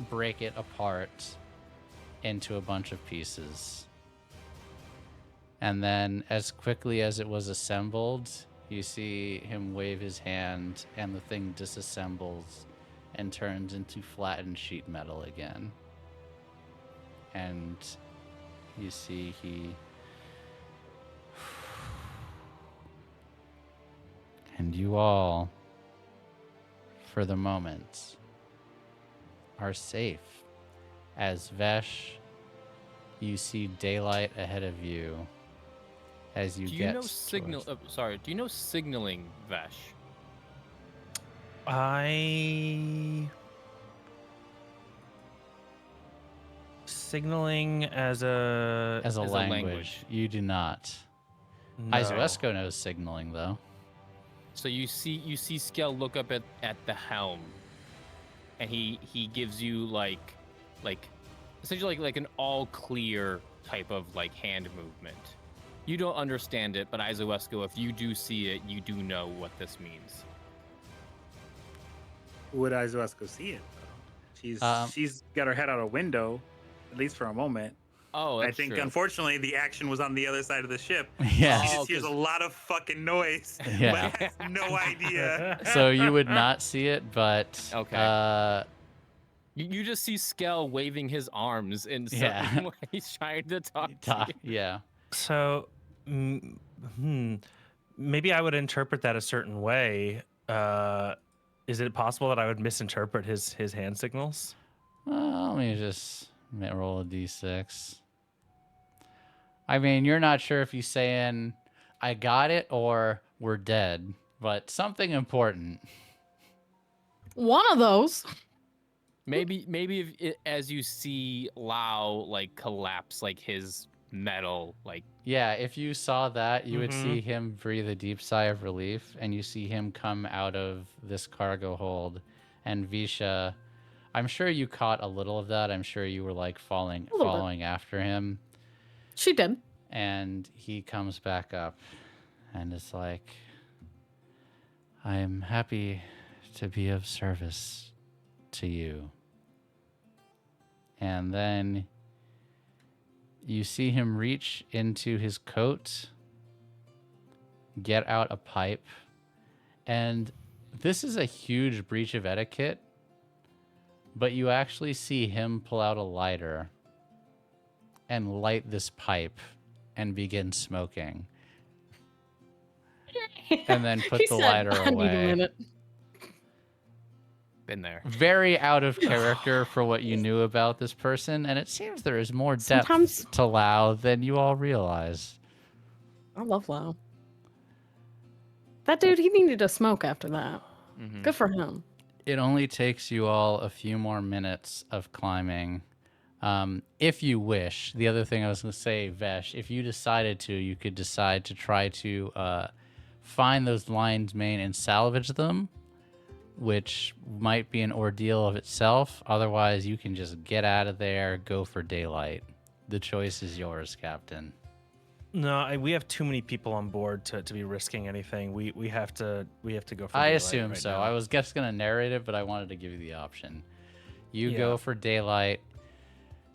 Break it apart into a bunch of pieces. And then, as quickly as it was assembled, you see him wave his hand, and the thing disassembles and turns into flattened sheet metal again. And you see and you all, for the moment, are safe. As Vesh, you see daylight ahead of you as you Do you get know signal? towards- Do you know signaling, Vesh? Signaling as a as a as a language. language. You do not. no. Aizuesco knows signaling though. So you see Skel look up at the helm, and he gives you like essentially like an all clear type of like hand movement. You don't understand it, but Aizuesco, if you do see it, you do know what this means. Would Aizuesco see it though? She's got her head out a window, at least for a moment. Oh, I that's think true. unfortunately the action was on the other side of the ship. Yeah. She Oh, just hears a 'cause- lot of fucking noise, Yeah. but has no idea. So you would not see it, but Okay. You just see Skel waving his arms in Yeah. certain ways, trying to talk to you. yeah. So, maybe I would interpret that a certain way. Is it possible that I would misinterpret his hand signals? Let me just roll a d6. I mean, you're not sure if he's saying, I got it, or we're dead, but something important. One of those. Maybe if as you see Lao like collapse like his metal like Yeah, if you saw that, you would see him breathe a deep sigh of relief, and you see him come out of this cargo hold. And Visha, I'm sure you caught a little of that. I'm sure you were like following after him. She did. And he comes back up and is like, I'm happy to be of service to you. And then you see him reach into his coat, get out a pipe, and this is a huge breach of etiquette, but you actually see him pull out a lighter and light this pipe and begin smoking. And then put He the said, lighter I need a away. minute. been there. Very out of character for what you knew about this person, and it seems there is more depth Sometimes- to Lao than you all realize. I love Lau. That dude, he needed to smoke after that. Mhm. Good for him. It only takes you all a few more minutes of climbing. If you wish. The other thing I was going to say, Vesh, if you decided to, you could decide to try to find those lion's mane and salvage them, which might be an ordeal of itself. Otherwise, you can just get out of there, go for daylight. The choice is yours, Captain. No, we have too many people on board to be risking anything. We have to go for I daylight assume right so. now. I was just going to narrate it, but I wanted to give you the option. You Yeah. go for daylight.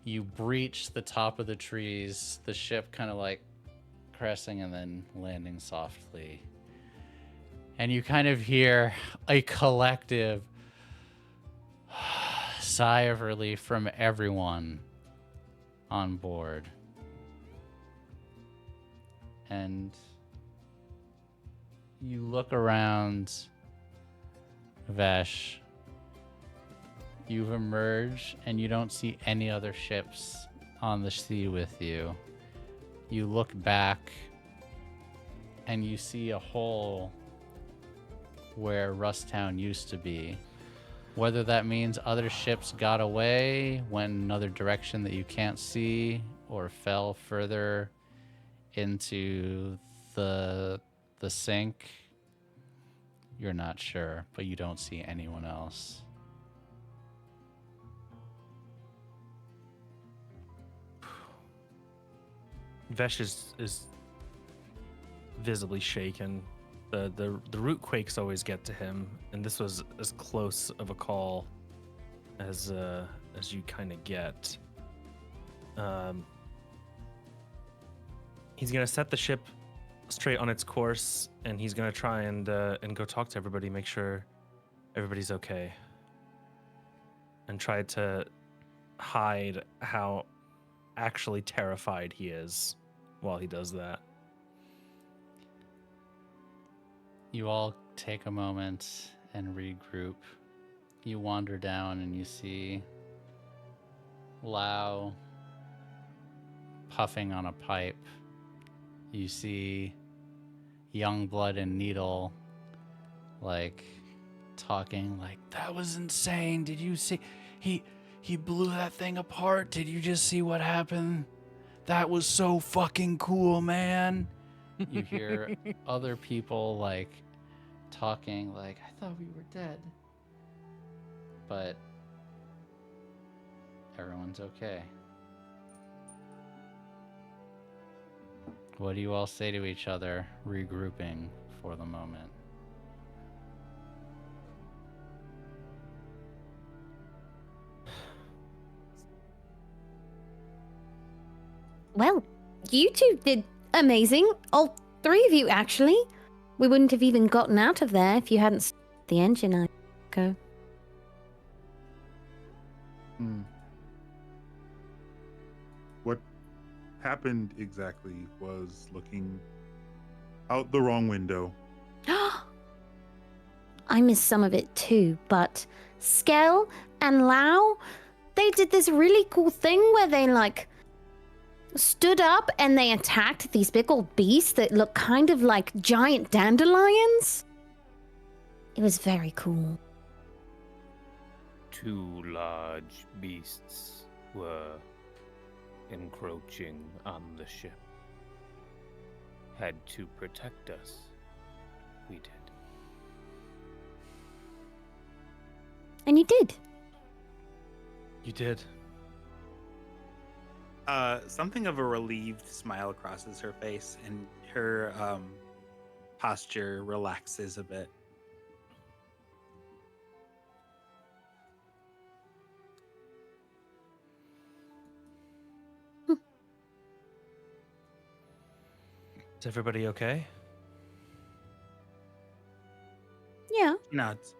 You breach the top of the trees, the ship kind of like crashing and then landing softly. And you kind of hear a collective sigh of relief from everyone on board. And you look around, Vesh. You've emerged and you don't see any other ships on the sea with you. You look back and you see a hole where Rusttown used to be. Whether that means other ships got away, went another direction that you can't see, or fell further into the sink, you're not sure, but you don't see anyone else. Vesh is visibly shaken. The root quakes always get to him, and this was as close of a call as you kind of get. He's gonna set the ship straight on its course, and he's gonna try and go talk to everybody, make sure everybody's okay, and try to hide how actually terrified he is while he does that. You all take a moment and regroup. You wander down and you see Lao, puffing on a pipe. You see Youngblood and Needle, like, talking, like, that was insane. Did you see? He blew that thing apart. Did you just see what happened? That was so fucking cool, man. You hear other people, like, talking, like, I thought we were dead. But everyone's okay. What do you all say to each other, regrouping for the moment? Well, you two did amazing. All three of you, actually. We wouldn't have even gotten out of there if you hadn't stopped the engine. Go. What happened exactly was looking out the wrong window. I missed some of it too, but Skel and Lau, they did this really cool thing where they, like, stood up and they attacked these big old beasts that look kind of like giant dandelions. It was very cool. 2 large beasts were encroaching on the ship. Had to protect us. We did. And you did. You did. Something of a relieved smile crosses her face, and her posture relaxes a bit. Is everybody okay? Yeah. She nods.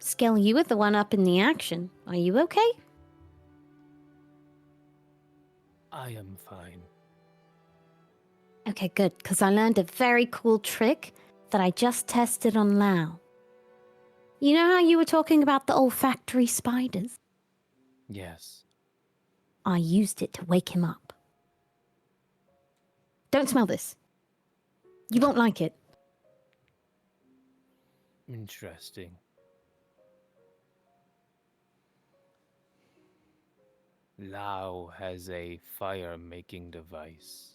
Skel, you were the one up in the action. Are you okay? I am fine. Okay, good, because I learned a very cool trick that I just tested on Lau. You know how you were talking about the olfactory spiders? Yes. I used it to wake him up. Don't smell this. You won't like it. Interesting. Lau has a fire-making device.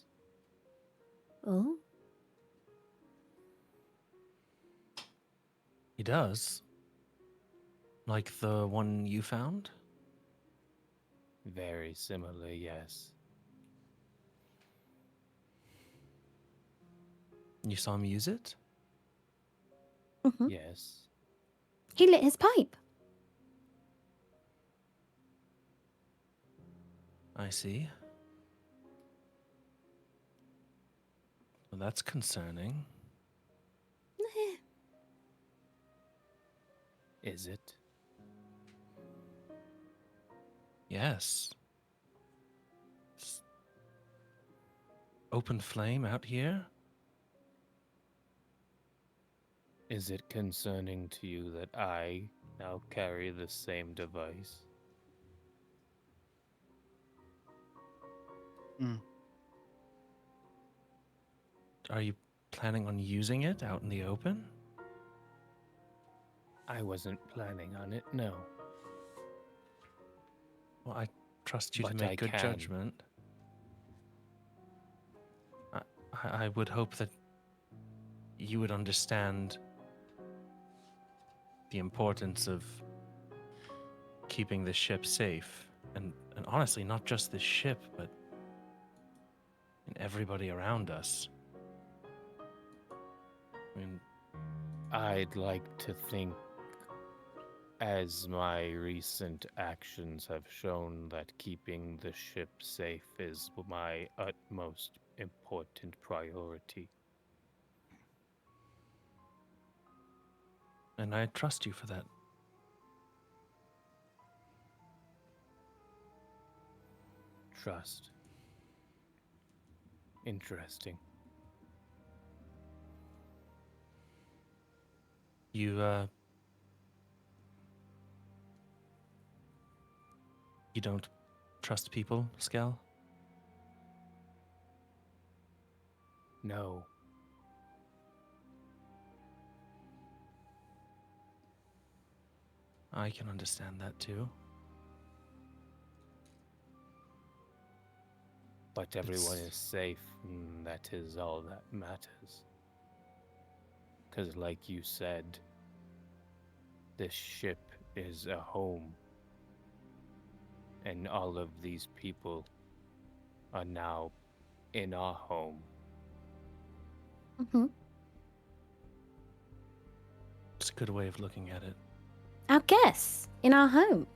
Oh? He does. Like the one you found? Very similar, yes. You saw him use it? Mm-hmm. Yes. He lit his pipe. I see. Well, that's concerning. Is it? Yes. It's open flame out here? Is it concerning to you that I now carry the same device? Are you planning on using it out in the open? I wasn't planning on it, no. Well, I trust you to But make I good can. judgment. I would hope that you would understand the importance of keeping the ship safe. And honestly, not just this ship, but everybody around us. I mean, I'd like to think, as my recent actions have shown, that keeping the ship safe is my utmost important priority. and I trust you for that. Trust. Interesting. You, You don't trust people, Skel? No. I can understand that too. But everyone It's- is safe, and that is all that matters. Because, like you said, this ship is a home. And all of these people are now in our home. Hmm. It's a good way of looking at it. Our guests in our home.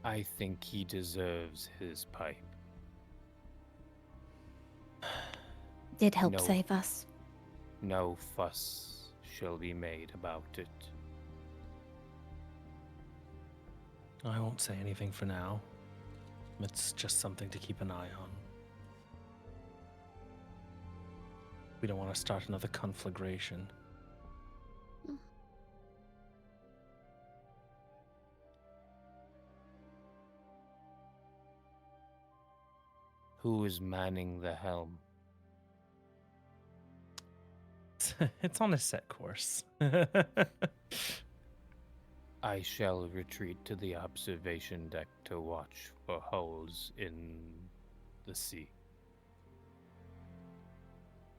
I think he deserves his pipe. Did help No. save us. No fuss shall be made about it. I won't say anything for now. It's just something to keep an eye on. We don't want to start another conflagration. Who is manning the helm? It's on a set course. I shall retreat to the observation deck to watch for holes in the sea.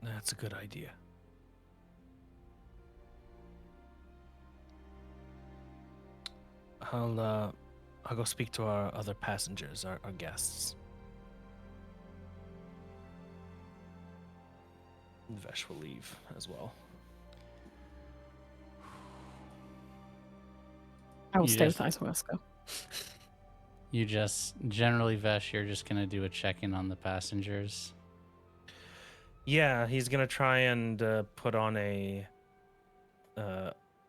That's a good idea. I'll go speak to our other passengers, our guests. Vesh will leave as well. I will You stay just- with Aizuesco. You just generally, Vesh, you're just gonna do a check-in on the passengers. Yeah, he's gonna try and put on a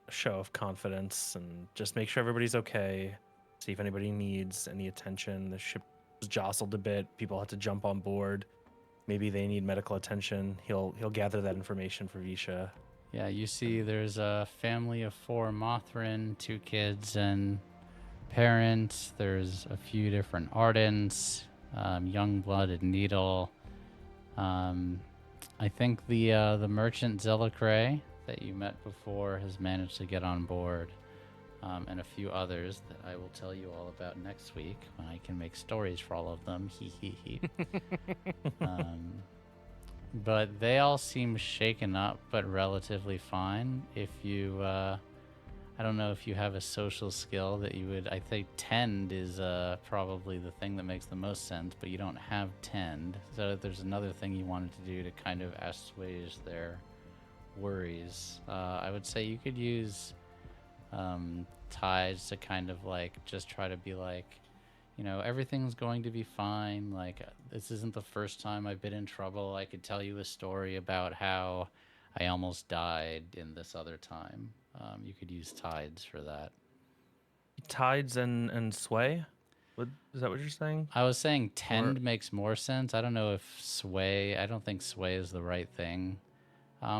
show of confidence and just make sure everybody's okay. See if anybody needs any attention. The ship was jostled a bit. People had to jump on board. Maybe they need medical attention. He'll gather that information for Visha. Yeah, you see there's a family of 4 Mothrin, 2 kids and parents. There's a few different Ardents, Youngblood and Needle. I think the merchant Zellicray that you met before has managed to get on board, and a few others that I will tell you all about next week when I can make stories for all of them. Hee hee hee. But they all seem shaken up, but relatively fine. If you, I don't know if you have a social skill that you would, I think tend is probably the thing that makes the most sense, but you don't have tend. So there's another thing you wanted to do to kind of assuage their worries. I would say you could use ties to kind of like just try to be like, you know, everything's going to be fine. Like, this isn't the first time I've been in trouble. I could tell you a story about how I almost died in this other time. You could use tides for that. Tides and sway? Is that what you're saying? I was saying tend makes more sense. I don't know if sway, I don't think sway is the right thing.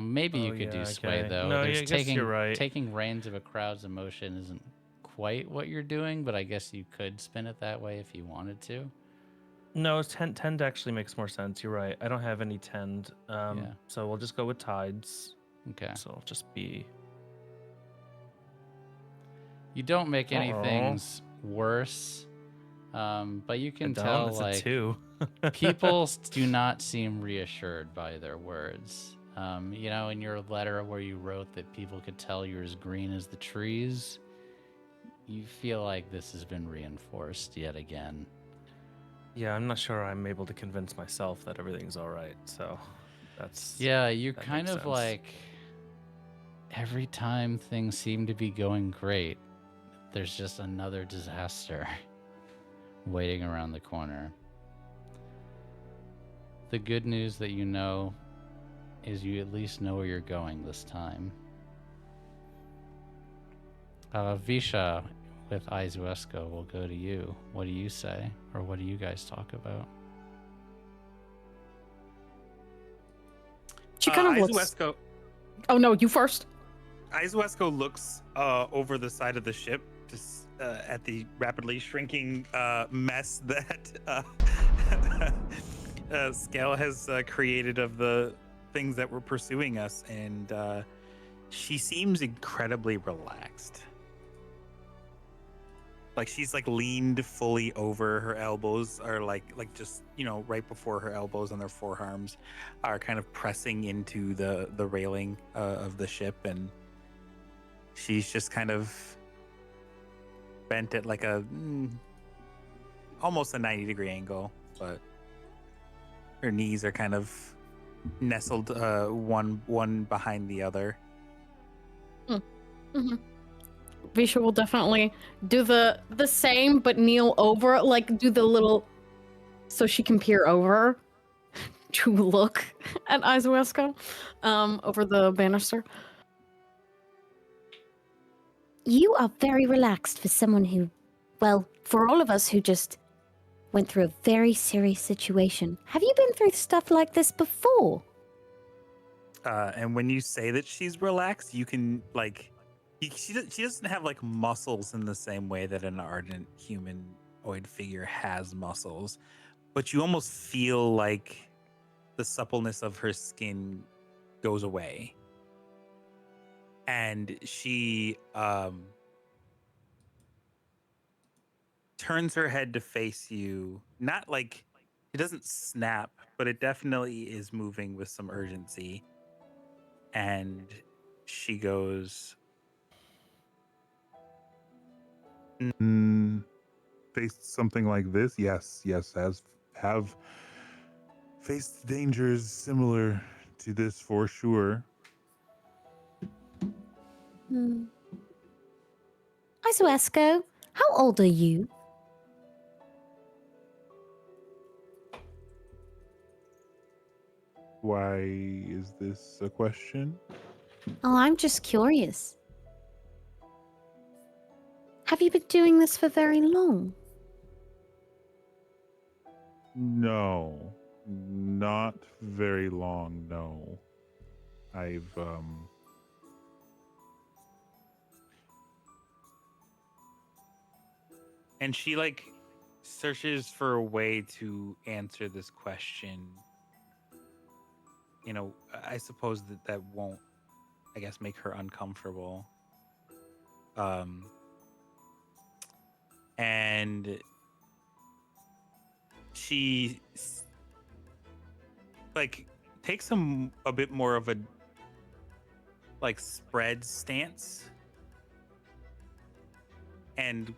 Maybe you could do sway okay. though. No, There's yeah, I guess taking, you're right. taking reins of a crowd's emotion isn't quite what you're doing, but I guess you could spin it that way if you wanted to. No, tend actually makes more sense. You're right. I don't have any tend. Yeah. So we'll just go with tides. Okay. So it'll just be. You don't make any Uh-oh. things worse, but you can It's tell a like 2. people do not seem reassured by their words. You know, in your letter where you wrote that people could tell you're as green as the trees, you feel like this has been reinforced yet again. Yeah, I'm not sure I'm able to convince myself that everything's all right. So that's. Yeah, you're that kind makes of sense. like every time things seem to be going great, there's just another disaster waiting around the corner. The good news that you know is you at least know where you're going this time. Visha with Aizuesco will go to you. What do you say? Or what do you guys talk about? She kind of looks. Aizuesco, Oh no, you first. Aizuesco looks over the side of the ship at the rapidly shrinking mess that Skel has created of the things that were pursuing us, and she seems incredibly relaxed. Like she's like leaned fully over. Her elbows are like just, you know, right before her elbows, and their forearms are kind of pressing into the railing of the ship, and she's just kind of bent at like a almost a 90-degree angle, but her knees are kind of nestled one behind the other. Mm-hmm. Visha will definitely do the same, but kneel over, like do the little, so she can peer over to look at Aizuesco over the banister. You are very relaxed for someone who, well, for all of us who just went through a very serious situation. Have you been through stuff like this before? And when you say that she's relaxed, you can like, she doesn't have like muscles in the same way that an ardent humanoid figure has muscles, but you almost feel like the suppleness of her skin goes away, and she turns her head to face you. Not like it doesn't snap, but it definitely is moving with some urgency. And she goes, Faced something like this? Yes, have faced dangers similar to this for sure. Aizuesco, how old are you? Why is this a question? Oh, I'm just curious. Have you been doing this for very long? No, not very long. No, I've and she like searches for a way to answer this question. You know, I suppose that won't, I guess, make her uncomfortable. And she like takes a bit more of a like spread stance and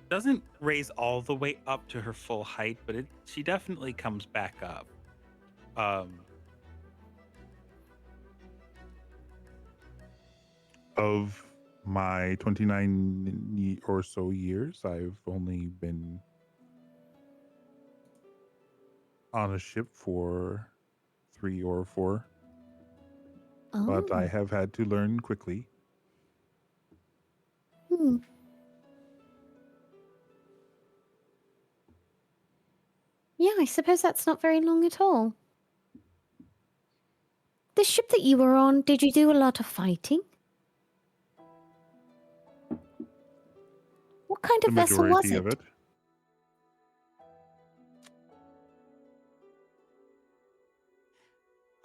doesn't raise all the way up to her full height, but she definitely comes back up. Of my 29 or so years, I've only been on a ship for 3 or 4, but I have had to learn quickly. Yeah, I suppose that's not very long at all. The ship that you were on, did you do a lot of fighting? What kind The of vessel was majority of it?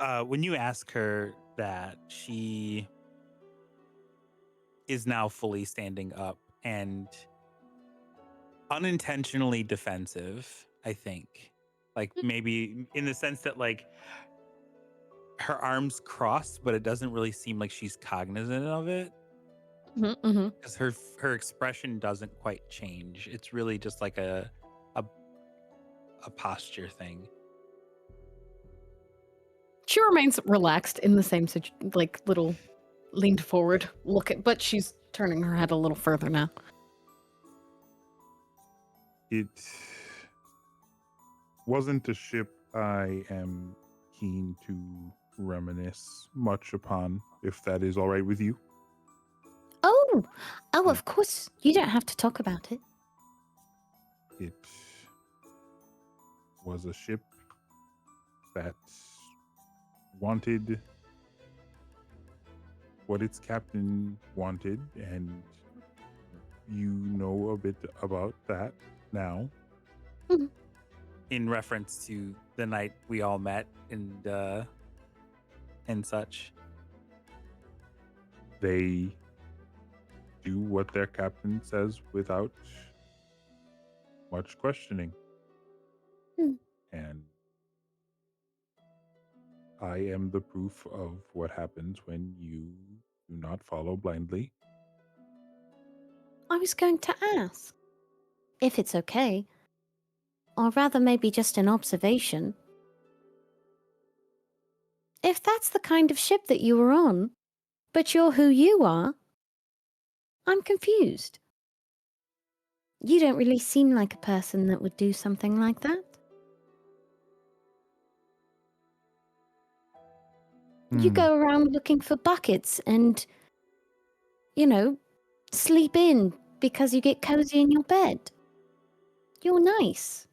it. When you ask her that, she is now fully standing up and unintentionally defensive, I think. Like maybe in the sense that like her arms crossed, but it doesn't really seem like she's cognizant of it. Because her expression doesn't quite change. It's really just like a posture thing. She remains relaxed in the same like little leaned forward look at, but she's turning her head a little further now. It wasn't a ship I am keen to reminisce much upon, if that is all right with you. Oh, of course. You don't have to talk about it. It was a ship that wanted what its captain wanted, and you know a bit about that now. In reference to the night we all met and such. They do what their captain says without much questioning. Hmm. And I am the proof of what happens when you do not follow blindly. I was going to ask, if it's okay, or rather maybe just an observation. If that's the kind of ship that you were on, but you're who you are, I'm confused. You don't really seem like a person that would do something like that. You Hmm. go around looking for buckets and, you know, sleep in because you get cozy in your bed. You're nice.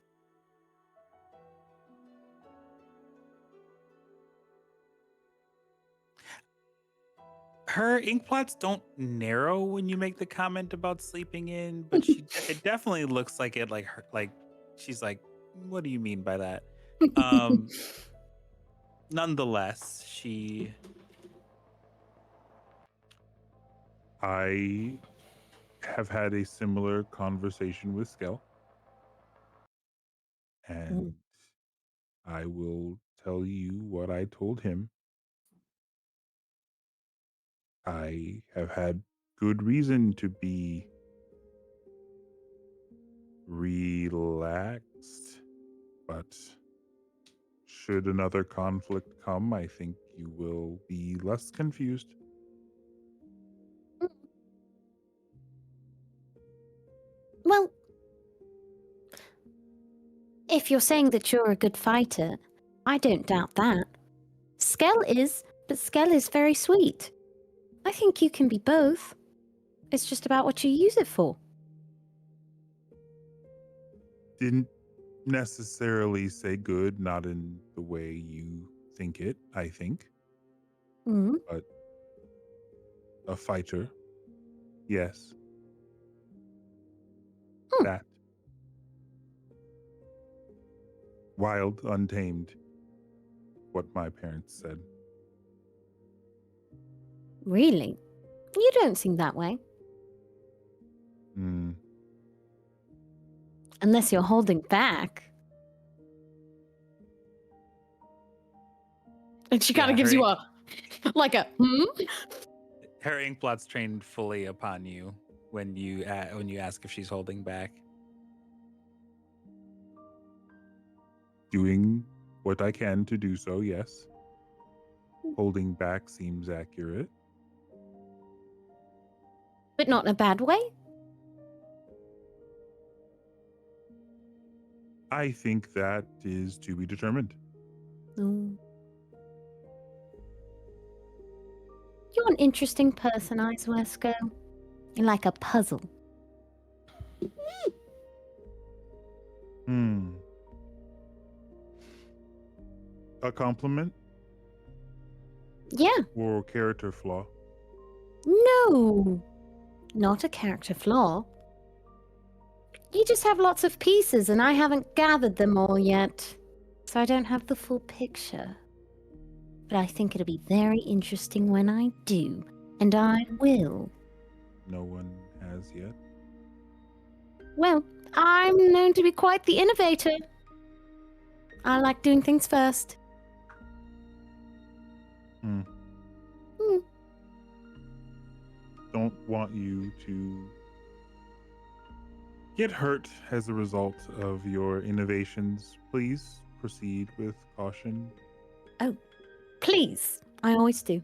Her ink blots don't narrow when you make the comment about sleeping in, but it definitely looks like it like her like she's like, what do you mean by that? Nonetheless, I have had a similar conversation with Skel. And I will tell you what I told him. I have had good reason to be relaxed, but should another conflict come, I think you will be less confused. Well, if you're saying that you're a good fighter, I don't doubt that. Skel is, but Skel is very sweet. I think you can be both. It's just about what you use it for. Didn't necessarily say good, not in the way you think it, I think, Mm. but a fighter, yes. That. Wild, untamed, what my parents said. Really? You don't seem that way. Hmm. Unless you're holding back. And she kind Yeah, of gives her you a, like a, her ink blots trained fully upon you when you ask if she's holding back. Doing what I can to do so, yes. Holding back seems accurate. But not in a bad way? I think that is to be determined. Mm. You're an interesting person, Aizuesco. You're like a puzzle. Hmm. A compliment Yeah. or character flaw? No. Not a character flaw. You just have lots of pieces, and I haven't gathered them all yet. So I don't have the full picture. But I think it'll be very interesting when I do. And I will. No one has yet. Well, I'm known to be quite the innovator. I like doing things first. Hmm. Hmm. Don't want you to get hurt as a result of your innovations. Please proceed with caution. Oh, please. I always do.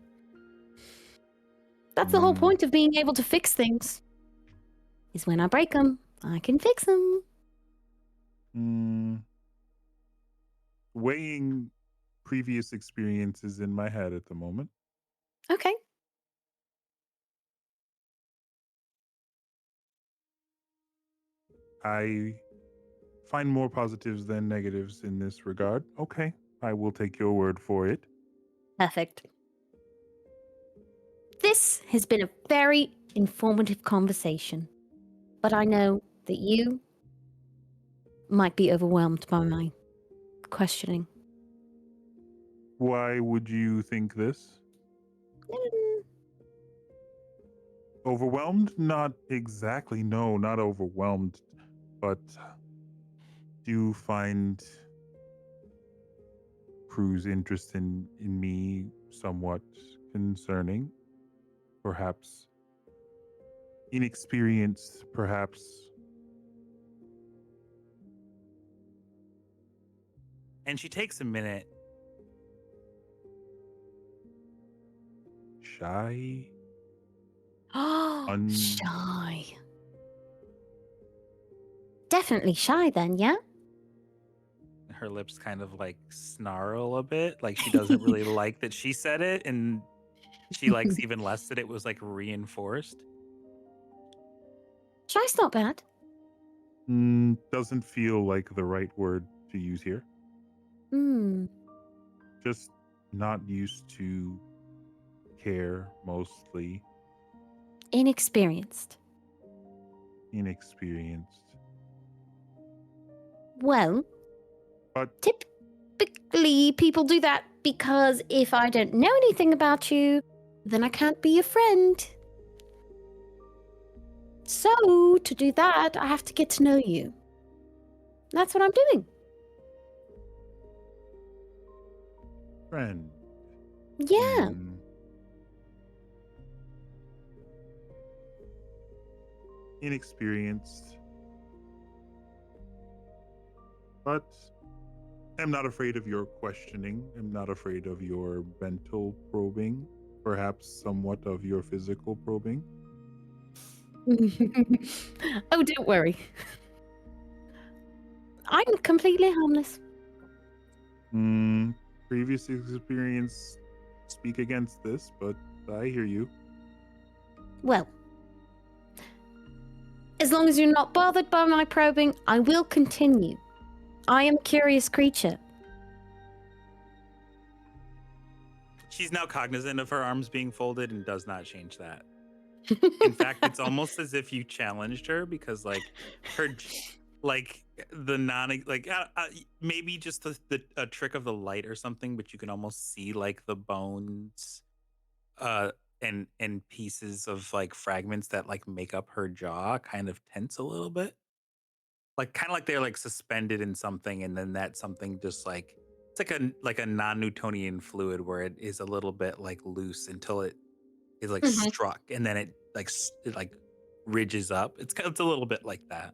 That's the whole Hmm. point of being able to fix things. Is when I break them, I can fix them. Hmm. Weighing previous experiences in my head at the moment. Okay. I find more positives than negatives in this regard. Okay, I will take your word for it. Perfect. This has been a very informative conversation. But I know that you might be overwhelmed by my questioning. Why would you think this? Mm, Overwhelmed? Not exactly. No, not overwhelmed. But do find Crew's interest in me somewhat concerning. Perhaps inexperienced, perhaps. And she takes a minute. Shy. Shy. Definitely shy then, yeah? Her lips kind of like snarl a bit, like she doesn't really like that she said it, and she likes even less that it was like reinforced. Shy's not bad. Doesn't feel like the right word to use here. Hmm. Just not used to care, mostly Inexperienced. inexperienced. Well, But typically people do that because if I don't know anything about you, then I can't be your friend. So, to do that, I have to get to know you. That's what I'm doing. friend. Yeah. Inexperienced. But I'm not afraid of your questioning. I'm not afraid of your mental probing. Perhaps somewhat of your physical probing. Oh, don't worry. I'm completely harmless. Previous experience speak against this, but I hear you. Well, as long as you're not bothered by my probing, I will continue. I am a curious creature. She's now cognizant of her arms being folded and does not change that. In fact, it's almost as if you challenged her because, like, her, like, the non, like, maybe just a trick of the light or something, but you can almost see like the bones, and pieces of like fragments that like make up her jaw kind of tense a little bit, like kind of like they're like suspended in something, and then that something just like it's like a non-Newtonian fluid where it is a little bit like loose until it is like struck, and then it like it like ridges up. It's a little bit like that.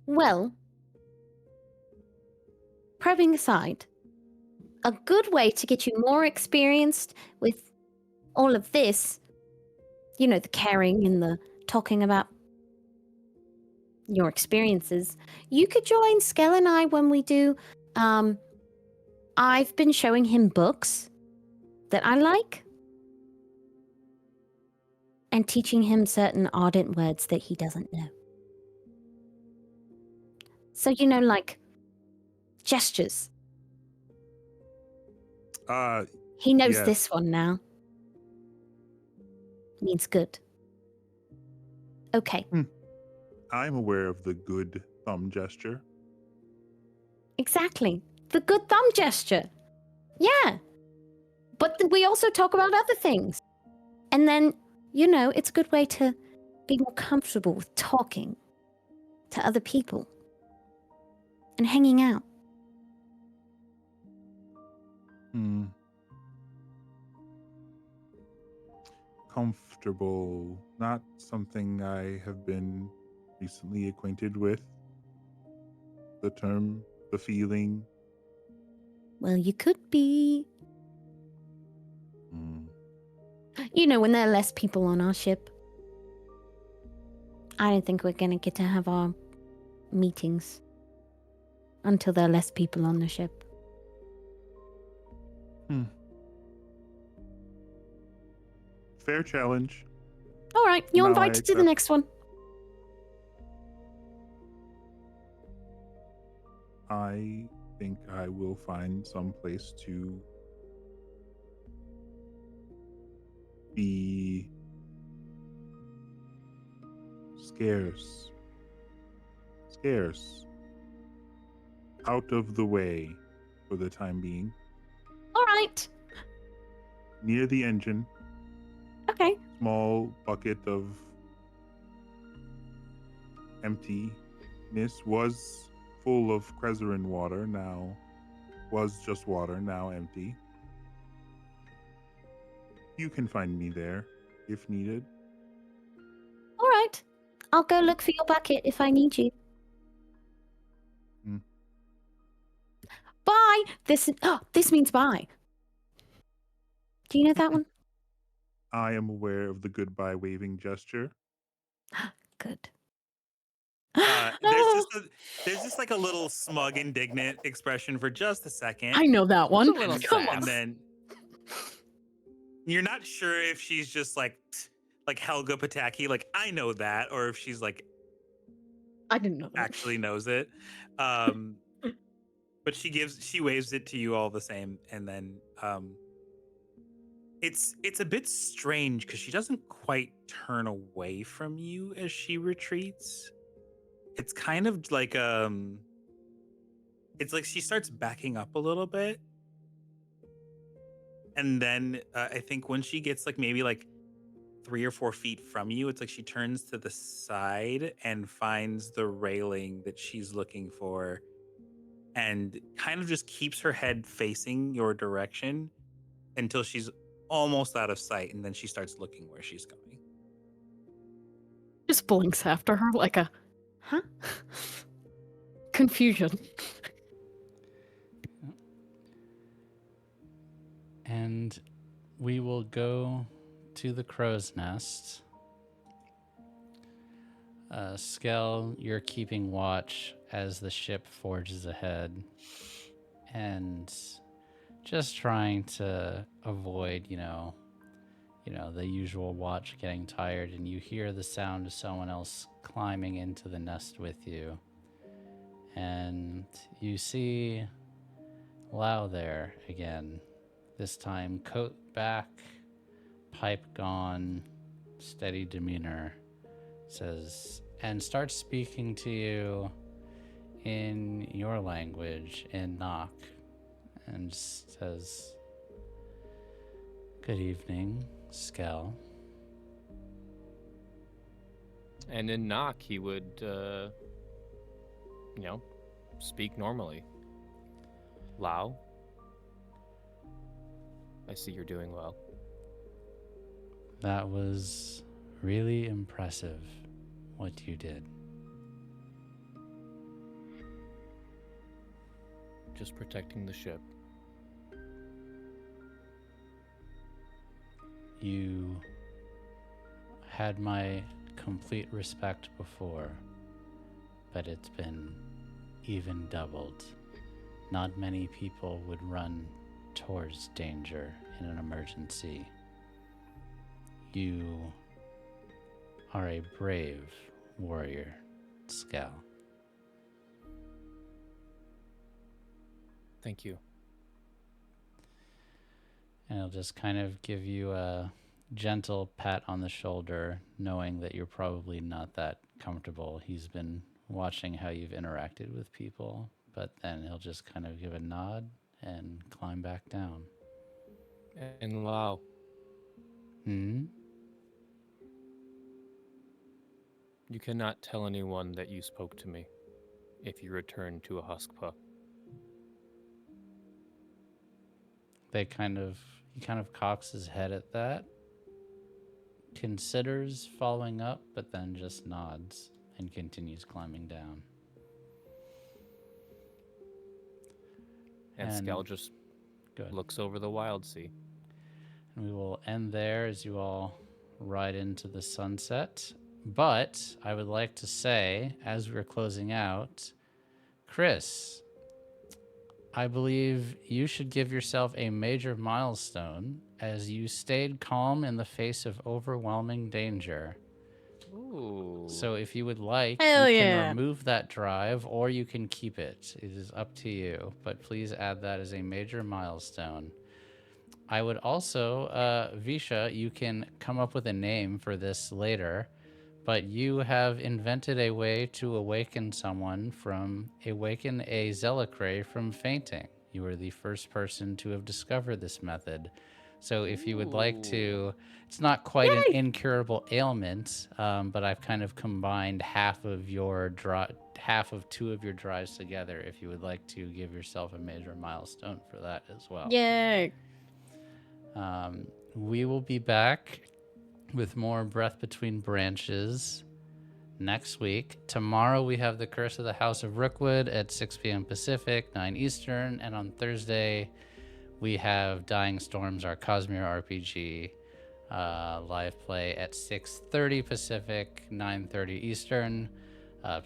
Well, probing aside, a good way to get you more experienced with all of this, you know, the caring and the talking about your experiences, you could join Skel and I when we do. I've been showing him books that I like and teaching him certain ardent words that he doesn't know. So, you know, like gestures. He knows Yes. this one now. Means good. Okay. I'm aware of the good thumb gesture. Exactly. The good thumb gesture. Yeah. But we also talk about other things. And then, you know, it's a good way to be more comfortable with talking to other people and hanging out. Comfortable, not something I have been recently acquainted with. The term, the feeling. Well, you could be. You know, when there are less people on our ship. I don't think we're going to get to have our meetings until there are less people on the ship. Fair challenge. All right, you're No, I invited to the accept. next one. I think I will find some place to be scarce. Scarce. Out of the way for the time being. All right. Near the engine, Okay. small bucket of emptiness was full of Krezerin water, now was just water, now empty. You can find me there if needed. All right. I'll go look for your bucket if I need you. Bye. This means bye. Do you know that one? I am aware of the goodbye waving gesture. Good. There's just like a little smug, indignant expression for just a second. I know that one. a little Come sad. on. And then you're not sure if she's just like Helga Pataki, like I know that, or if she's like I didn't know that. actually knows it. But she waves it to you all the same, and then it's a bit strange because she doesn't quite turn away from you as she retreats. It's kind of like it's like she starts backing up a little bit. And then I think when she gets like maybe like 3 or 4 feet from you, it's like she turns to the side and finds the railing that she's looking for and kind of just keeps her head facing your direction until she's almost out of sight. And then she starts looking where she's going. Just blinks after her like a, huh? Confusion. And we will go to the crow's nest. Skel, you're keeping watch as the ship forges ahead and just trying to avoid, the usual watch getting tired, and you hear the sound of someone else climbing into the nest with you. And you see Lau there again. This time, coat back, pipe gone, steady demeanor, says, and starts speaking to you in your language, in Knock, and says, "Good evening, Skel." And in Knock, he would, speak normally. Lau, I see you're doing well. That was really impressive, what you did. Just protecting the ship. You had my complete respect before, but it's been even doubled. Not many people would run towards danger in an emergency. You are a brave warrior, Skel. Thank you. And he'll just kind of give you a gentle pat on the shoulder, knowing that you're probably not that comfortable. He's been watching how you've interacted with people, but then he'll just kind of give a nod and climb back down. And Lau, Hmm? you cannot tell anyone that you spoke to me if you return to a Huskpa. He kind of cocks his head at that, considers following up, but then just nods and continues climbing down. And Skel just Good. looks over the Wildsea. And we will end there as you all ride into the sunset. But I would like to say, as we're closing out, Chris, I believe you should give yourself a major milestone as you stayed calm in the face of overwhelming danger. Ooh. So if you would like, Hell you yeah. can remove that drive or you can keep it. It is up to you, but please add that as a major milestone. I would also, Visha, you can come up with a name for this later, but you have invented a way to awaken a Zealocray from fainting. You were the first person to have discovered this method. So if you would like to, it's not quite an incurable ailment, but I've kind of combined half of two of your drives together. If you would like to give yourself a major milestone for that as well. Yay! We will be back with more Breath Between Branches next week. Tomorrow we have The Curse of the House of Rookwood at 6 p.m. Pacific, 9 Eastern, and on Thursday we have Dying Storms, our Cosmere RPG live play at 6:30 Pacific, 9:30 Eastern.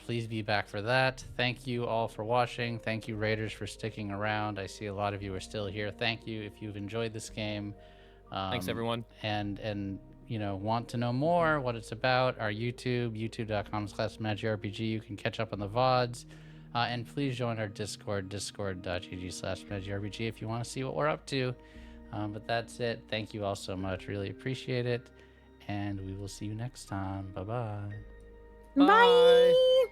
Please be back for that. Thank you all for watching. Thank you, Raiders, for sticking around. I see a lot of you are still here. Thank you if you've enjoyed this game. Thanks, everyone. And want to know more, what it's about, our youtube.com/MagicRPG. You can catch up on the VODs. And please join our Discord, discord.gg/MagicRPG if you want to see what we're up to. But that's it. Thank you all so much. Really appreciate it. And we will see you next time. Bye-bye. Bye.